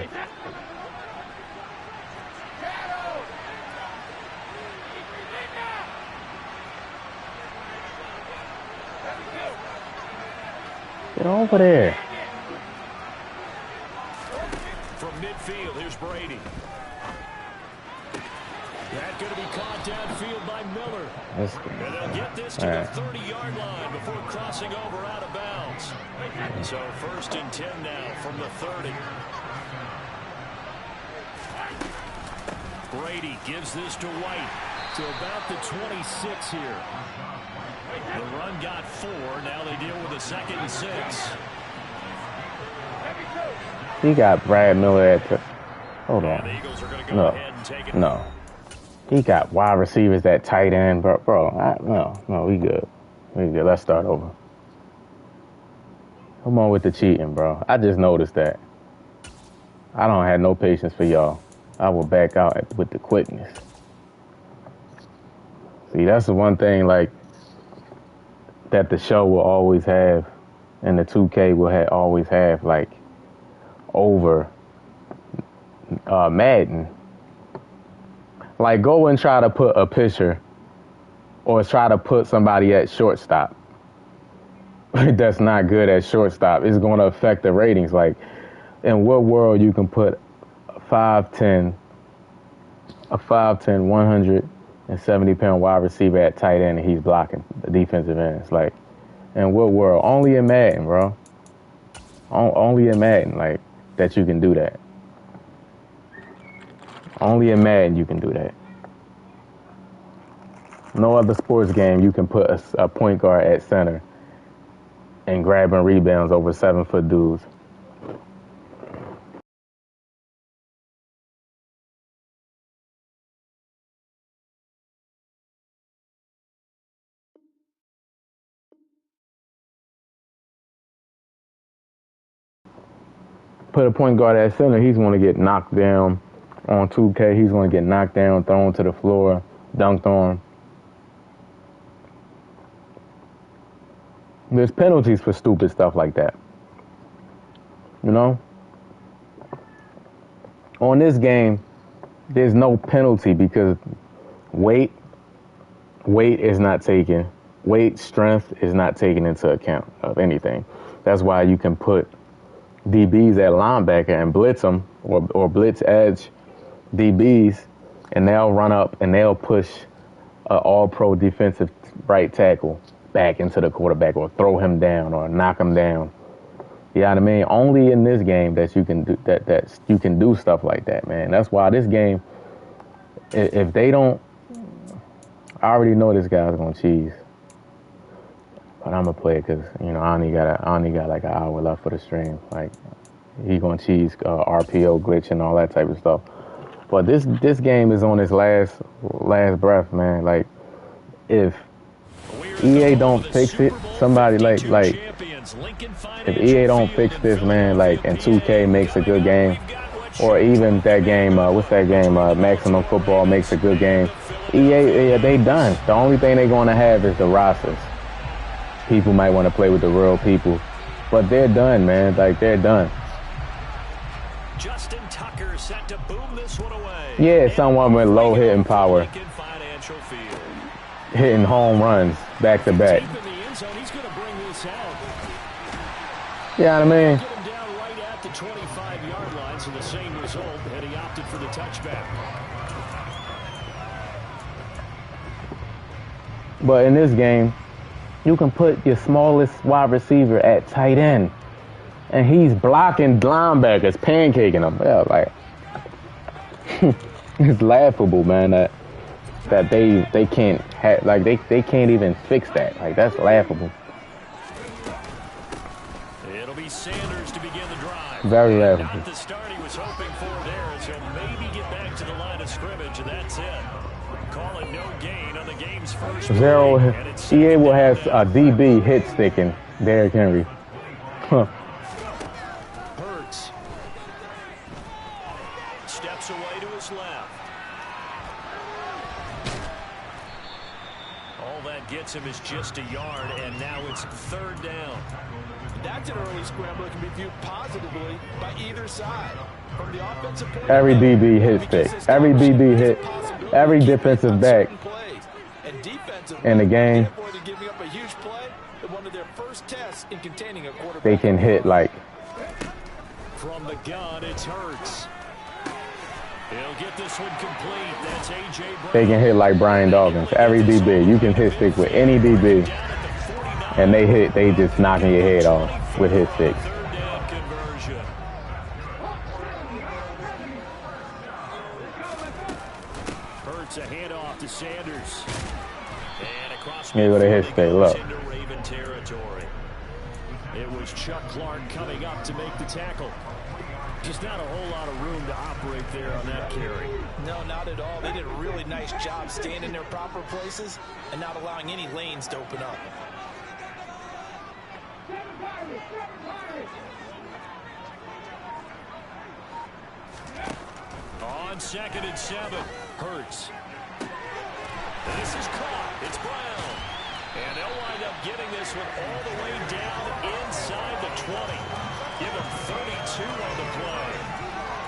Get over there. From midfield, here's Brady. That's going to be caught downfield by Miller. And they'll get this to the 30-yard line before crossing over out of bounds. So 1st and 10 now from the 30. Brady gives this to White to about the 26 here. The run got 4. Now they deal with a 2nd and 6. He got Brad Miller at the... Hold on. The Eagles are going to go ahead and take it. No. He got wide receivers at tight end. No, we good. We good. Let's start over. Come on with the cheating, bro. I just noticed that. I don't have no patience for y'all. I will back out with the quickness. See, that's the one thing, like, that the show will always have, and the 2K will always have, like, over Madden. Like, go and try to put a pitcher or try to put somebody at shortstop that's not good at shortstop. It's going to affect the ratings. Like, in what world you can put a 5'10", 170-pound wide receiver at tight end and he's blocking the defensive ends? Like, in what world? Only in Madden, bro. Only in Madden, like, that you can do that. Only in Madden you can do that. No other sports game you can put a point guard at center and grabbing rebounds over 7-foot dudes. Put a point guard at center, he's going to get knocked down. On 2K, he's going to get knocked down, thrown to the floor, dunked on. There's penalties for stupid stuff like that. You know? On this game, there's no penalty because weight is not taken. Weight, strength is not taken into account of anything. That's why you can put DBs at linebacker and blitz them or blitz edge DBs, and they'll run up and they'll push an all-pro defensive right tackle back into the quarterback or throw him down or knock him down. You know what I mean? Only in this game that you can do that you can do stuff like that, man. That's why this game, if they don't, I already know this guy's gonna cheese, but I'm gonna play it because I only got like an hour left for the stream. Like, he gonna cheese RPO glitch and all that type of stuff. But this game is on its last breath, man. Like, if EA don't fix it, somebody like if EA don't fix this, man, like, and 2K makes a good game, or even that game, what's that game, Maximum Football makes a good game, EA, they done. The only thing they're going to have is the rosters. People might want to play with the real people, but they're done, man. Like, they're done. Justin Tucker set to boom this one away. Yeah, someone with low hitting power, hitting home runs back to back. Yeah, I mean. Get him down right at the 25-yard line, so the same result, and he opted for the touchback. But in this game, you can put your smallest wide receiver at tight end, and he's blocking linebackers, pancaking them. Yeah, like, it's laughable, man. That they can't have, like, they can't even fix that. Like, that's laughable. It'll be Sanders to begin the drive. Very laughable. Not the start he was hoping for there, as he'll maybe get back to the line of scrimmage, and that's it. Call it no gain on the game's first Zero. play, EA will have a DB hit sticking Derrick Henry. Huh. Hurts steps away to his left. All that gets him is just a yard, and now it's third down. That's an early scramble that can be viewed positively by either side. From the offensive point, Every DB hit stick. Every DB hit. Every defensive back in the game first test in containing a quarterback. they can hit like. From the gun, it's Hurts. He'll get this one complete. That's A.J. Brown. They can hit like Brian Dawkins. Every DB, you can hit stick with any DB, and they just knocking your head off with his sticks. Third down conversion. Hurts a handoff to Sanders. And across Here go to his stick. Look. into Raven territory. It was Chuck Clark coming up to make the tackle. Just not a whole lot of room to operate there on that carry. No, not at all. They did a really nice job staying in their proper places and not allowing any lanes to open up. On 2nd and 7, Hurts. This is caught. It's Brown. And they'll wind up getting this one all the way down inside the 20. Give him 32 on the play.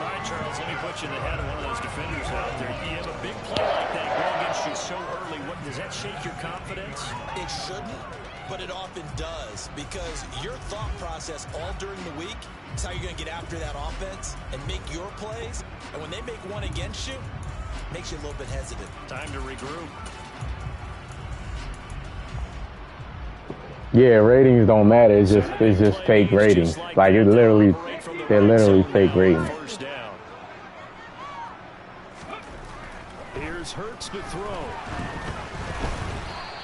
All right, Charles, let me put you in the head of one of those defenders out there. You have a big play like that go against you so early. Does that shake your confidence? It shouldn't, but it often does, because your thought process all during the week is how you're going to get after that offense and make your plays. And when they make one against you, it makes you a little bit hesitant. Time to regroup. Yeah, ratings don't matter. It's just fake ratings. Like they're literally fake ratings. First down. Here's Hurts to throw.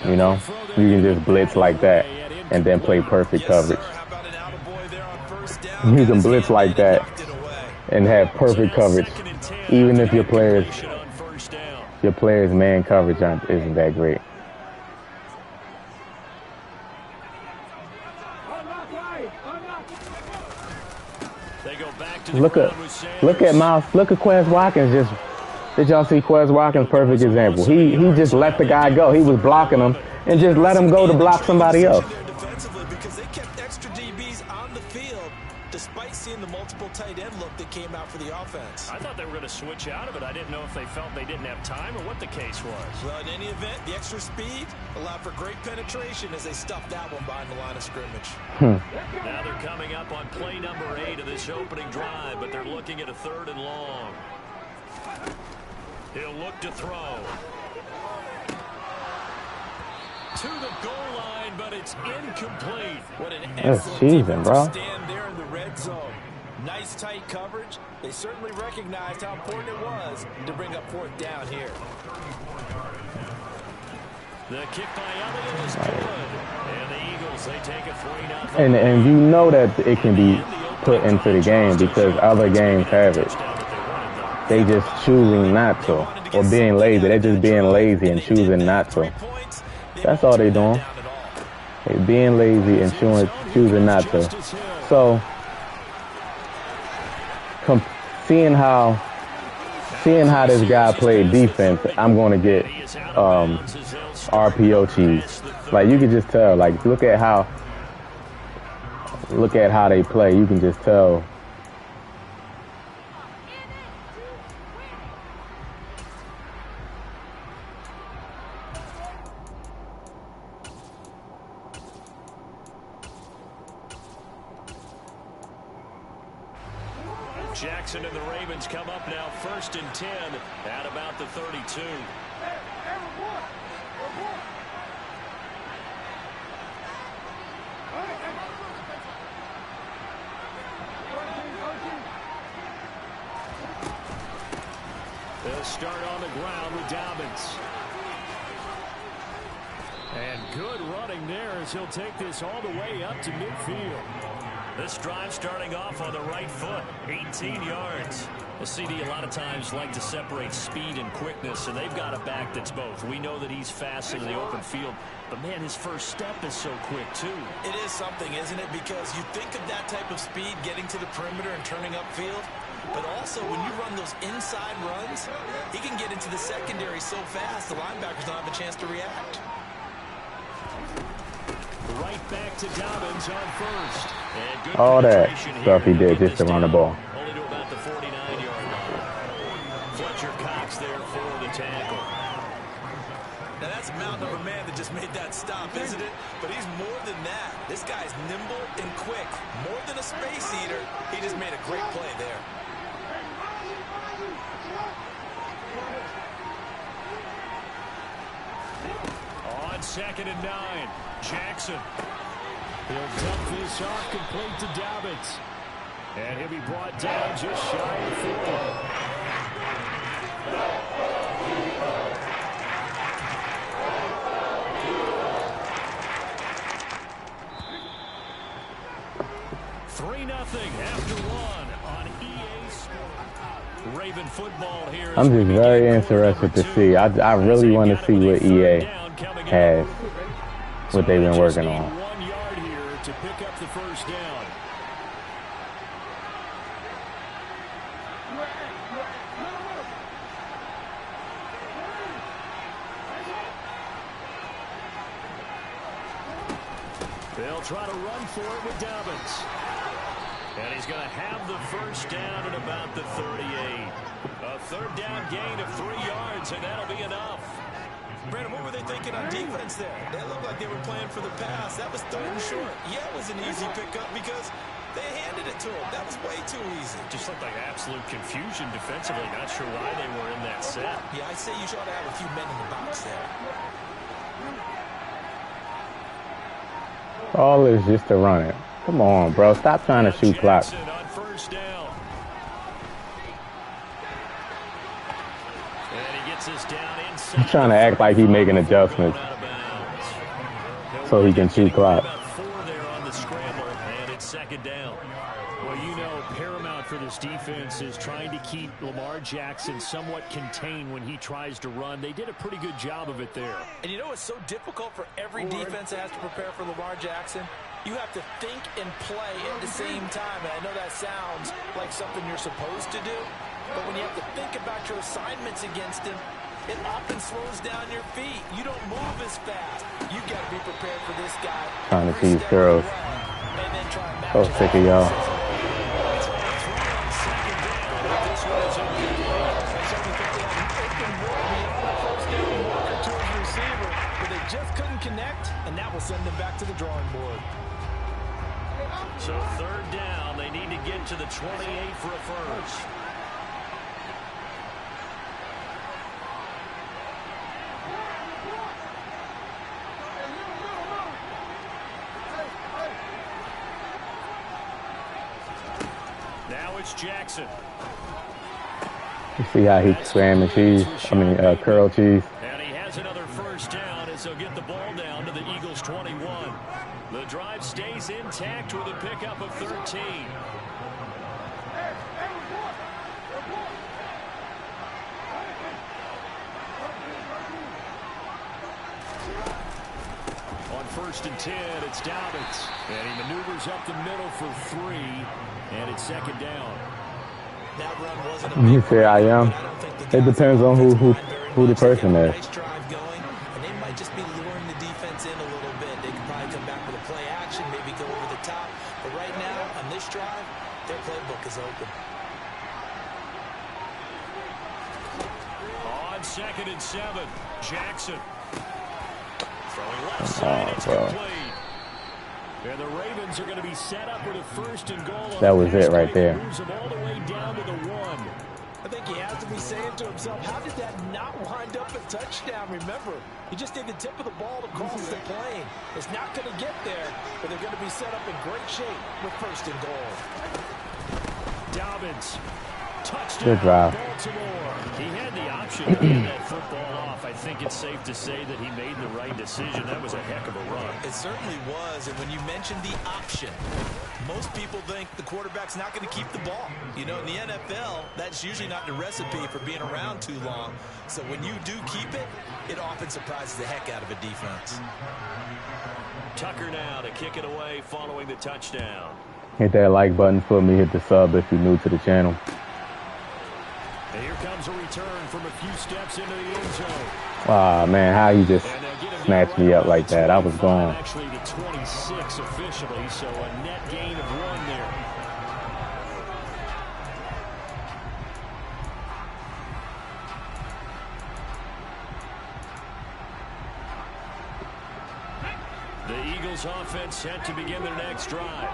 You know, you can just blitz like that and then play perfect coverage. You can blitz like that and have perfect coverage, even if your players' man coverage isn't that great. Look at Quez Watkins. Did y'all see Quez Watkins? Perfect example. He just let the guy go. He was blocking him and just let him go to block somebody else. Because they kept extra DBs on the field despite seeing the multiple tight end look that came out for the offense. I thought they were going to switch out of it. I didn't know if they felt they didn't have time or what the case was. Well, in any event, the extra speed allowed for great penetration as they stuffed that one behind the line of scrimmage. Now they're coming up on play number 8 of this opening drive, but they're looking at a 3rd and long. He'll look to throw. To the goal line, but it's incomplete. What an excellent stand there in the red zone. Nice tight coverage. They certainly recognized how important it was to bring up 4th down here. The kick by Elliott is good. And the Eagles, they take a 3-0. And you know that it can be put into the game because other games have it. They just choosing not to, or being lazy. They're just being lazy and choosing not to. That's all they're doing. They're being lazy and choosing not to. So, seeing how this guy played defense, I'm going to get RPO cheese. Like you can just tell. Like look at how they play. You can just tell. Jackson and the Ravens come up now 1st and 10 at about the 32. They'll start on the ground with Dobbins. And good running there as he'll take this all the way up to midfield. This drive starting off on the right foot, 18 yards. The CD a lot of times like to separate speed and quickness, and they've got a back that's both. We know that he's fast in the open field, but man, his first step is so quick too. It is something, isn't it? Because you think of that type of speed getting to the perimeter and turning upfield, but also when you run those inside runs, he can get into the secondary so fast the linebackers don't have a chance to react. Right back to Dobbins on first. And good all that stuff he did just to run the ball. Only to about the 49-yard line. Fletcher Cox there for the tackle. Now, that's a mountain of a man that just made that stop, isn't it? But he's more than that. This guy's nimble and quick. More than a space eater, he just made a great play there. On 2nd and 9, Jackson. He'll dump this off complete to Dobbins. And he'll be brought down just shy of 3-0 after one on EA Sports. Raven football here. I'm just very interested to see. I really want to see what EA has, what they've been working on. 1 yard here to pick up the first down. They'll try to run for it with Dobbins. And he's going to have the first down at about the 38. A third down gain of 3 yards, and that'll be enough. Brandon, what were they thinking on defense there? They looked like they were playing for the pass. That was 3rd and short. Yeah, it was an easy pickup because they handed it to him. That was way too easy. Just looked like absolute confusion defensively. Not sure why they were in that set. Yeah, I'd say you should have a few men in the box there. All is just to run it. Come on, bro. Stop trying to shoot clock. On first down. And he gets this down inside. He's trying to act like he's making adjustments so he can shoot clock. About 4 there on the scramble, and it's 2nd down. Well, you know, paramount for this defense is trying to keep Lamar Jackson somewhat contained when he tries to run. They did a pretty good job of it there. And you know it's so difficult for every defense that has to prepare for Lamar Jackson? You have to think and play at the same time. And I know that sounds like something you're supposed to do, but when you have to think about your assignments against him, it often slows down your feet. You don't move as fast. You've got to be prepared for this guy. Trying to see these girls. So sick of y'all. Just couldn't connect, and that will send them back to the drawing board. So 3rd down, they need to get to the 28 for a first. Now it's Jackson. You see how he cram cheese? Curl cheese. And he has another first down as he'll get the ball down to the Eagles' 21. The drive stays intact with a pickup of 13. On 1st and 10, it's Dobbins. And he maneuvers up the middle for 3, and it's 2nd down. That run wasn't You say I am. It depends on who the person is. Nice drive going, and they might just be luring the defense in a little bit. They could probably come back with a play action, maybe go over the top. But right now, on this drive, their playbook is open. On 2nd and 7, Jackson. Throwing left side, it's complete. And the Ravens are going to be set up with a 1st and goal. That was it right there. Moves them all the way down to the 1. I think he has to be saying to himself, how did that not wind up a touchdown? Remember, he just did the tip of the ball across the plane. It's not going to get there, but they're going to be set up in great shape with 1st and goal. Dobbins. Touchdown. Good drive. Baltimore. He had the option to get that football off. I think it's safe to say that he made the right decision. That was a heck of a run. It certainly was, and when you mentioned the option, most people think the quarterback's not going to keep the ball. You know, in the NFL, that's usually not the recipe for being around too long. So when you do keep it, it often surprises the heck out of a defense. Tucker now to kick it away following the touchdown. Hit that like button for me. Hit the sub if you're new to the channel. And here comes a return from a few steps into the end zone. Ah, man, how you just snatched me up like that? I was gone. Actually to 26 officially, so a net gain of 1 there. this offense set to begin their next drive.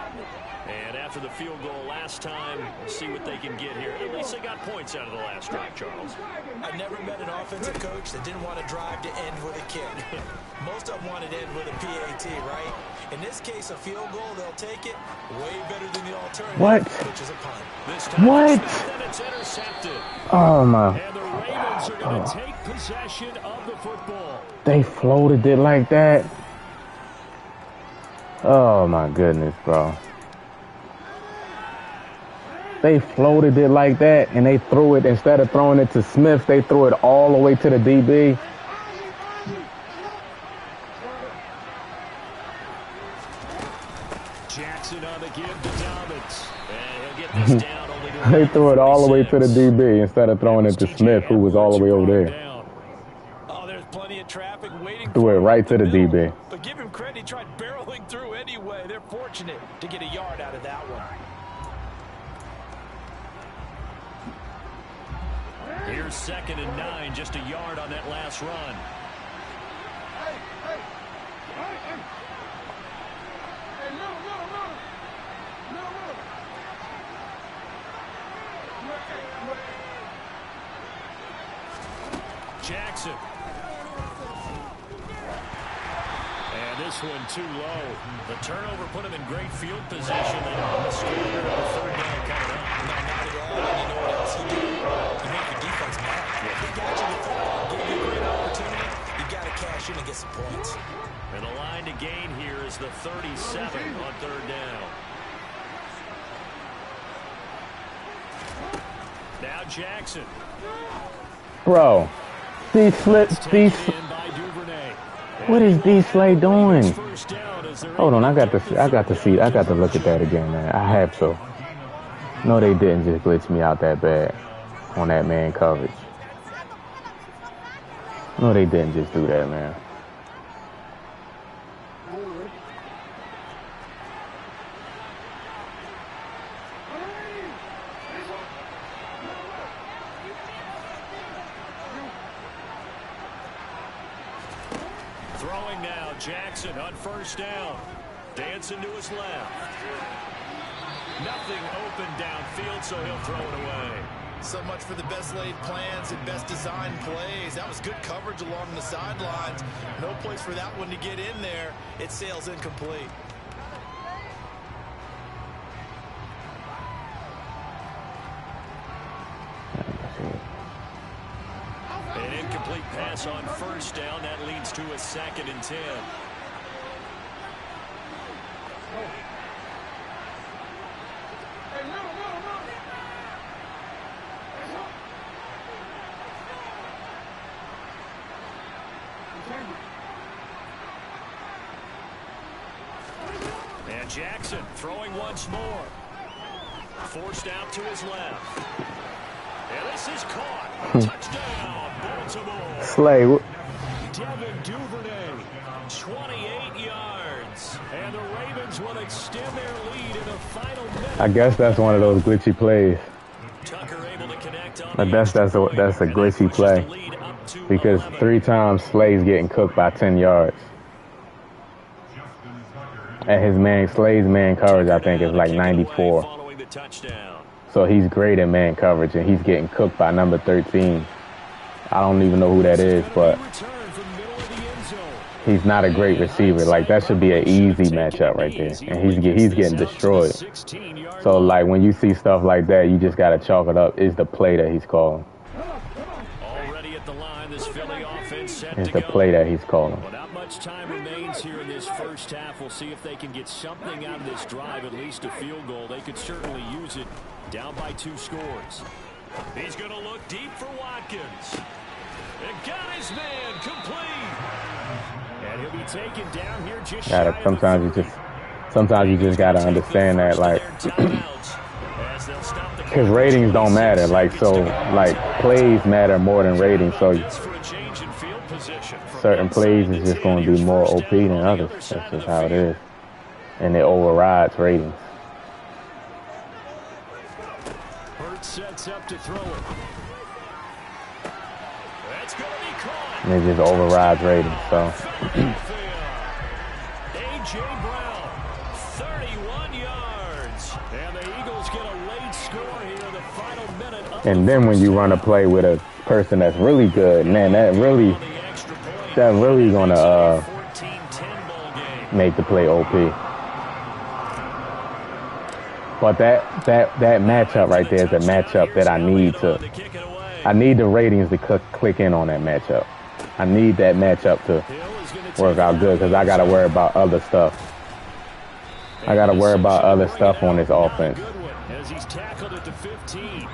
And after the field goal last time, we'll see what they can get here. At least they got points out of the last drive, Charles. I never met an offensive coach that didn't want to drive to end with a kick. Most of them want to end with a PAT, right? In this case, a field goal, they'll take it way better than the alternative, what? Which is a punt. This time what? It's intercepted. Oh, my. And the Ravens are going to take possession of the football. They floated it like that. Oh, my goodness, bro. They floated it like that, and they threw it. Instead of throwing it to Smith, they threw it all the way to the DB. Jackson on the give to Dobbins. And he'll get this down only to They threw it all the way to the DB instead of throwing it to Smith, who was all the way over there. Oh, there's plenty of traffic waiting. Threw it right to the DB. But give him credit, he tried barreling through anyway. They're fortunate to get a yard out of that one. Here's 2nd and 9, just a yard on that last run. Jackson. And this one too low. The turnover put him in great field position. They don't have a score on the 3rd down coming up. No, not at all. And you know what else he did? He made your defense mad. He got you the football, gave you a great opportunity. You got to cash in and get some points. And the line to gain here is the 37 on 3rd down. Now Jackson. Bro, these slips, these. What is D-Slay doing? Hold on, I got to look at that again, man. I have to. No, they didn't just glitch me out that bad on that man coverage. No, they didn't just do that, man. Throwing now, Jackson on 1st down. Dancing to his left. Nothing open downfield, so he'll throw it away. So much for the best laid plans and best designed plays. That was good coverage along the sidelines. No place for that one to get in there. It sails incomplete. An incomplete pass on 1st down. That leads to a 2nd and 10. And Jackson throwing once more. Forced out to his left. And this is caught. Touchdown, Baltimore. Slay. Devin Duvernay, 28 yards. And the Ravens will extend their lead in the final minute. I guess that's one of those glitchy plays. Tucker able to connect on But that's a glitchy play. Because 3 times Slay's getting cooked by 10 yards. And Slay's man coverage, I think, is like 94. So he's great at man coverage, and he's getting cooked by number 13. I don't even know who that is, but he's not a great receiver. Like, that should be an easy matchup right there. And he's getting destroyed. So, like, when you see stuff like that, you just got to chalk it up. Is the play that he's calling. Already at the line, this Philly offense set It's to the go. play that he's calling. Well, not much time remains here in this first half. We'll see if they can get something out of this drive, at least a field goal. They could certainly use it. Down by 2 scores. He's going to look deep for Watkins. And got his man complete. And he'll be taken down here just shy of the Sometimes you just gotta understand that, like, because ratings don't matter. Like, so, like, plays matter more than ratings. So certain plays is just going to be more OP than others. That's just how it is, and it overrides ratings. Sets up to throw it. That's going to be caught. And it just overrides ratings. So A.J. Brown, 31 yards. And the Eagles get a late score here in the final minute. And then when you run a play with a person that's really good, man, that really gonna make the play OP. But that matchup right there is a matchup that I need the ratings to click in on that matchup. I need that matchup to work out good because I got to worry about other stuff. I got to worry about other stuff on this offense. As he's tackled at the 15.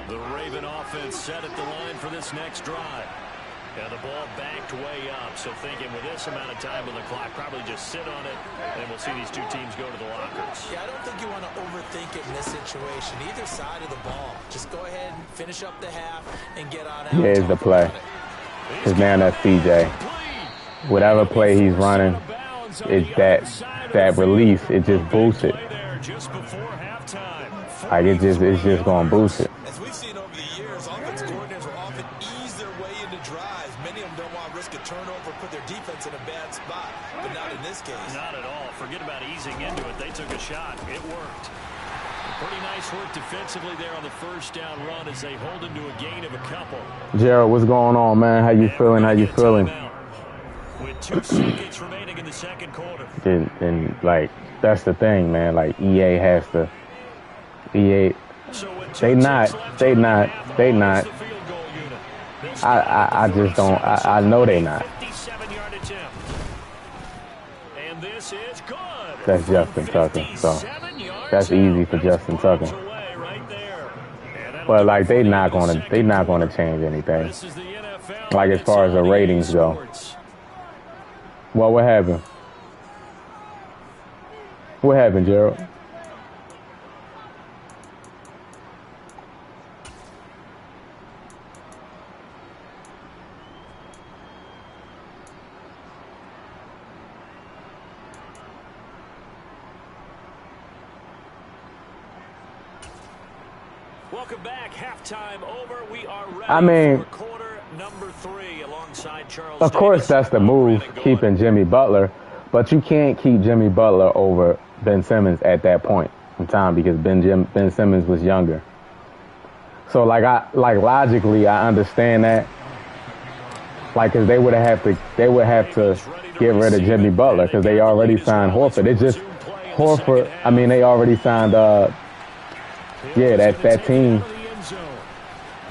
The Raven offense set at the line for this next drive. And the ball backed way up. So thinking with this amount of time on the clock, probably just sit on it, and we'll see these two teams go to the lockers. Yeah, I don't think you want to overthink it in this situation. Either side of the ball. Just go ahead and finish up the half and get on out. Here's the play. Because now that's CJ. Whatever play he's running, it's that release, it just boosts it. Like it's just gonna boost it. As we've seen over the years, offense coordinators will often ease their way into drives. Many of them don't want to risk a turnover, put their defense in a bad spot, but not in this case. Not at all. Forget about easing into it. They took a shot. It worked. Pretty nice work defensively there on the first down run as they hold him to a gain of a couple. Gerald, what's going on, man? How you feeling? How you feeling? With 2 seconds remaining in the second quarter. And like that's the thing, man. Like EA has to. EA, they not. I just don't. I know they not. That's Justin Tucker. So that's easy for Justin Tucker. But like they not gonna change anything. Like as far as the ratings go. Well, what happened? What happened, Gerald? Welcome back. Halftime over. We are ready for quarter number 3 alongside Charles. Of course, that's the move, keeping Jimmy Butler, but you can't keep Jimmy Butler over Ben Simmons at that point in time because Ben Simmons was younger. So logically, I understand that. Like, cause they would have to get rid of Jimmy Butler because they already signed Horford. It's just Horford. I mean, they already signed. That team.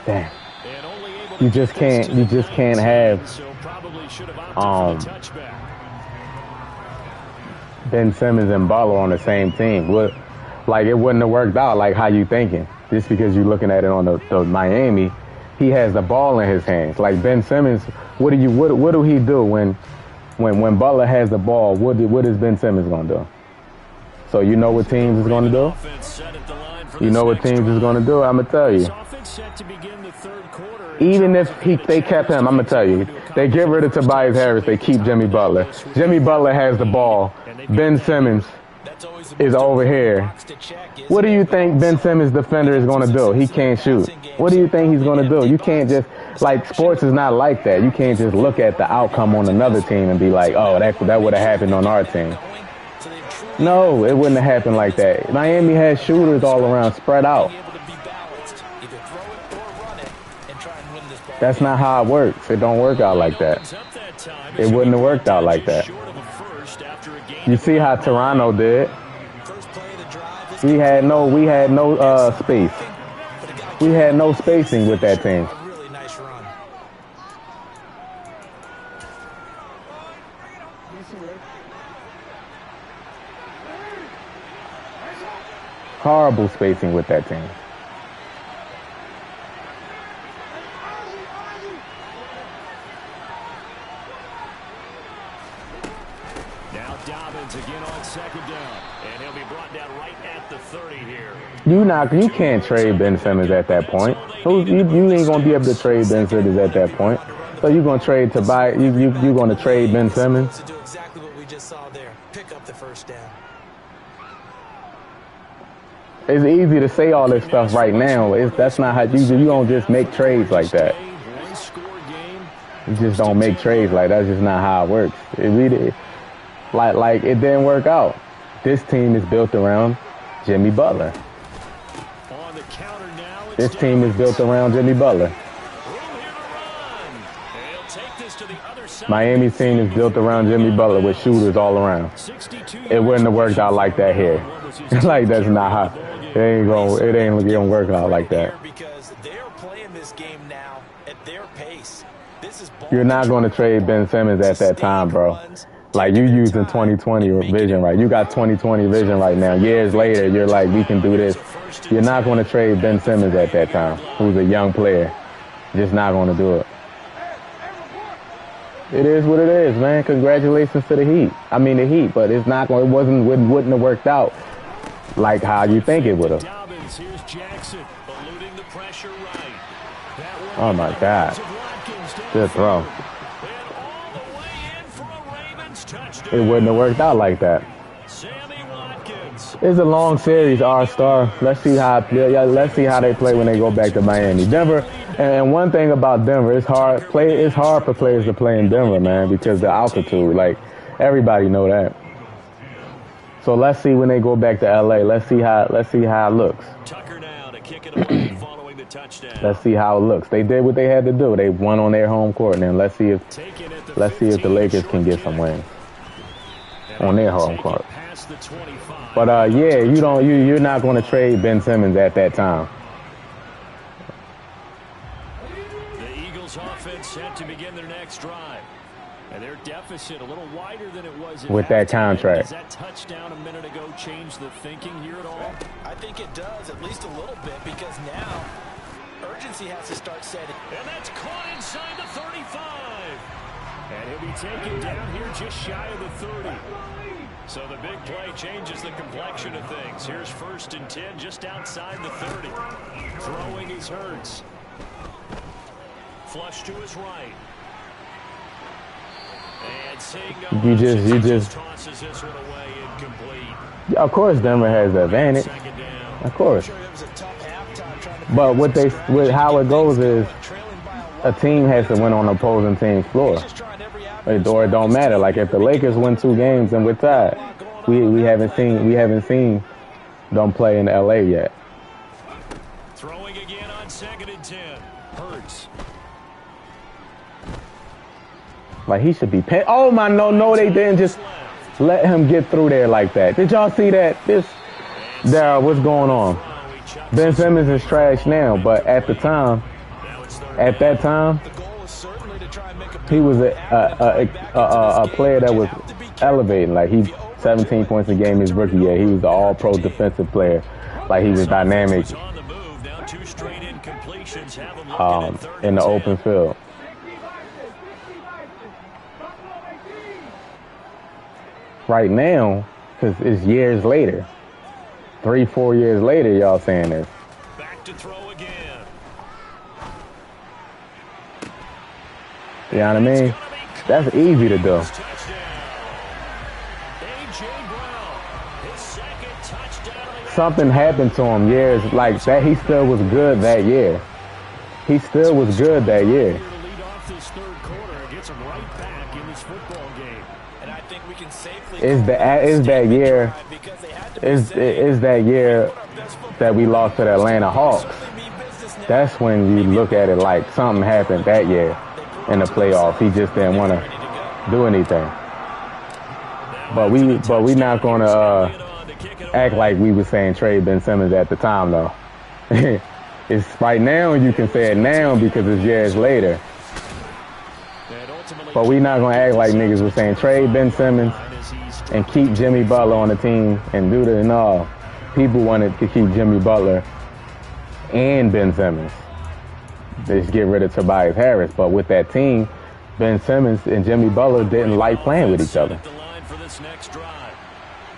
Damn. You just can't have Ben Simmons and Butler on the same team. Like it wouldn't have worked out like how you thinking. Just because you're looking at it on the Miami, he has the ball in his hands. Like Ben Simmons, what do he do when Butler has the ball? What is Ben Simmons gonna do? So you know what teams is gonna do? You know what teams is going to do? I'm going to tell you. Even if they kept him, I'm going to tell you. They get rid of Tobias Harris. They keep Jimmy Butler. Jimmy Butler has the ball. Ben Simmons is over here. What do you think Ben Simmons' defender is going to do? He can't shoot. What do you think he's going to do? You can't just, like, sports is not like that. You can't just look at the outcome on another team and be like, oh, that would have happened on our team. No, it wouldn't have happened like that. Miami has shooters all around, spread out. That's not how it works. It don't work out like that. It wouldn't have worked out like that. You see how Toronto did. We had no space. We had no spacing with that team. Horrible spacing with that team. Now Dobbins again on second down. And he'll be brought down right at the 30 here. You can't trade Ben Simmons at that point. You ain't gonna be able to trade Ben Simmons at that point. So you're gonna trade Tobias. You're gonna trade Ben Simmons. To do exactly what we just saw there. Pick up the first down. It's easy to say all this stuff right now. That's not how you don't just make trades like that. You just don't make trades like that. That's just not how it works. Like it didn't work out. This team is built around Jimmy Butler. This team is built around Jimmy Butler. Miami's team is built around Jimmy Butler with shooters all around. It wouldn't have worked out like that here. Like that's not how. It ain't gonna work out like that. Because they're playing this game now at their pace. You're not going to trade Ben Simmons at that time, bro. Like you using 2020 vision, right? You got 2020 vision right now. Years later, you're like, we can do this. You're not going to trade Ben Simmons at that time, who's a young player. Just not going to do it. It is what it is, man. Congratulations to the Heat. I mean the Heat, but it's not going. Wouldn't have worked out like how you think it would have. Oh my God. Good throw. It wouldn't have worked out like that. It's a long series, R-Star. Let's see how they play when they go back to Miami. Denver, and one thing about Denver, it's hard for players to play in Denver, man, because the altitude. Like everybody know that. So let's see when they go back to LA. Let's see how it looks. Tucker now to kick it away following the touchdown. Let's see how it looks. They did what they had to do. They won on their home court, and let's see if the Lakers can get some wins on their home court. But you're not going to trade Ben Simmons at that time. The Eagles offense set to begin their next drive. And their deficit a little wider than it was with that contract. Does that touchdown a minute ago change the thinking here at all? I think it does, at least a little bit, because now urgency has to start setting. And that's caught inside the 35. And he'll be taken down here just shy of the 30. So the big play changes the complexion of things. Here's 1st and 10 just outside the 30. Throwing is Hurts. Flush to his right. You just tosses this one away incomplete. Of course Denver has the advantage. Of course. But how it goes is a team has to win on the opposing team's floor. Or it don't matter. Like if the Lakers win 2 games and we're tied, we haven't seen them play in LA yet. Throwing again on 2nd and 10. Hurts. Like he should be paid. Oh my no, they didn't just let him get through there like that. Did y'all see that? Daryl, what's going on? Ben Simmons is trash now, but at that time, he was a player that was elevating. Like he 17 points a game his rookie year. He was the all-pro defensive player. Like he was dynamic in the open field. Right now, because it's years later, 3-4 years later, y'all saying this. Back to throw again. You know what I mean? That's easy to do. Something happened to him years like that. He still was good that year. He still was good that year. Is that year that we lost to the Atlanta Hawks? That's when you look at it like something happened that year in the playoffs. He just didn't want to do anything. But we not going to act like we were saying trade Ben Simmons at the time though. It's right now. You can say it now because it's years later. But we not going to act like niggas were saying trade Ben Simmons and keep Jimmy Butler on the team and do the no. People wanted to keep Jimmy Butler and Ben Simmons. They just get rid of Tobias Harris. But with that team, Ben Simmons and Jimmy Butler didn't like playing with each other. for this next drive.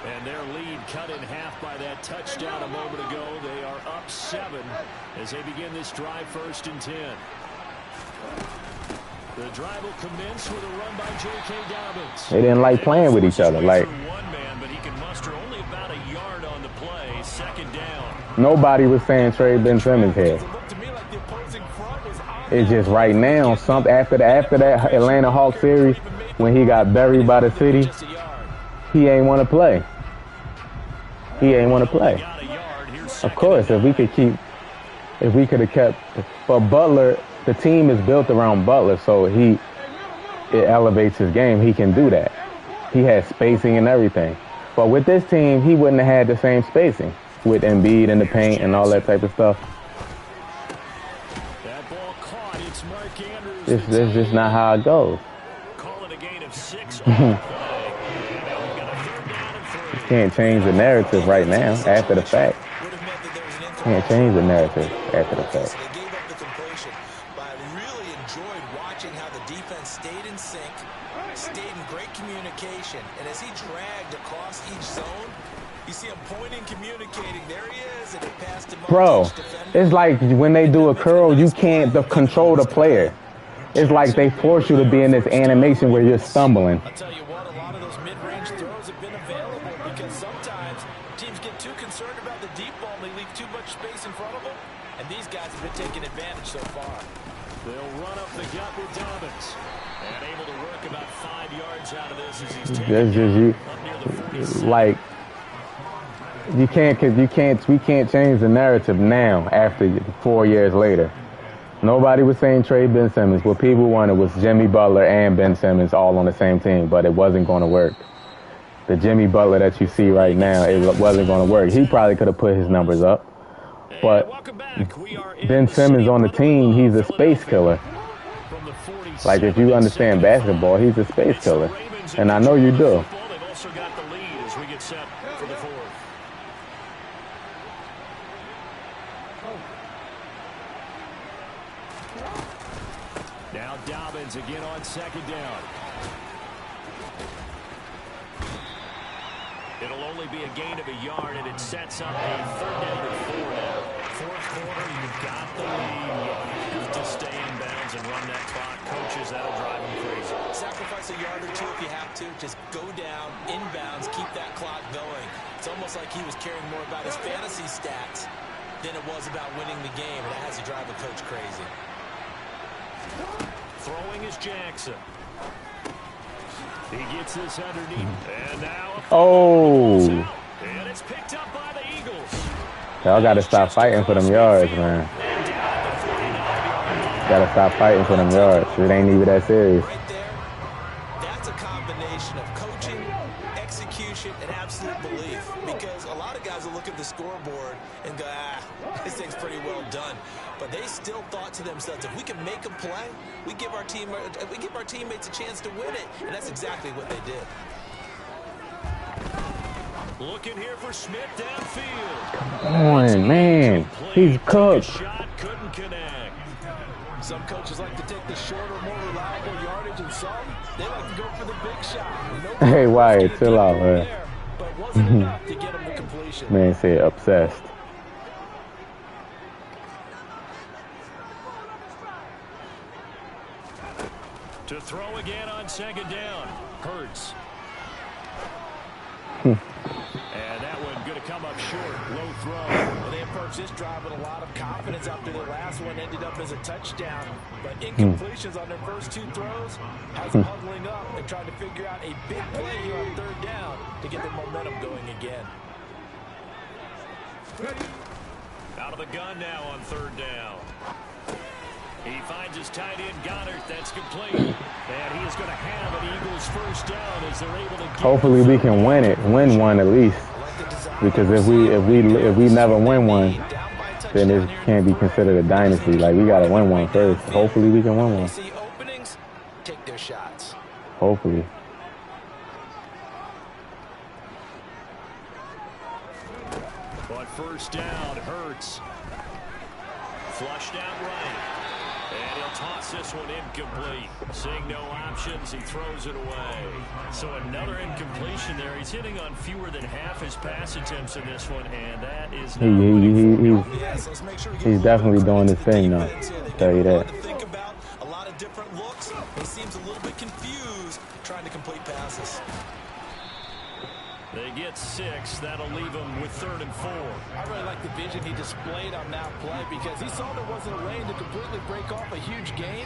And their lead cut in half by that touchdown a moment ago. They are up 7 as they begin this drive 1st and 10. The drive will commence with a run by J.K. Dobbins. They didn't like playing with each other. Like, one man, but he can muster only about a yard on the play. 2nd down. Nobody was saying trade Ben Simmons here. It's just right now, after that Atlanta Hawks series, when he got buried by the city, he ain't want to play. He ain't want to play. Of course, if we could have kept, but Butler, the team is built around Butler, so it elevates his game. He can do that. He has spacing and everything. But with this team, he wouldn't have had the same spacing with Embiid in the paint and all that type of stuff. This is just not how it goes. You can't change the narrative right now, after the fact. Can't change the narrative after the fact. They gave up the completion, but I really enjoyed watching how the defense stayed in sync, stayed in great communication, and as he dragged across each zone, you see him pointing, communicating. There he is, and it passed him. Bro, it's like when they do a curl, you can't control the player. It's like they force you to be in this animation where you're stumbling. I'll tell you what, a lot of those mid-range throws have been available because sometimes teams get too concerned about the deep ball and they leave too much space in front of them, and these guys have been taking advantage so far. They'll run up the gut with Dobbins and able to work about 5 yards out of this as he's taking up near the 46. Like, we can't change the narrative now after 4 years later. Nobody was saying trade Ben Simmons. What people wanted was Jimmy Butler and Ben Simmons all on the same team, but it wasn't going to work. The Jimmy Butler that you see right now, it wasn't going to work. He probably could have put his numbers up, but Ben Simmons on the team, he's a space killer. Like, if you understand basketball, he's a space killer, and I know you do. They've also got the lead as we get set for the 4th. Now Dobbins again on 2nd down. It'll only be a gain of a yard, and it sets up a 3rd down and 4 now. 4th quarter, you've got the lead. You have to stay in bounds and run that clock. Coaches, that'll drive them crazy. Sacrifice a yard or two if you have to. Just go down, inbounds, keep that clock going. It's almost like he was caring more about his fantasy stats than it was about winning the game, and that has to drive a coach crazy. Throwing is Jackson. He gets this underneath, and now and it's picked up by the Eagles. Y'all got to stop fighting for them yards, man. Got to stop fighting for them yards. It ain't even that serious. Right there, that's a combination of coaching, execution, and absolute belief. Because a lot of guys will look at the scoreboard and go, this thing's pretty well done. But they still thought to themselves, if we can make a play, we give our teammates a chance to win it. And that's exactly what they did. Looking here for Smith downfield. Come on, man. He's cooked. Shot couldn't connect. Some coaches like to take the shorter, more reliable yardage, and some, they like to go for the big shot. Hey, Wyatt, chill out, man. But it wasn't enough to get him to completion. Man said obsessed. To throw again on 2nd down. Hurts. And that one going to come up short. Low throw. Well, they approached this drive with a lot of confidence after their last one ended up as a touchdown. But incompletions on their first 2 throws has them huddling up and trying to figure out a big play here on 3rd down to get their momentum going again. Out of the gun now on 3rd down. He finds his tight end, Goddard. That's complete. And he is going to have an Eagles 1st down as they're able to get. Hopefully we can win one at least. Because if we never win one, then it can't be considered a dynasty. Like, we got to win one first. Hopefully we can win one. See openings, take their shots. Hopefully. On 1st down, Hurts. Flushed out right. And he'll toss this one incomplete. Seeing no options, he throws it away. So another incompletion there. He's hitting on fewer than half his pass attempts in this one, and that is he's definitely doing his thing now. I'll tell you that. Think about a lot of different looks. He seems a little bit confused trying to complete passes. They get 6. That'll leave them with 3rd and 4. I really like the vision he displayed on that play because he saw there wasn't a lane to completely break off a huge gain.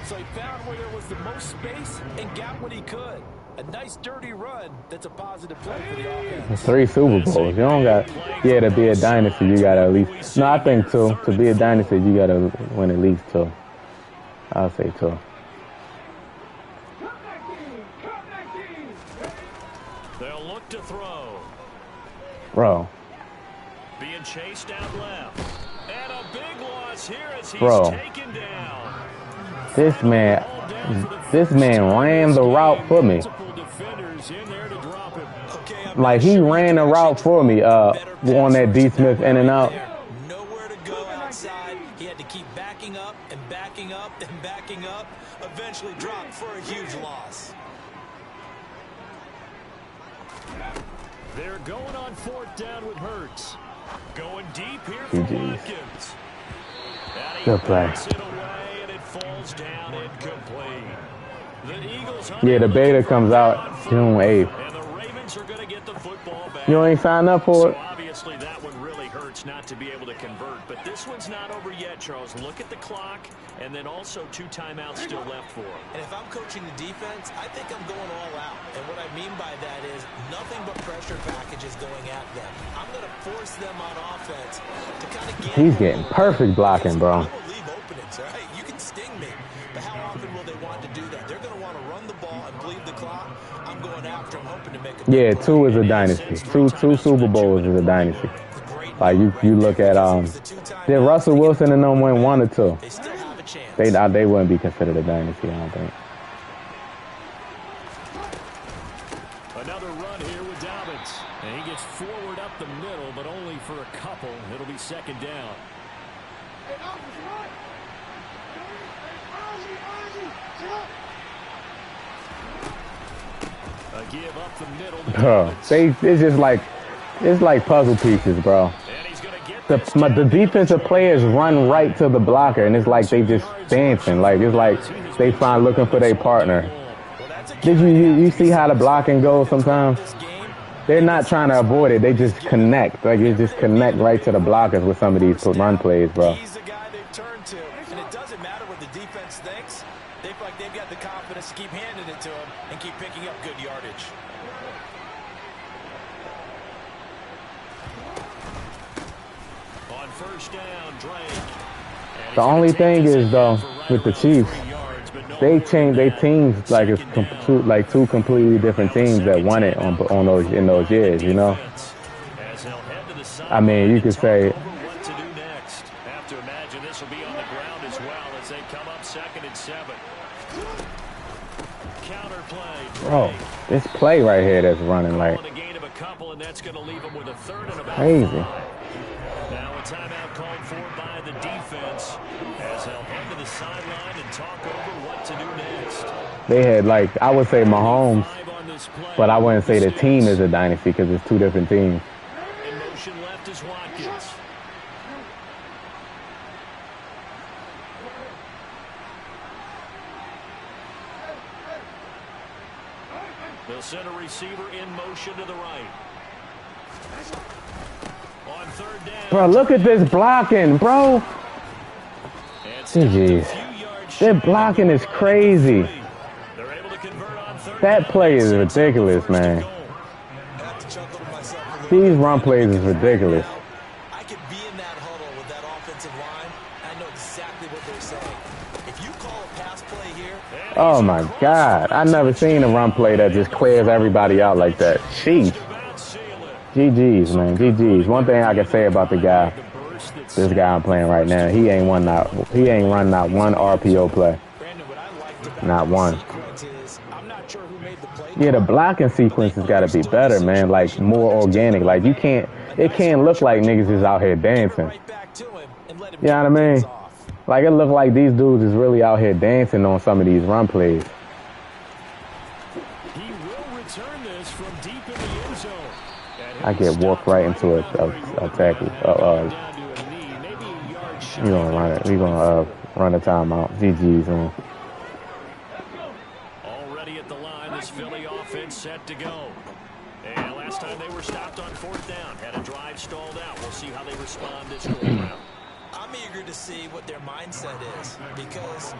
So he found where there was the most space and got what he could. A nice dirty run that's a positive play for the offense. 3 Super Bowls. You don't got, to be a dynasty, you got to at least, no, I think 2. To be a dynasty, you got to win at least 2. I'll say 2. They'll look to throw. Bro. Being chased out left. And a big loss here as he's taken down. This man ran the route for me. Like, he ran the route for me on that D. Smith in and out. Nowhere to go outside. He had to keep backing up and backing up and backing up. Eventually dropped for a huge loss. They're going on 4th down with Hurts. Going deep here for Watkins. Good play. Falls down incomplete. The Eagles the beta comes out June 8th. And the Ravens are going to get the football back. You ain't signed up for it? So obviously that one really hurts not to be able to convert. But this one's not over yet, Charles. Look at the clock, and then also 2 timeouts still left for him. And if I'm coaching the defense, I think I'm going all out. And what I mean by that is nothing but pressure packages going at them. I'm going to force them on offense to kind of get... He's getting perfect blocking, bro. I will leave openings, all right? You can sting me, but how often will they want to do that? They're going to want to run the ball and bleed the clock. I'm going after them, hoping to make a... Yeah, 2 is a dynasty. Two Super Bowls is a dynasty. Like, you look at, did Russell Wilson and them win 1 or 2? They still have a chance. They wouldn't be considered a dynasty, I don't think. Another run here with Dobbins. And he gets forward up the middle, but only for a couple. It'll be 2nd down. A give up the middle. It's like puzzle pieces, bro. The defensive players run right to the blocker, and it's like they just dancing. Like, it's like they find looking for their partner. Did you see how the blocking goes sometimes? They're not trying to avoid it. They just connect. Like, you just connect right to the blockers with some of these run plays, bro. He's the guy they've turned to, and it doesn't matter what the defense thinks. They feel like they've got the confidence to keep handing it to him and keep picking up good yardage. On 1st down, Drake. The only thing is, though, with the Chiefs, they changed their teams like it's like 2 completely different teams that won it in those years, you know. I mean, you could say. What to do next? Have to imagine this will be on the ground as well as they come up 2nd and 7. Counter play. Bro, this play right here that's running like A gain of a couple, and that's going to leave them with a 3rd and about crazy. 5. Now a timeout called for by the defense as they'll head to the sideline and talk over what to do next. They had, like, I would say Mahomes, but I wouldn't say the team is a dynasty because it's 2 different teams. In motion left is Watkins. They'll send a receiver in motion to the right. On 3rd down. Bro, look at this blocking, bro. Jeez. Their blocking is crazy. That play is ridiculous, man. These run plays is ridiculous. I could be in that huddle with that offensive line. I know exactly what they're saying. If you call a pass play here... Oh, my God. I've never seen a run play that just clears everybody out like that. Sheesh. GG's, man. GG's. One thing I can say about this guy I'm playing right now, he ain't run not one RPO play. Not one. Yeah, the blocking sequence has got to be better, man. Like, more organic. Like, it can't look like niggas is out here dancing. You know what I mean? Like, it looked like these dudes is really out here dancing on some of these run plays. He will return this from deep in the end zone. I get walked right into a tackle. We're gonna run it. We're gonna run a timeout. GG's, man. Already at the line, this Philly offense set to go. And last time they were stopped on 4th down, had a drive stalled out. We'll see how they respond this go around. I'm eager to see what their mindset is, because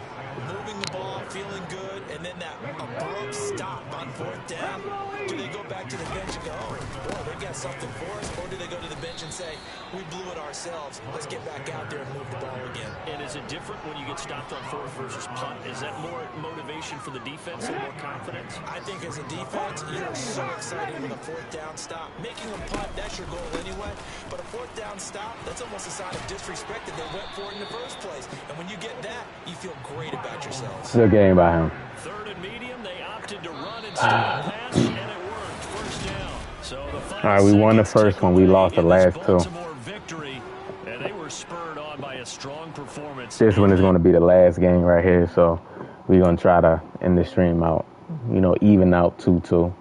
moving the ball, feeling good, and then that abrupt stop on 4th down, do they go back to the bench and go, oh, boy, they've got something for us, or do they go to the bench and say, we blew it ourselves, let's get back out there and move the ball again? And is it different when you get stopped on 4th versus punt? Is that more motivation for the defense and more confidence? I think as a defense, you're so excited with a 4th down stop. Making a punt, that's your goal anyway, but a 4th down stop, that's almost a sign of disrespect that they went for it in the first place. And when you get that, you feel great about yourselves. Good game by him. 3rd and medium, they opted to run instead of pass, and it worked. 1st down. So the final all right, we won the first one. We lost the last two. Victory, and they were spurred on by a strong performance. This one is going to be the last game right here, so we're going to try to end the stream out, you know, even out 2-2.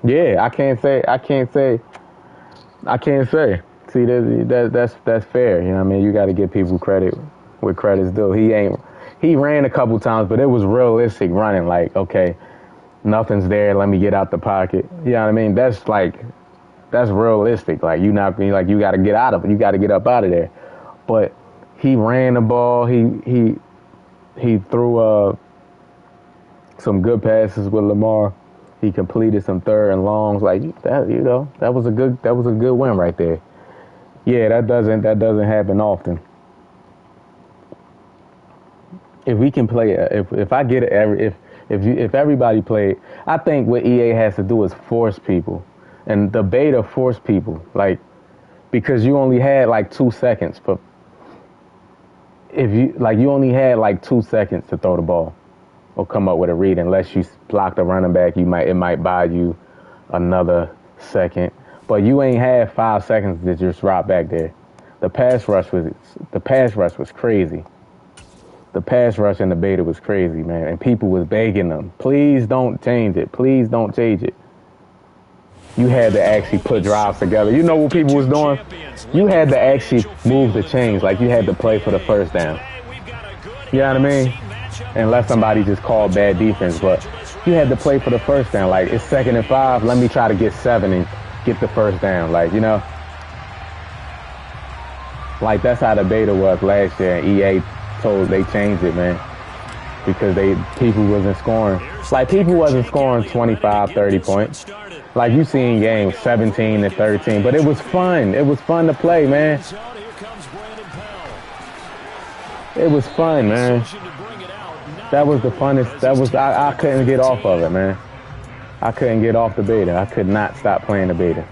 Yeah, I can't say. See, that's fair. You know what I mean? You got to give people credit where credit's due. He ran a couple times, but it was realistic running. Like, okay, nothing's there. Let me get out the pocket. You know what I mean? That's realistic. Like, you got to get out of it. You got to get up out of there. But he ran the ball. He threw some good passes with Lamar. He completed some 3rd and longs, like that. You know, that was a good win right there. Yeah, that doesn't happen often. If we can play, if I get it, if everybody played, I think what EA has to do is force people, and the beta forced people, like, because you only had like 2 seconds for. If you only had like 2 seconds to throw the ball or come up with a read, unless you block the running back, it might buy you another second. But you ain't had 5 seconds to just drop back there. The pass rush was crazy. The pass rush in the beta was crazy, man. And people was begging them, please don't change it. Please don't change it. You had to actually put drives together. You know what people was doing? You had to actually move the chains. Like, you had to play for the 1st down. You know what I mean? Unless somebody just called bad defense, but you had to play for the 1st down. Like, it's 2nd and 5. Let me try to get 7 and get the 1st down. Like, you know, like, that's how the beta was last year. And EA they changed it, man, because people wasn't scoring. Like, people wasn't scoring 25, 30 points. Like, you seen games 17 and 13, but it was fun. It was fun to play, man. It was fun, man. That was the funnest. I couldn't get off of it, man. I couldn't get off the beta. I could not stop playing the beta.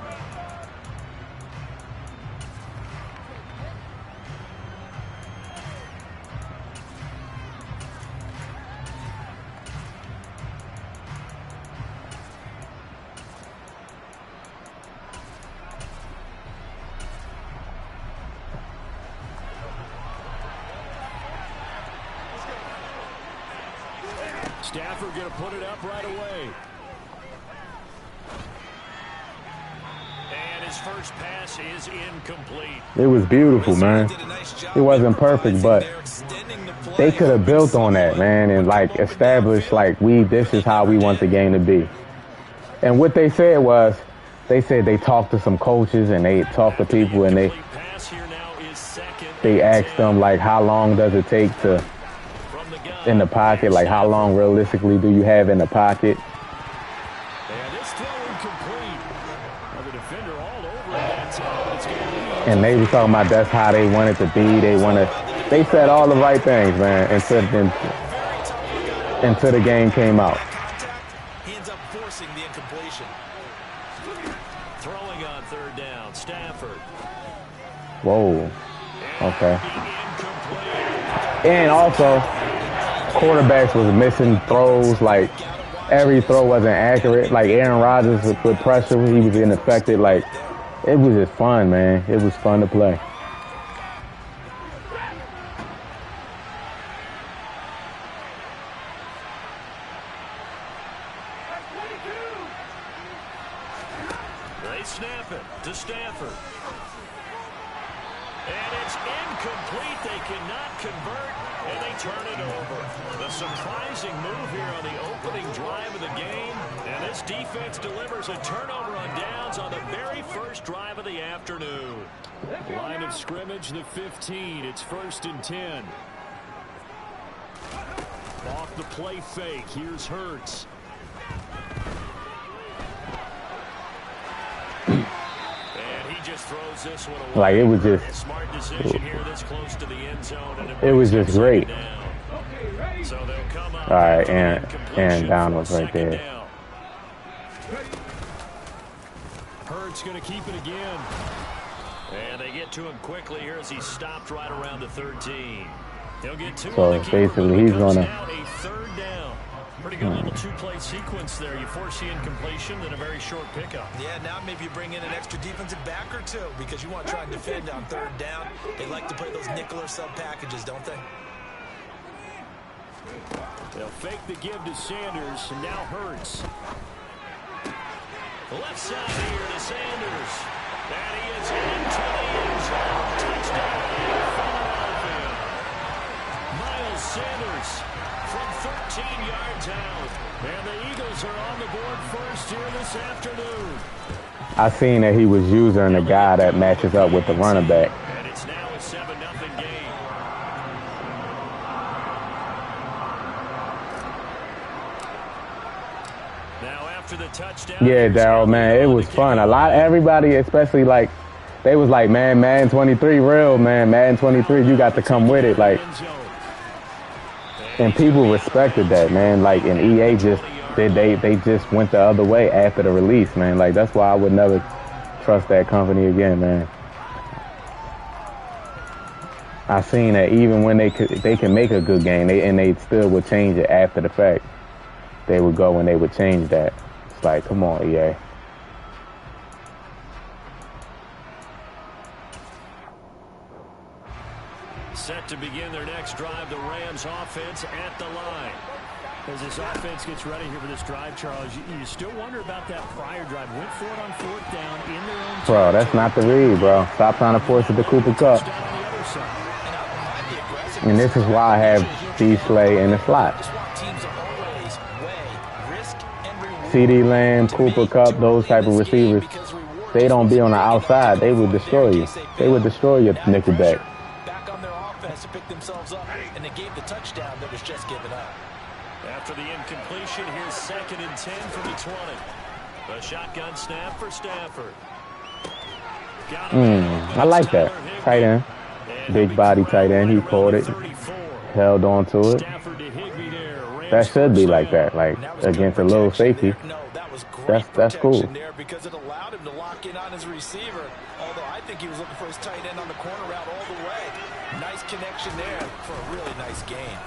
Stafford going to put it up right away. And his first pass is incomplete. It was beautiful, man. It wasn't perfect, but they could have built on that, man, and like established like this is how we want the game to be. And what they said was, they said they talked to some coaches and they talked to people and they asked them like, how long does it take to in the pocket? Like, how long realistically do you have in the pocket? And they were talking about that's how they wanted to be. They said all the right things, man. And until the game came out. He ends up forcing the incompletion. Throwing on third down, Stafford. Whoa. Okay. And also, quarterbacks was missing throws. Like, every throw wasn't accurate. Like, Aaron Rodgers with pressure, he was ineffective. Like, it was just fun, man. It was fun to play. They snap it to Stafford. And it's incomplete. They cannot convert, and they turn it over. The surprising move here on the opening drive of the game, and this defense delivers a turnover on downs on the very first drive of the afternoon. Line of scrimmage, the 15. It's 1st and 10. Off the play fake. Here's Hurts. Just throws this one away. Like, it was just smart decision here this close to the end zone, and it was just great. So they'll come up. All right, and down was right there. Hurts going to keep it again. And they get to him quickly here as he stopped right around the 13. He'll get two. So basically he's gonna a third down. Pretty good little two-play sequence there. You force the incompletion, then a very short pickup. Yeah, now maybe you bring in an extra defensive back or two because you want to try and defend on third down. They like to play those nickel or sub packages, don't they? They'll fake the give to Sanders, and now Hurts. Left side here to Sanders. And he is into the end zone. Touchdown, Philadelphia. Miles Sanders from 13 yards out. And the Eagles are on the board first here this afternoon. I seen that he was using a guy that matches up with the running back. And it's now a 7-0 game. Now after the touchdown. Yeah, Darryl, man, it was fun. Everybody, especially like, they was like, man, Madden 23 real, man. Madden 23, you got to come with it. Like, and people respected that, man. Like, and EA just they just went the other way after the release, man. Like, that's why I would never trust that company again, man. I seen that even when they can make a good game, they still would change it after the fact. They would go and they would change that. It's like, come on, EA. Set to begin their next drive, the Rams offense at the line. As this offense gets ready here for this drive, Charles, you still wonder about that prior drive. Went for it on 4th down in their own. Bro, that's not the read, bro. Stop trying to force it to Cooper Kupp. And this is why I have D. Slay in the slot. CD Lamb, Cooper Kupp, those type of receivers, they don't be on the outside. They would destroy you. They would destroy your nickelback. Back on their offense to pick themselves up, and they gave the touchdown that was just given up. After the incompletion, here's 2nd and 10 from the 20. A shotgun snap for Stafford. I like that. Tight end. Big body tight end. He caught it. Held on to it. That should be like that, like against a little safety. That's cool. Because it allowed him to lock in on his receiver. Although I think he was looking for his tight end on the corner route all the way. Nice connection there for a really nice gain.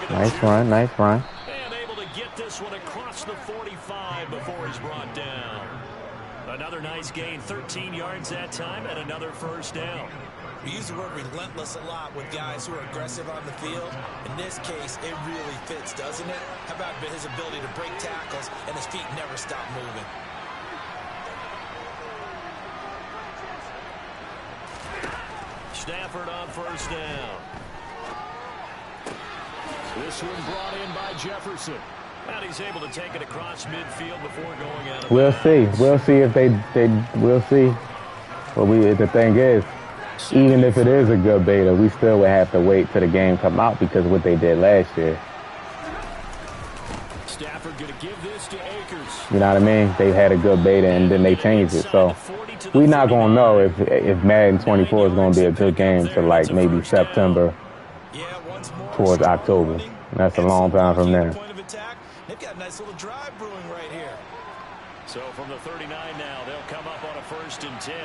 Nice run, nice run. And able to get this one across the 45 before he's brought down. Another nice gain, 13 yards that time, and another first down. We use the word relentless a lot with guys who are aggressive on the field. In this case, it really fits, doesn't it? How about his ability to break tackles and his feet never stop moving? Stafford on 1st down. This one brought in by Jefferson. And he's able to take it across midfield before going out. We'll see. We'll see if we'll see. But the thing is, even if it is a good beta, we still would have to wait till the game come out because of what they did last year. Stafford gonna give this to Akers. You know what I mean? They had a good beta and then they changed it. So we're not gonna know if Madden 24 is gonna be a good game till like maybe September. Yeah, once more towards October. That's a long time from there. They've got a nice little drive brewing right here. So from the 39 now, they'll come up on a 1st and 10.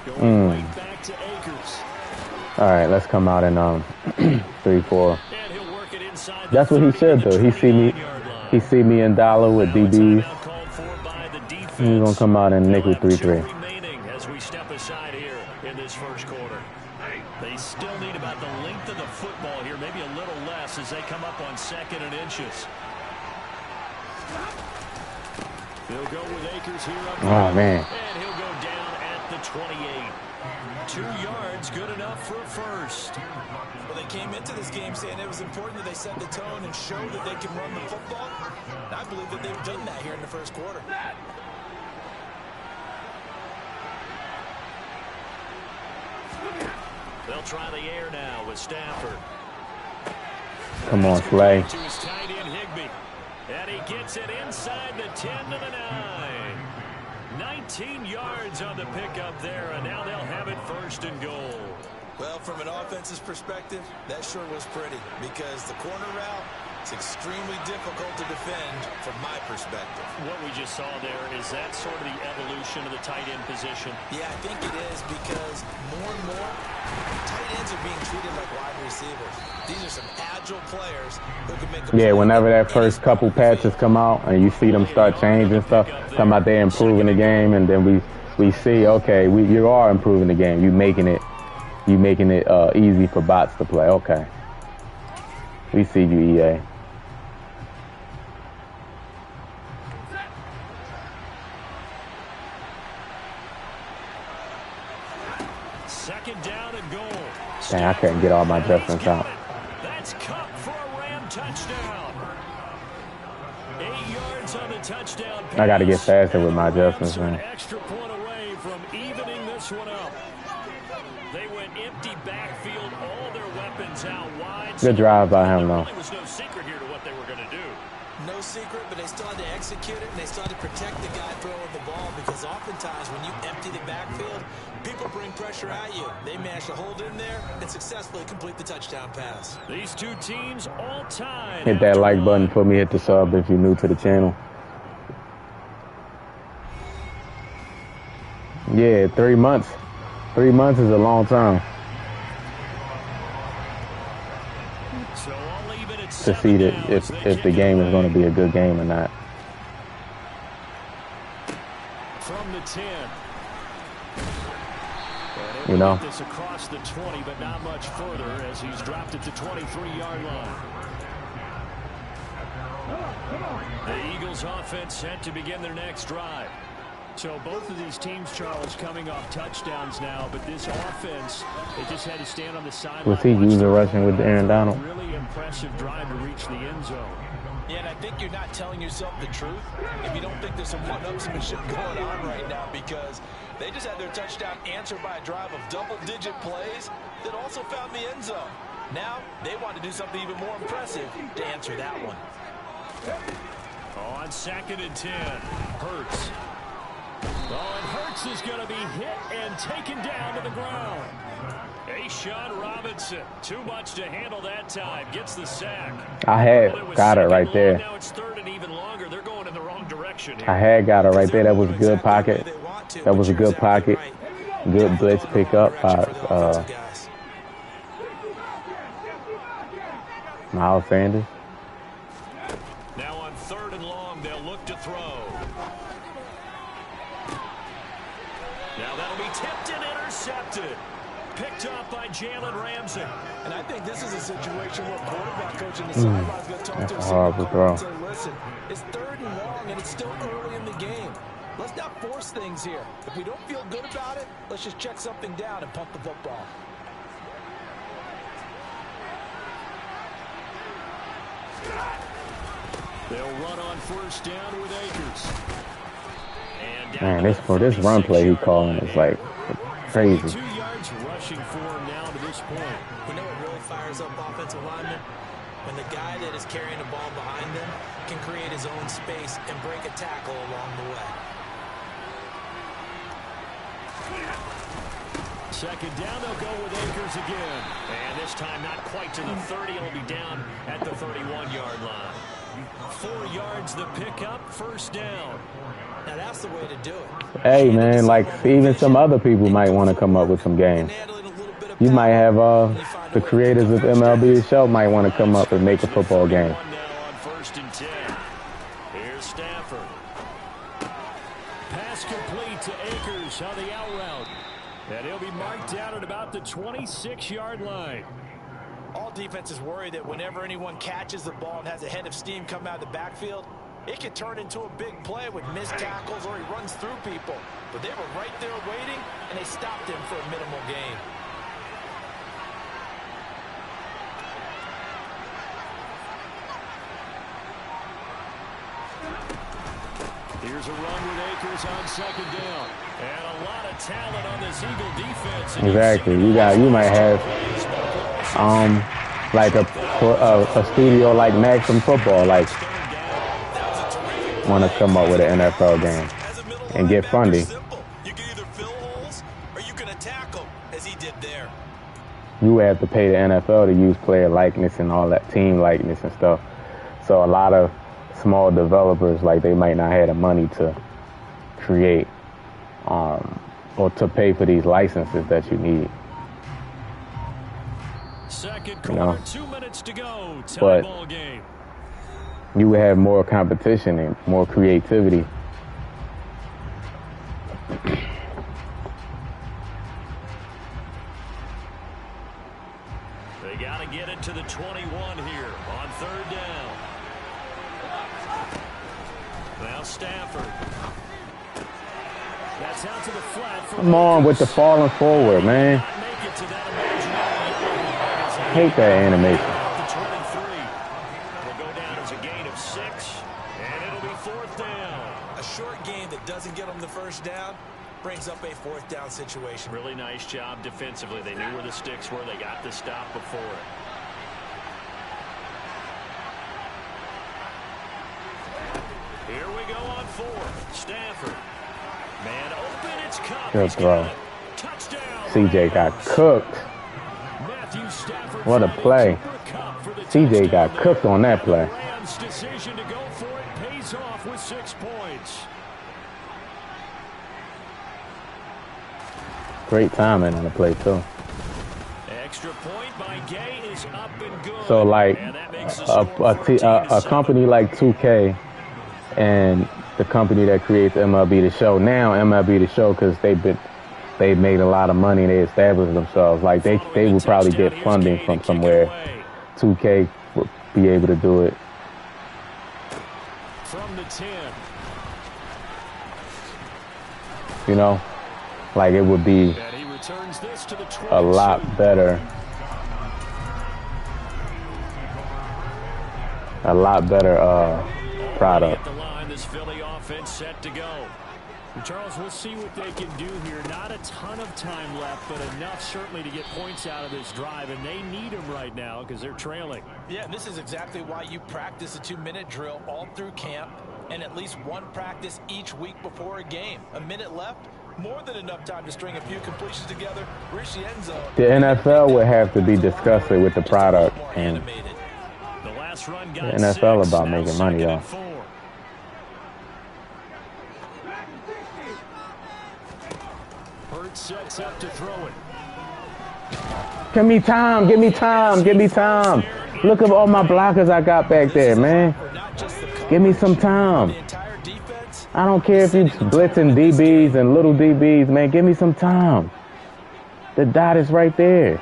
Going right back to Akers. All right, let's come out in 3-4. And he'll work it inside. That's what he said though. He see me in dollar with DBs. He's gonna come out in nickel 3-3. As we step aside here in this first quarter, they still need about the length of the football here, maybe a little less as they come up on 2nd and inches. They'll go with Akers here up. Oh man. And he'll go down at the 28. 2 yards, good enough for a first. Well, they came into this game saying it was important that they set the tone and show that they can run the football. And I believe that they've done that here in the first quarter. They'll try the air now with Stafford. Come on, Slay. To his tight end, Higbee. And he gets it inside the 10 to the 9. 19 yards on the pickup there, and now they'll have it 1st and goal. Well, from an offense's perspective, that sure was pretty because the corner route is extremely difficult to defend from my perspective. What we just saw there, is that sort of the evolution of the tight end position? Yeah, I think it is because more and more tight ends are being treated like wide receivers. These are some agile players who can make a Yeah, whenever that first couple patches come out and you see them start changing stuff, talking about they're improving the game, and then we see, okay, you are improving the game. You making it easy for bots to play. Okay. We see you, EA. Second down and goal. Dang, I couldn't get all my adjustments out. That's Cup for a Ram touchdown. 8 yards on the touchdown pass. I got to get faster with my adjustments, man. An extra point away from evening this one up. They went empty backfield, all their weapons out wide. Good drive by him, though. There was no secret here to what they were going to do. No secret, but they still had to execute it, and they still had to protect the guy throwing the ball because oftentimes when you empty the backfield, people bring pressure at you. They managed to hold in there and successfully complete the touchdown pass. These two teams all tied. Hit that like button for me. Hit the sub if you're new to the channel. Yeah, 3 months. 3 months is a long time So I'll leave it at to see that if the game is going to be a good game or not. From the 10. You know? This across the 20, but not much further as he's dropped at the 23-yard line. The Eagles offense set to begin their next drive. So both of these teams, Charles, coming off touchdowns now, but this offense, they just had to stand on the sideline. Was he using rushing with Aaron Donald? Really impressive drive to reach the end zone. Yeah, and I think you're not telling yourself the truth if you don't think there's some one-upsmanship going on right now, because they just had their touchdown answered by a drive of double-digit plays that also found the end zone. Now they want to do something even more impressive to answer that one. On 2nd and 10, Hurts. Oh, and Hurts is going to be hit and taken down to the ground. Sean Robinson, too much to handle that time, gets the sack. I had got it right there. Now it's 3rd and even longer. They're going in the wrong direction here. I had got it right there. That was a good pocket. That was a good pocket. Good blitz pickup by Miles Sanders. Now on 3rd and long, they'll look to throw. Now that'll be tipped and intercepted. Picked up by Jalen Ramsey. And I think this is a situation where quarterback coach in the sideline is going to talk to That's a horrible throw. and say, listen, it's 3rd and long and it's still early in the game. Let's not force things here. If we don't feel good about it, let's just check something down and pump the football. They'll run on 1st down with Akers. And Man, this run play he calling is like crazy. 2 yards rushing for him now to this point. You know what really fires up offensive linemen? When the guy that is carrying the ball behind them can create his own space and break a tackle along the way. Second down, they'll go with Akers again. And this time not quite to the 30. It'll be down at the 31-yard line. 4 yards the pickup, first down. Now that's the way to do it. Hey, man, like even some other people might want to come up with some games. You might have the creators of MLB The Show might want to come up and make a football game. Now on 1st and 10. Here's Stafford. Pass complete to Akers on the out route. And he'll be marked down at about the 26-yard line. All defenses worry that whenever anyone catches the ball and has a head of steam come out of the backfield, it could turn into a big play with missed tackles or he runs through people. But they were right there waiting, and they stopped him for a minimal gain. Here's a run with Akers on 2nd down. And a lot of talent on this Eagle defense. Exactly. You might have like a studio like Maxim Football, like want to come up with an NFL game and get funding. You can either fill holes or you can attack them, as he did there. You have to pay the NFL to use player likeness and all that, team likeness and stuff. So a lot of small developers, like, they might not have the money to create or to pay for these licenses that you need. Second quarter, 2 minutes to go. But ball game. You would have more competition and more creativity. They got to get it to the 21 here on 3rd down. Now Stafford. That's out to the flat. Come on with the falling forward, man. Hate that animation. The 23 will go down as a gain of 6, and it'll be 4th down. A short game that doesn't get them the first down brings up a 4th down situation. Really nice job defensively. They knew where the sticks were. They got the stop before it. Here we go on 4th. Stafford. Man open, it's Cup. Good throw. Touchdown. CJ got cooked. What a play. CJ got cooked on that play. Rams' decision to go for it pays off with 6 points. Great timing on the play, too. Extra point by Gay is up and good. So, like, a company like 2K and the company that creates MLB The Show, now MLB The Show, because they made a lot of money and they established themselves. Like, they will probably get funding from somewhere. 2K will be able to do it. From the 10. You know, like, it would be a lot better. A lot better product. This Philly offense set to go. Charles, we'll see what they can do here. Not a ton of time left, but enough certainly to get points out of this drive, and they need them right now because they're trailing. Yeah, and this is exactly why you practice a 2-minute drill all through camp and at least one practice each week before a game. A minute left, more than enough time to string a few completions together, reach the end zone. The NFL would have to be discussing with the product, and the last run got the NFL 6, about making money, y'all. Sets up to throw it. Give me time, give me time, give me time. Look at all my blockers I got back there, man. Give me some time. I don't care if you blitzing DBs and little DBs, man. Give me some time. The dot is right there.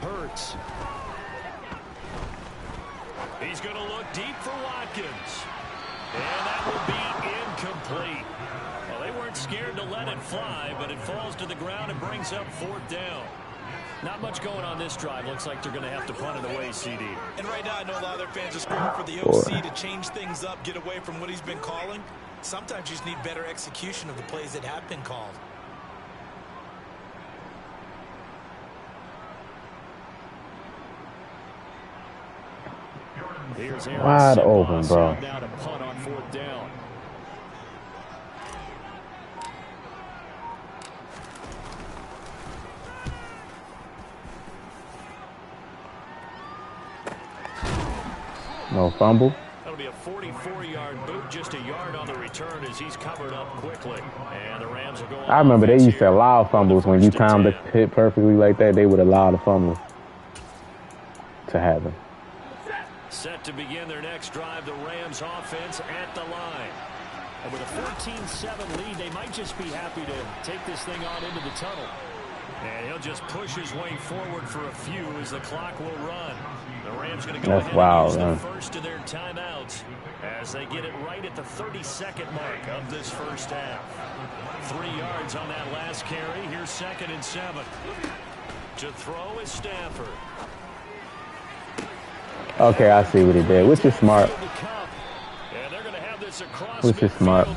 Hurts. He's going to look deep for Watkins. And that will be incomplete. Well, they weren't scared to let it fly, but it falls to the ground and brings up 4th down. Not much going on this drive. Looks like they're going to have to punt it away, CD. And right now, I know a lot of their fans are screaming for the OC to change things up, get away from what he's been calling. Sometimes you just need better execution of the plays that have been called. Wide open, bro. Now to punt on 4th down. No fumble. That'll be a 44-yard boot, just a yard on the return as he's covered up quickly. And the Rams will go on. I remember they used to allow fumbles when you timed the hit perfectly like that. They would allow the fumble to happen. Set to begin their next drive, the Rams offense at the line. And with a 14-7 lead, they might just be happy to take this thing on into the tunnel. And he'll just push his way forward for a few as the clock will run. The Rams going to go ahead and use the first of their timeouts as they get it right at the 32nd mark of this first half. 3 yards on that last carry. Here's 2nd and 7. To throw is Stafford. Okay, I see what he did, which is smart. Which is smart.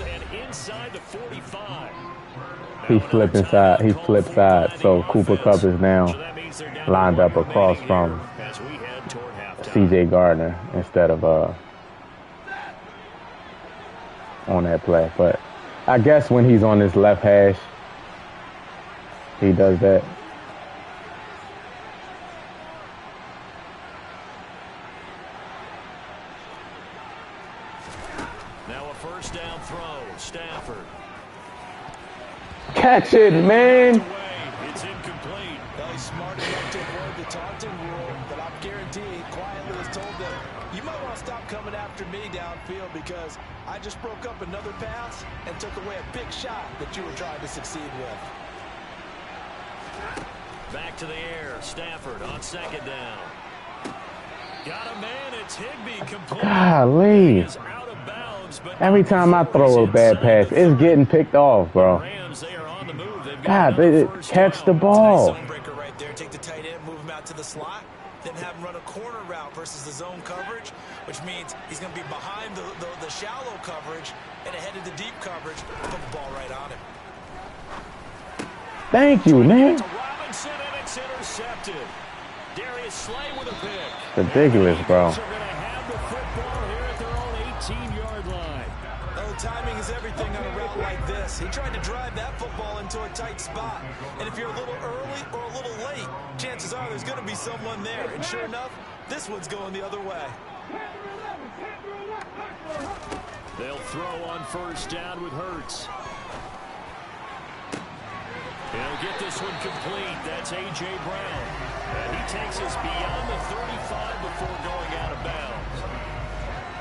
He flipped inside. He flipped side. So Cooper Kupp is now lined up across from C.J. Gardner instead of on that play. But I guess when he's on his left hash, he does that. Now a first down throw. Stafford. Catch it, man. It's incomplete. Well, he's smart enough to avoid the taunting rule, but I'm guaranteed quietly has told them, you might want to stop coming after me downfield because I just broke up another pass and took away a big shot that you were trying to succeed with. Back to the air. Stafford on 2nd down. Got a man. It's Higbee complete. Golly. Every time I throw a bad pass, it's getting picked off, bro. God, they catch the ball. Zone breaker right there. Take the tight end, move him out to the slot, then have him run a corner route versus the zone coverage, which means he's going to be behind the shallow coverage and ahead of the deep coverage. Put the ball right on him. Thank you, man. Robinson, and it's intercepted. Darius Slay with a pick. Ridiculous, bro. They're going to have the football here at their own 18-yard line. Oh, timing is everything on a route like this. He tried to drive that football into a tight spot. And if you're a little early or a little late, chances are there's going to be someone there. And sure enough, this one's going the other way. They'll throw on first down with Hurts. He'll get this one complete. That's A.J. Brown. And he takes us beyond the 35 before going out of bounds.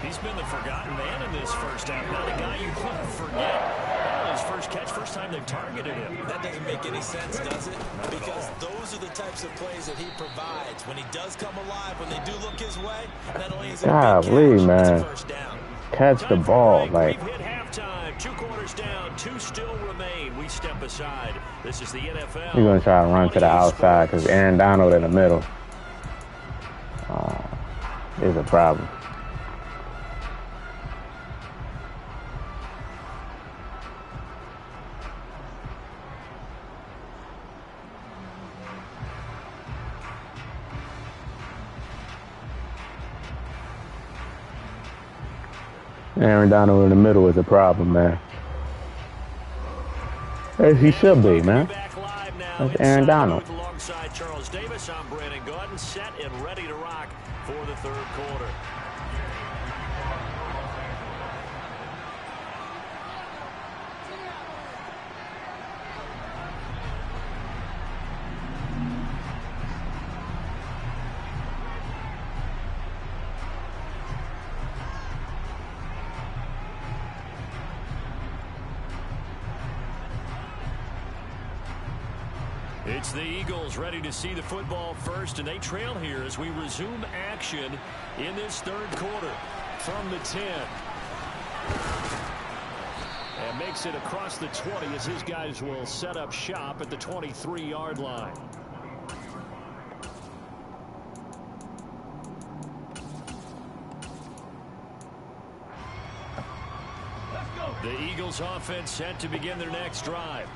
He's been the forgotten man in this first half. Not a guy you want to forget. His first catch, first time they've targeted him. That doesn't make any sense, does it? Because those are the types of plays that he provides. When he does come alive, when they do look his way, not only is it a big catch, man. it's a first down. Catch the ball, like. We've hit halftime. 2 quarters down. 2 still remain. We step aside. This is the NFL. He's going to try to run to the outside because Aaron Donald in the middle is a problem. Aaron Donald in the middle is a problem, man. As he should be, man. That's Aaron Donald. Alongside Charles Davis, I'm Brandon Gordon, set and ready to rock for the third quarter. It's the Eagles ready to see the football first, and they trail here as we resume action in this third quarter from the 10. And makes it across the 20 as his guys will set up shop at the 23-yard line. The Eagles offense set to begin their next drive.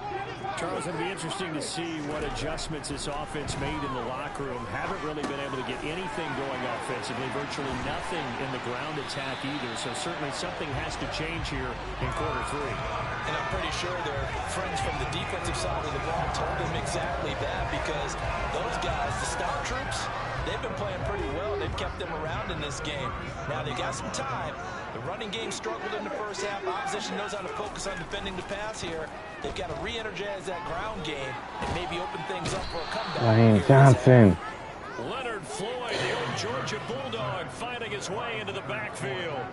Charles, it'll be interesting to see what adjustments this offense made in the locker room. Haven't really been able to get anything going offensively, virtually nothing in the ground attack either. So certainly something has to change here in quarter 3. And I'm pretty sure their friends from the defensive side of the ball told them exactly that, because those guys, the star troops, they've been playing pretty well. They've kept them around in this game. Now they got some time. The running game struggled in the first half. Opposition knows how to focus on defending the pass here. They've got to re-energize that ground game and maybe open things up for a comeback. Lane Johnson. Leonard Floyd, the old Georgia Bulldog, fighting his way into the backfield.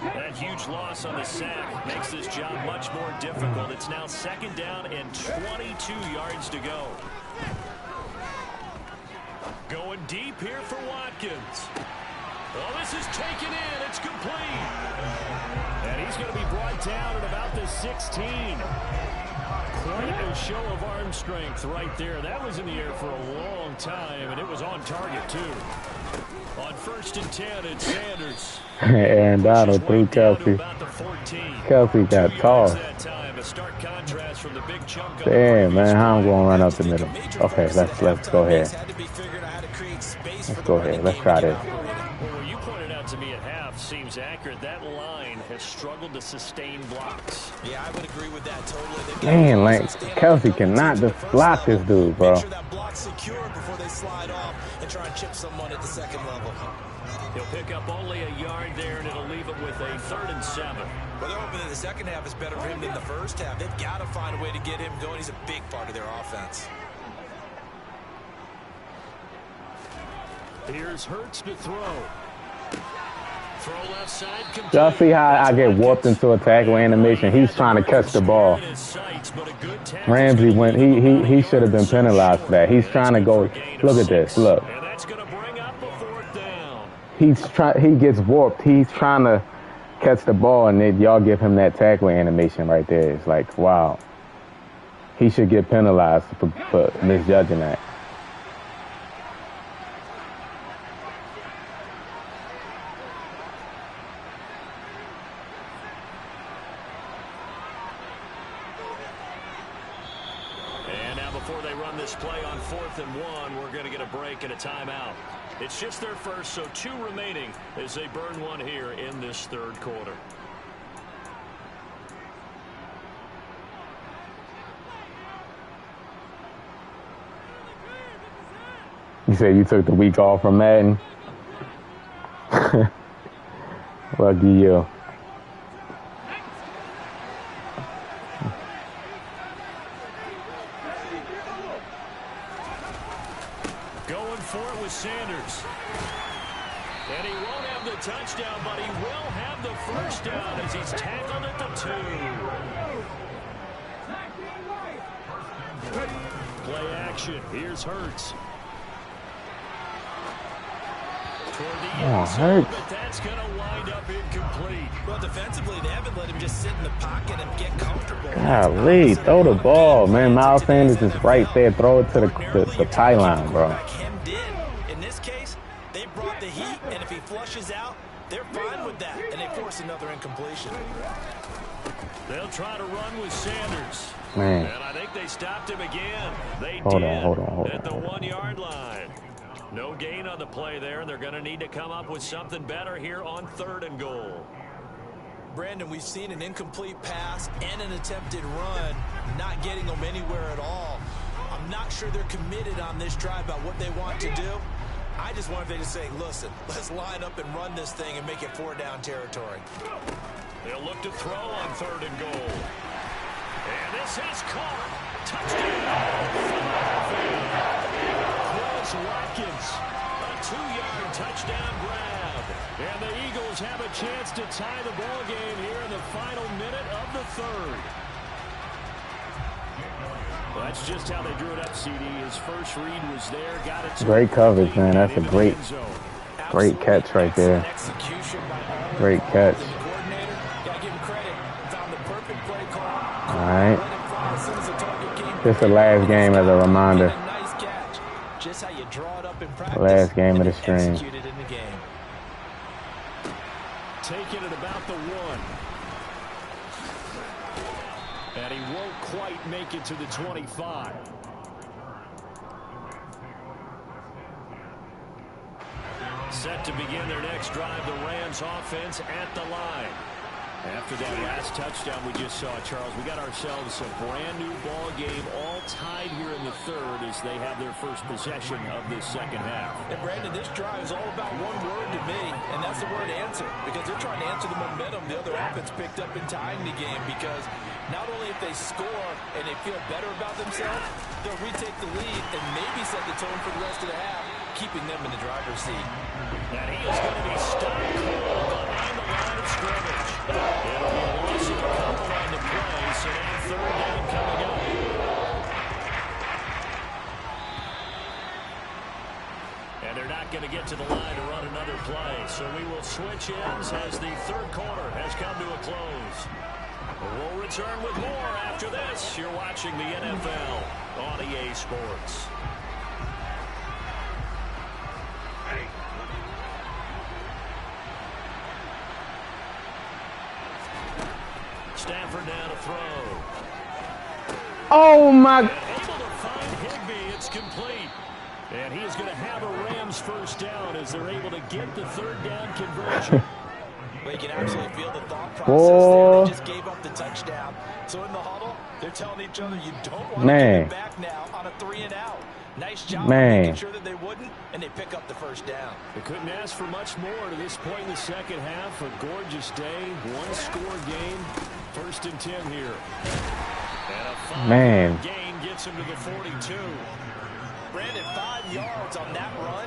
That huge loss on the sack makes this job much more difficult. It's now 2nd down and 22 yards to go. Going deep here for Watkins. Well, this is taken in. It's complete. And he's going to be brought down at about the 16. Quite a show of arm strength right there. That was in the air for a long time, and it was on target, too. On 1st and 10, it's Sanders. Aaron Donald threw Kelsey. Kelsey got tossed. Damn, man, how I'm going to run up the middle. Okay, let's go ahead. Let's go ahead. Let's try this. Well, you pointed out to me at half seems accurate. That line has struggled to sustain blocks. Yeah, I would agree with that totally. Man, like Kelsey cannot block this dude, bro. Make sure that block's secure before they slide off and try and chip someone at the 2nd level. He'll pick up only a yard there, and it'll leave it with a 3rd and 7. Well, they're hoping that the second half is better for him than the first half. They've got to find a way to get him going. He's a big part of their offense. Here's Hurts to throw. Throw left side. Y'all see how I get warped into a tackle animation? He's trying to catch the ball. Ramsey went. He should have been penalized for that. He's trying to go. Look at this. Look. And that's going to bring up a 4th down. He gets warped. He's trying to catch the ball, and then y'all give him that tackle animation right there. It's like, wow. He should get penalized for misjudging that. Play on 4th and 1. We're going to get a break and a timeout. It's just their first, so 2 remaining as they burn one here in this 3rd quarter. You said you took the week off from Madden? Lucky you. Sanders. And he won't have the touchdown, but he will have the 1st down as he's tackled at the 2. Play action. Here's Hurts. Hurts. But that's going to wind up incomplete. Well, defensively, they haven't let him just sit in the pocket and get comfortable. Golly, throw the ball, man. Miles Sanders is right there. Throw it to the pylon, bro. Flushes out, they're fine with that, and they force another incompletion. They'll try to run with Sanders. Man. And I think they stopped him again. They Hold did on. at the 1-yard line. No gain on the play there, and they're going to need to come up with something better here on 3rd and goal. Brandon, we've seen an incomplete pass and an attempted run, not getting them anywhere at all. I'm not sure they're committed on this drive about what they want to do. I just wanted them to say, listen, let's line up and run this thing and make it 4-down territory. They'll look to throw on 3rd and goal. And this is caught. Touchdown. Chris Watkins. A 2-yard touchdown grab. And the Eagles have a chance to tie the ball game here in the final minute of the 3rd. Well, that's just how they drew it up, CD. His first read was there. Got it. Great coverage, man. That's a great catch right there. Great catch. All right. Just the last game as a reminder. Last game of the stream. Taking it about the 1. And he won't quite make it to the 25. Set to begin their next drive, the Rams offense at the line. After that last touchdown we just saw, Charles, we got ourselves a brand new ball game, all tied here in the third as they have their first possession of this second half. And Brandon, this drive is all about one word to me, and that's the word answer, because they're trying to answer the momentum the other offense picked up in tying the game, because not only if they score and they feel better about themselves, they'll retake the lead and maybe set the tone for the rest of the half, keeping them in the driver's seat. And he is going to be stopped cold behind the line of scrimmage. It'll be a loss of a couple on the play, so now third down coming up. And they're not going to get to the line to run another play, so we will switch ends as the third quarter has come to a close. We'll return with more after this. You're watching the NFL on EA Sports. Stafford now to throw. Oh, my. And able to find Higbee. It's complete. And he is going to have a Rams first down as they're able to get the third down conversion. Well, you can absolutely feel the thought process there. They just gave up the touchdown. So in the huddle, they're telling each other, you don't want to get it back now on a 3-and-out. Nice job making sure that they wouldn't, and they pick up the first down. They couldn't ask for much more to this point in the second half. A gorgeous day, one-score game. 1st and 10 here. And a 5-yard gain gets him to the 42. Brandon, 5 yards on that run.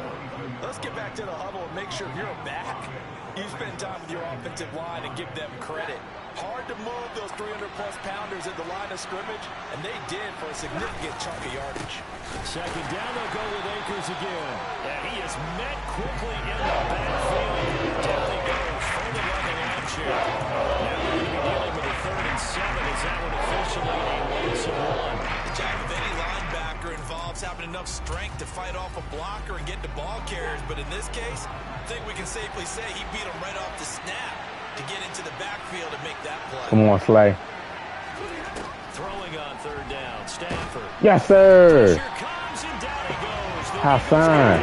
Let's get back to the huddle and make sure you're back. You spend time with your offensive line and give them credit. Hard to move those 300-plus pounders at the line of scrimmage, and they did for a significant chunk of yardage. Second down, they'll go with Akers again. And he is met quickly in the backfield. Down he goes, folded on the line chair. Now we're going to be dealing with a 3rd and 7 as that one officially a loss of 1. The job of any linebacker involves having enough strength to fight off a blocker and get the ball carriers, but in this case, I think we can safely say he beat him right off the snap to get into the backfield and make that play. Come on, Slay. Throwing on 3rd down, Stafford. Yes, sir. Here comes and down he goes. Hassan.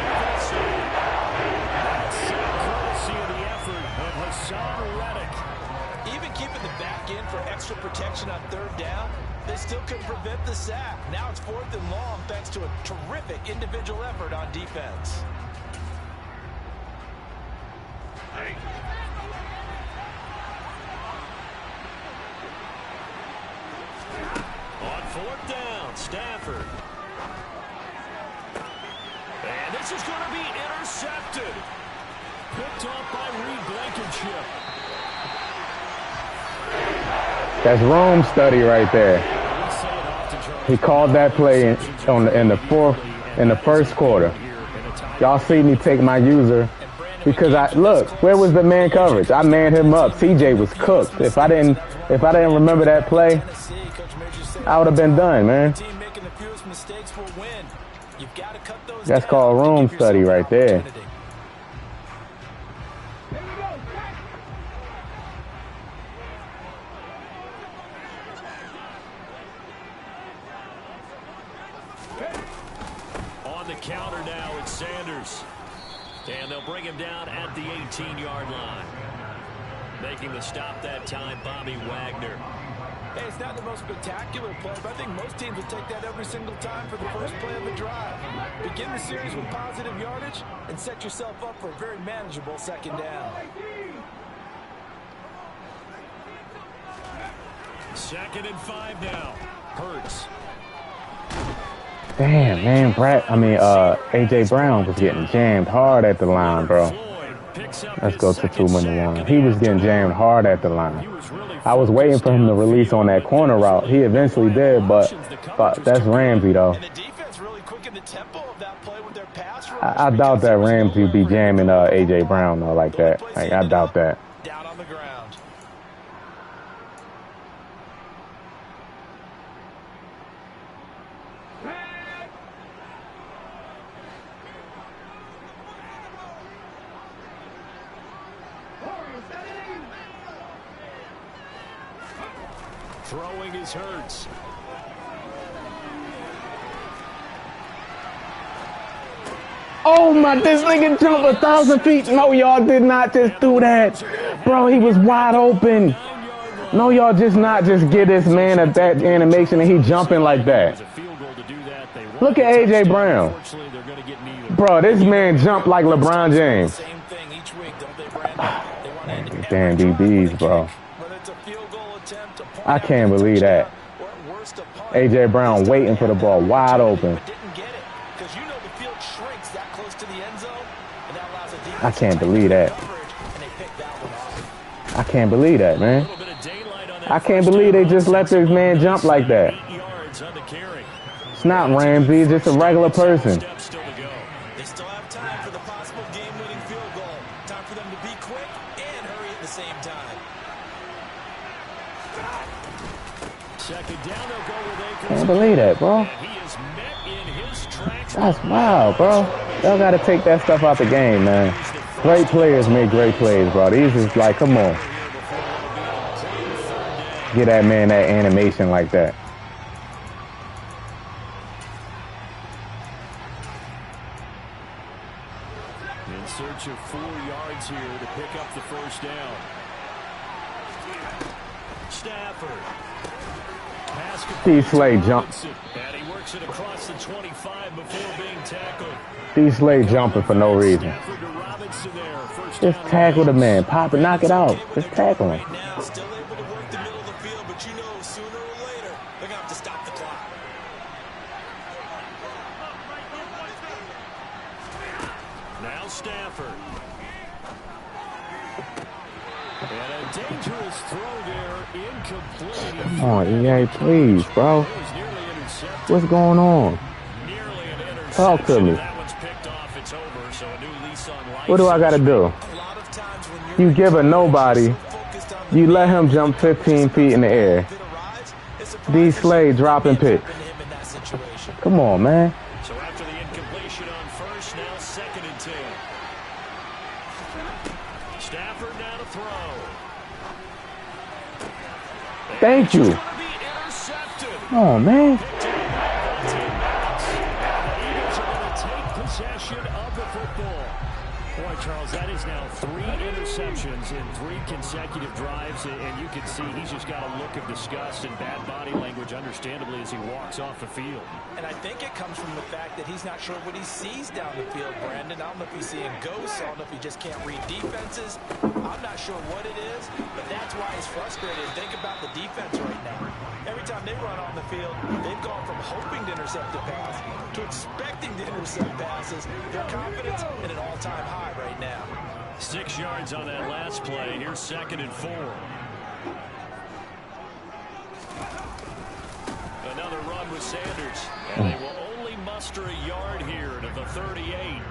That's courtesy of the effort of Hassan Reddick. Even keeping the back end for extra protection on 3rd down, they still couldn't prevent the sack. Now it's 4th and long thanks to a terrific individual effort on defense. On 4th down, Stafford. And this is going to be intercepted. Picked off by Reed Blankenship. That's Rome study right there. He called that play in the first quarter. Y'all see me take my user because look, where was the man coverage? I manned him up. CJ was cooked. If I didn't remember that play, I would have been done, man. That's called Rome study right there. On the counter now, it's Sanders. And they'll bring him down at the 18-yard line. Making the stop that time, Bobby Wagner. Hey, it's not the most spectacular play, but I think most teams will take that every single time for the first play of the drive. Begin the series with positive yardage and set yourself up for a very manageable second down. 2nd and 5 now. Hurts. Damn, man, A.J. Brown was getting jammed hard at the line, bro. Let's go to 2-1. He was getting jammed hard at the line. I was waiting for him to release on that corner route. He eventually did, but that's Ramsey, though. I doubt that Ramsey would be jamming A.J. Brown, though, like that. Like, I doubt that. Down on the ground. Throwing is Hurts. Oh my, this nigga jumped 1,000 feet. No, y'all did not just do that. Bro, he was wide open. No, y'all just not just get this man at that animation and he jumping like that. Look at A.J. Brown. Bro, this man jumped like LeBron James. Damn DBs, bro. I can't believe that. A.J. Brown waiting for the ball wide open. I can't believe that. I can't believe that, man. I can't believe they just let this man jump like that. It's not Ramsey, it's just a regular person. They still have time for the possible game-winning field goal. Time for them to be quick and hurry at the same time. Second down, they'll go with Akers. Can't believe that, bro. That's wild, bro. Y'all got to take that stuff out the game, man. Great players make great plays, bro. These is like, come on. Get that man that animation like that. In search of 4 yards here to pick up the first down. Stafford. D. Slade jumps. And he works it across the 25 before being tackled. D. Slade jumping for no reason. Just tackle the man. Pop it, knock it out. Just tackle him. Still able to work the middle of the field, but you know sooner or later they're going to have to stop the clock. Now Stafford. And a dangerous throw there, incomplete. Come on, EA, please, bro. What's going on? Talk to me. What do I got to do? You give a nobody. You let him jump 15 feet in the air. D. Slade dropping picks. Come on, man. So after the incompletion on first, now 2nd and 10. Stafford now to throw. Thank you. Oh, man. Eagles are going to take possession of the football. Boy, Charles, that is now 3 interceptions in 3 consecutive drives, and you can see he's just got a look of disgust and bad body language, understandably, as he walks off the field. And I think it comes from the fact that he's not sure what he sees down the field, Brandon. I don't know if he's seeing ghosts. I don't know if he just can't read defenses. I'm not sure what it is, but that's why he's frustrated. Think about the defense right now. Every time they run on the field, they've gone from hoping to intercept a pass to expecting to intercept passes. Their confidence at an all-time high right now. 6 yards on that last play. Here's 2nd and 4. Another run with Sanders. And they will only muster a yard here to the 38.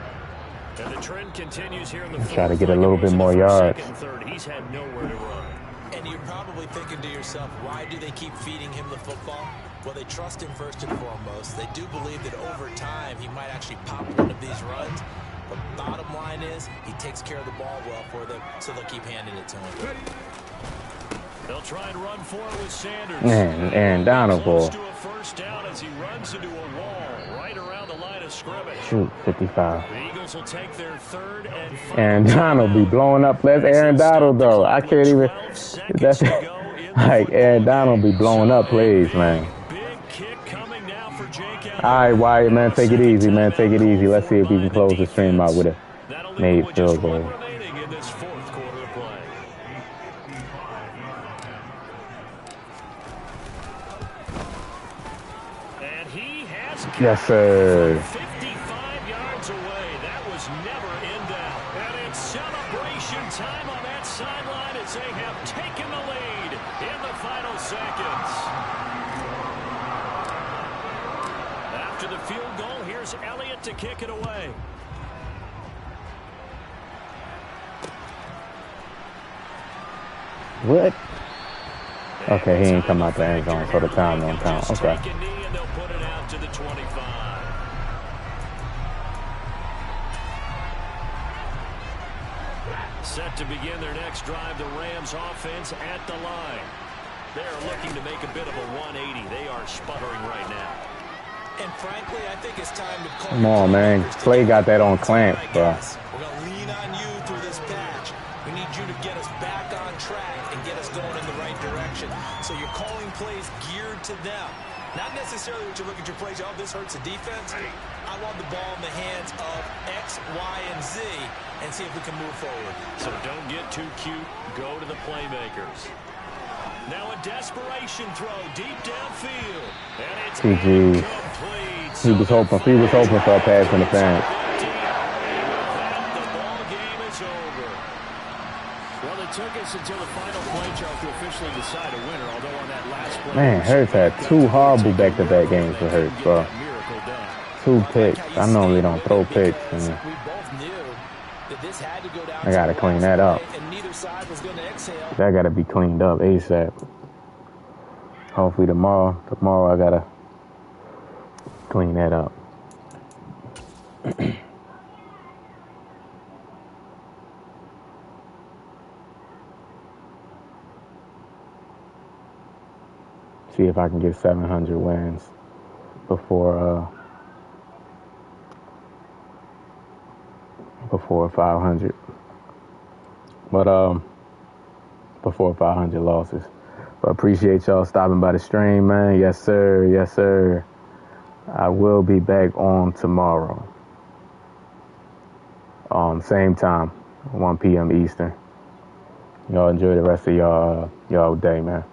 And the trend continues here in the fourth. Try to get a little bit more yards. He's had nowhere to run. And you're probably thinking to yourself, why do they keep feeding him the football? Well, they trust him first and foremost. They do believe that over time he might actually pop one of these runs. But bottom line is, he takes care of the ball well for them, so they'll keep handing it to him. They'll try and run for it with Sanders. Man, Aaron Donald, boy. To a first down as he runs into a wall right around the line of scrimmage. Shoot, 55. The Eagles will take their 3rd and 5. Aaron Donald be blowing up. That's Aaron Donald, though. I can't even. That's like Aaron Donald be blowing up plays, man. Big kick coming now for Jake. All right, Wyatt, man, take it easy, man. Take it easy. Let's see if we can close the stream out with a made field goal. In this 4th quarter of play. And he has Yes, sir. 55 yards away. That was never in doubt. And it's celebration time on that sideline as they have taken the lead in the final seconds. After the field goal, here's Elliott to kick it away. What? Okay, he ain't come out the end zone, so the time don't count. Okay. And they'll put it out to the 25. Set to begin their next drive, the Rams offense at the line. They're looking to make a bit of a 180. They are sputtering right now. And frankly, I think it's time to call. Come on, man. Clay got that on clamp, bro. We're going to lean on you through this patch. We need you to get us back on track and get us going in the right direction. So you're calling plays geared to them. Not necessarily what you look at your plays, oh, this hurts the defense. I want the ball in the hands of X, Y, and Z and see if we can move forward. So don't get too cute. Go to the playmakers. Now a desperation throw deep downfield. And it's incomplete. He was hoping for a pass interference. The ball game is over. Well, it took us until the final play, Charles, to officially decide a winner, although on that last play... Man, Hurts had 2 horrible back-to-back games for Hurts, bro. 2 picks. I normally don't throw picks. I got to clean that up. That got to be cleaned up ASAP. Hopefully tomorrow I got to clean that up. See if I can get 700 wins before 500. But before 500 losses. But appreciate y'all stopping by the stream, man. Yes, sir. Yes, sir. I will be back on tomorrow. Same time, 1 p.m. Eastern. Y'all enjoy the rest of y'all day, man.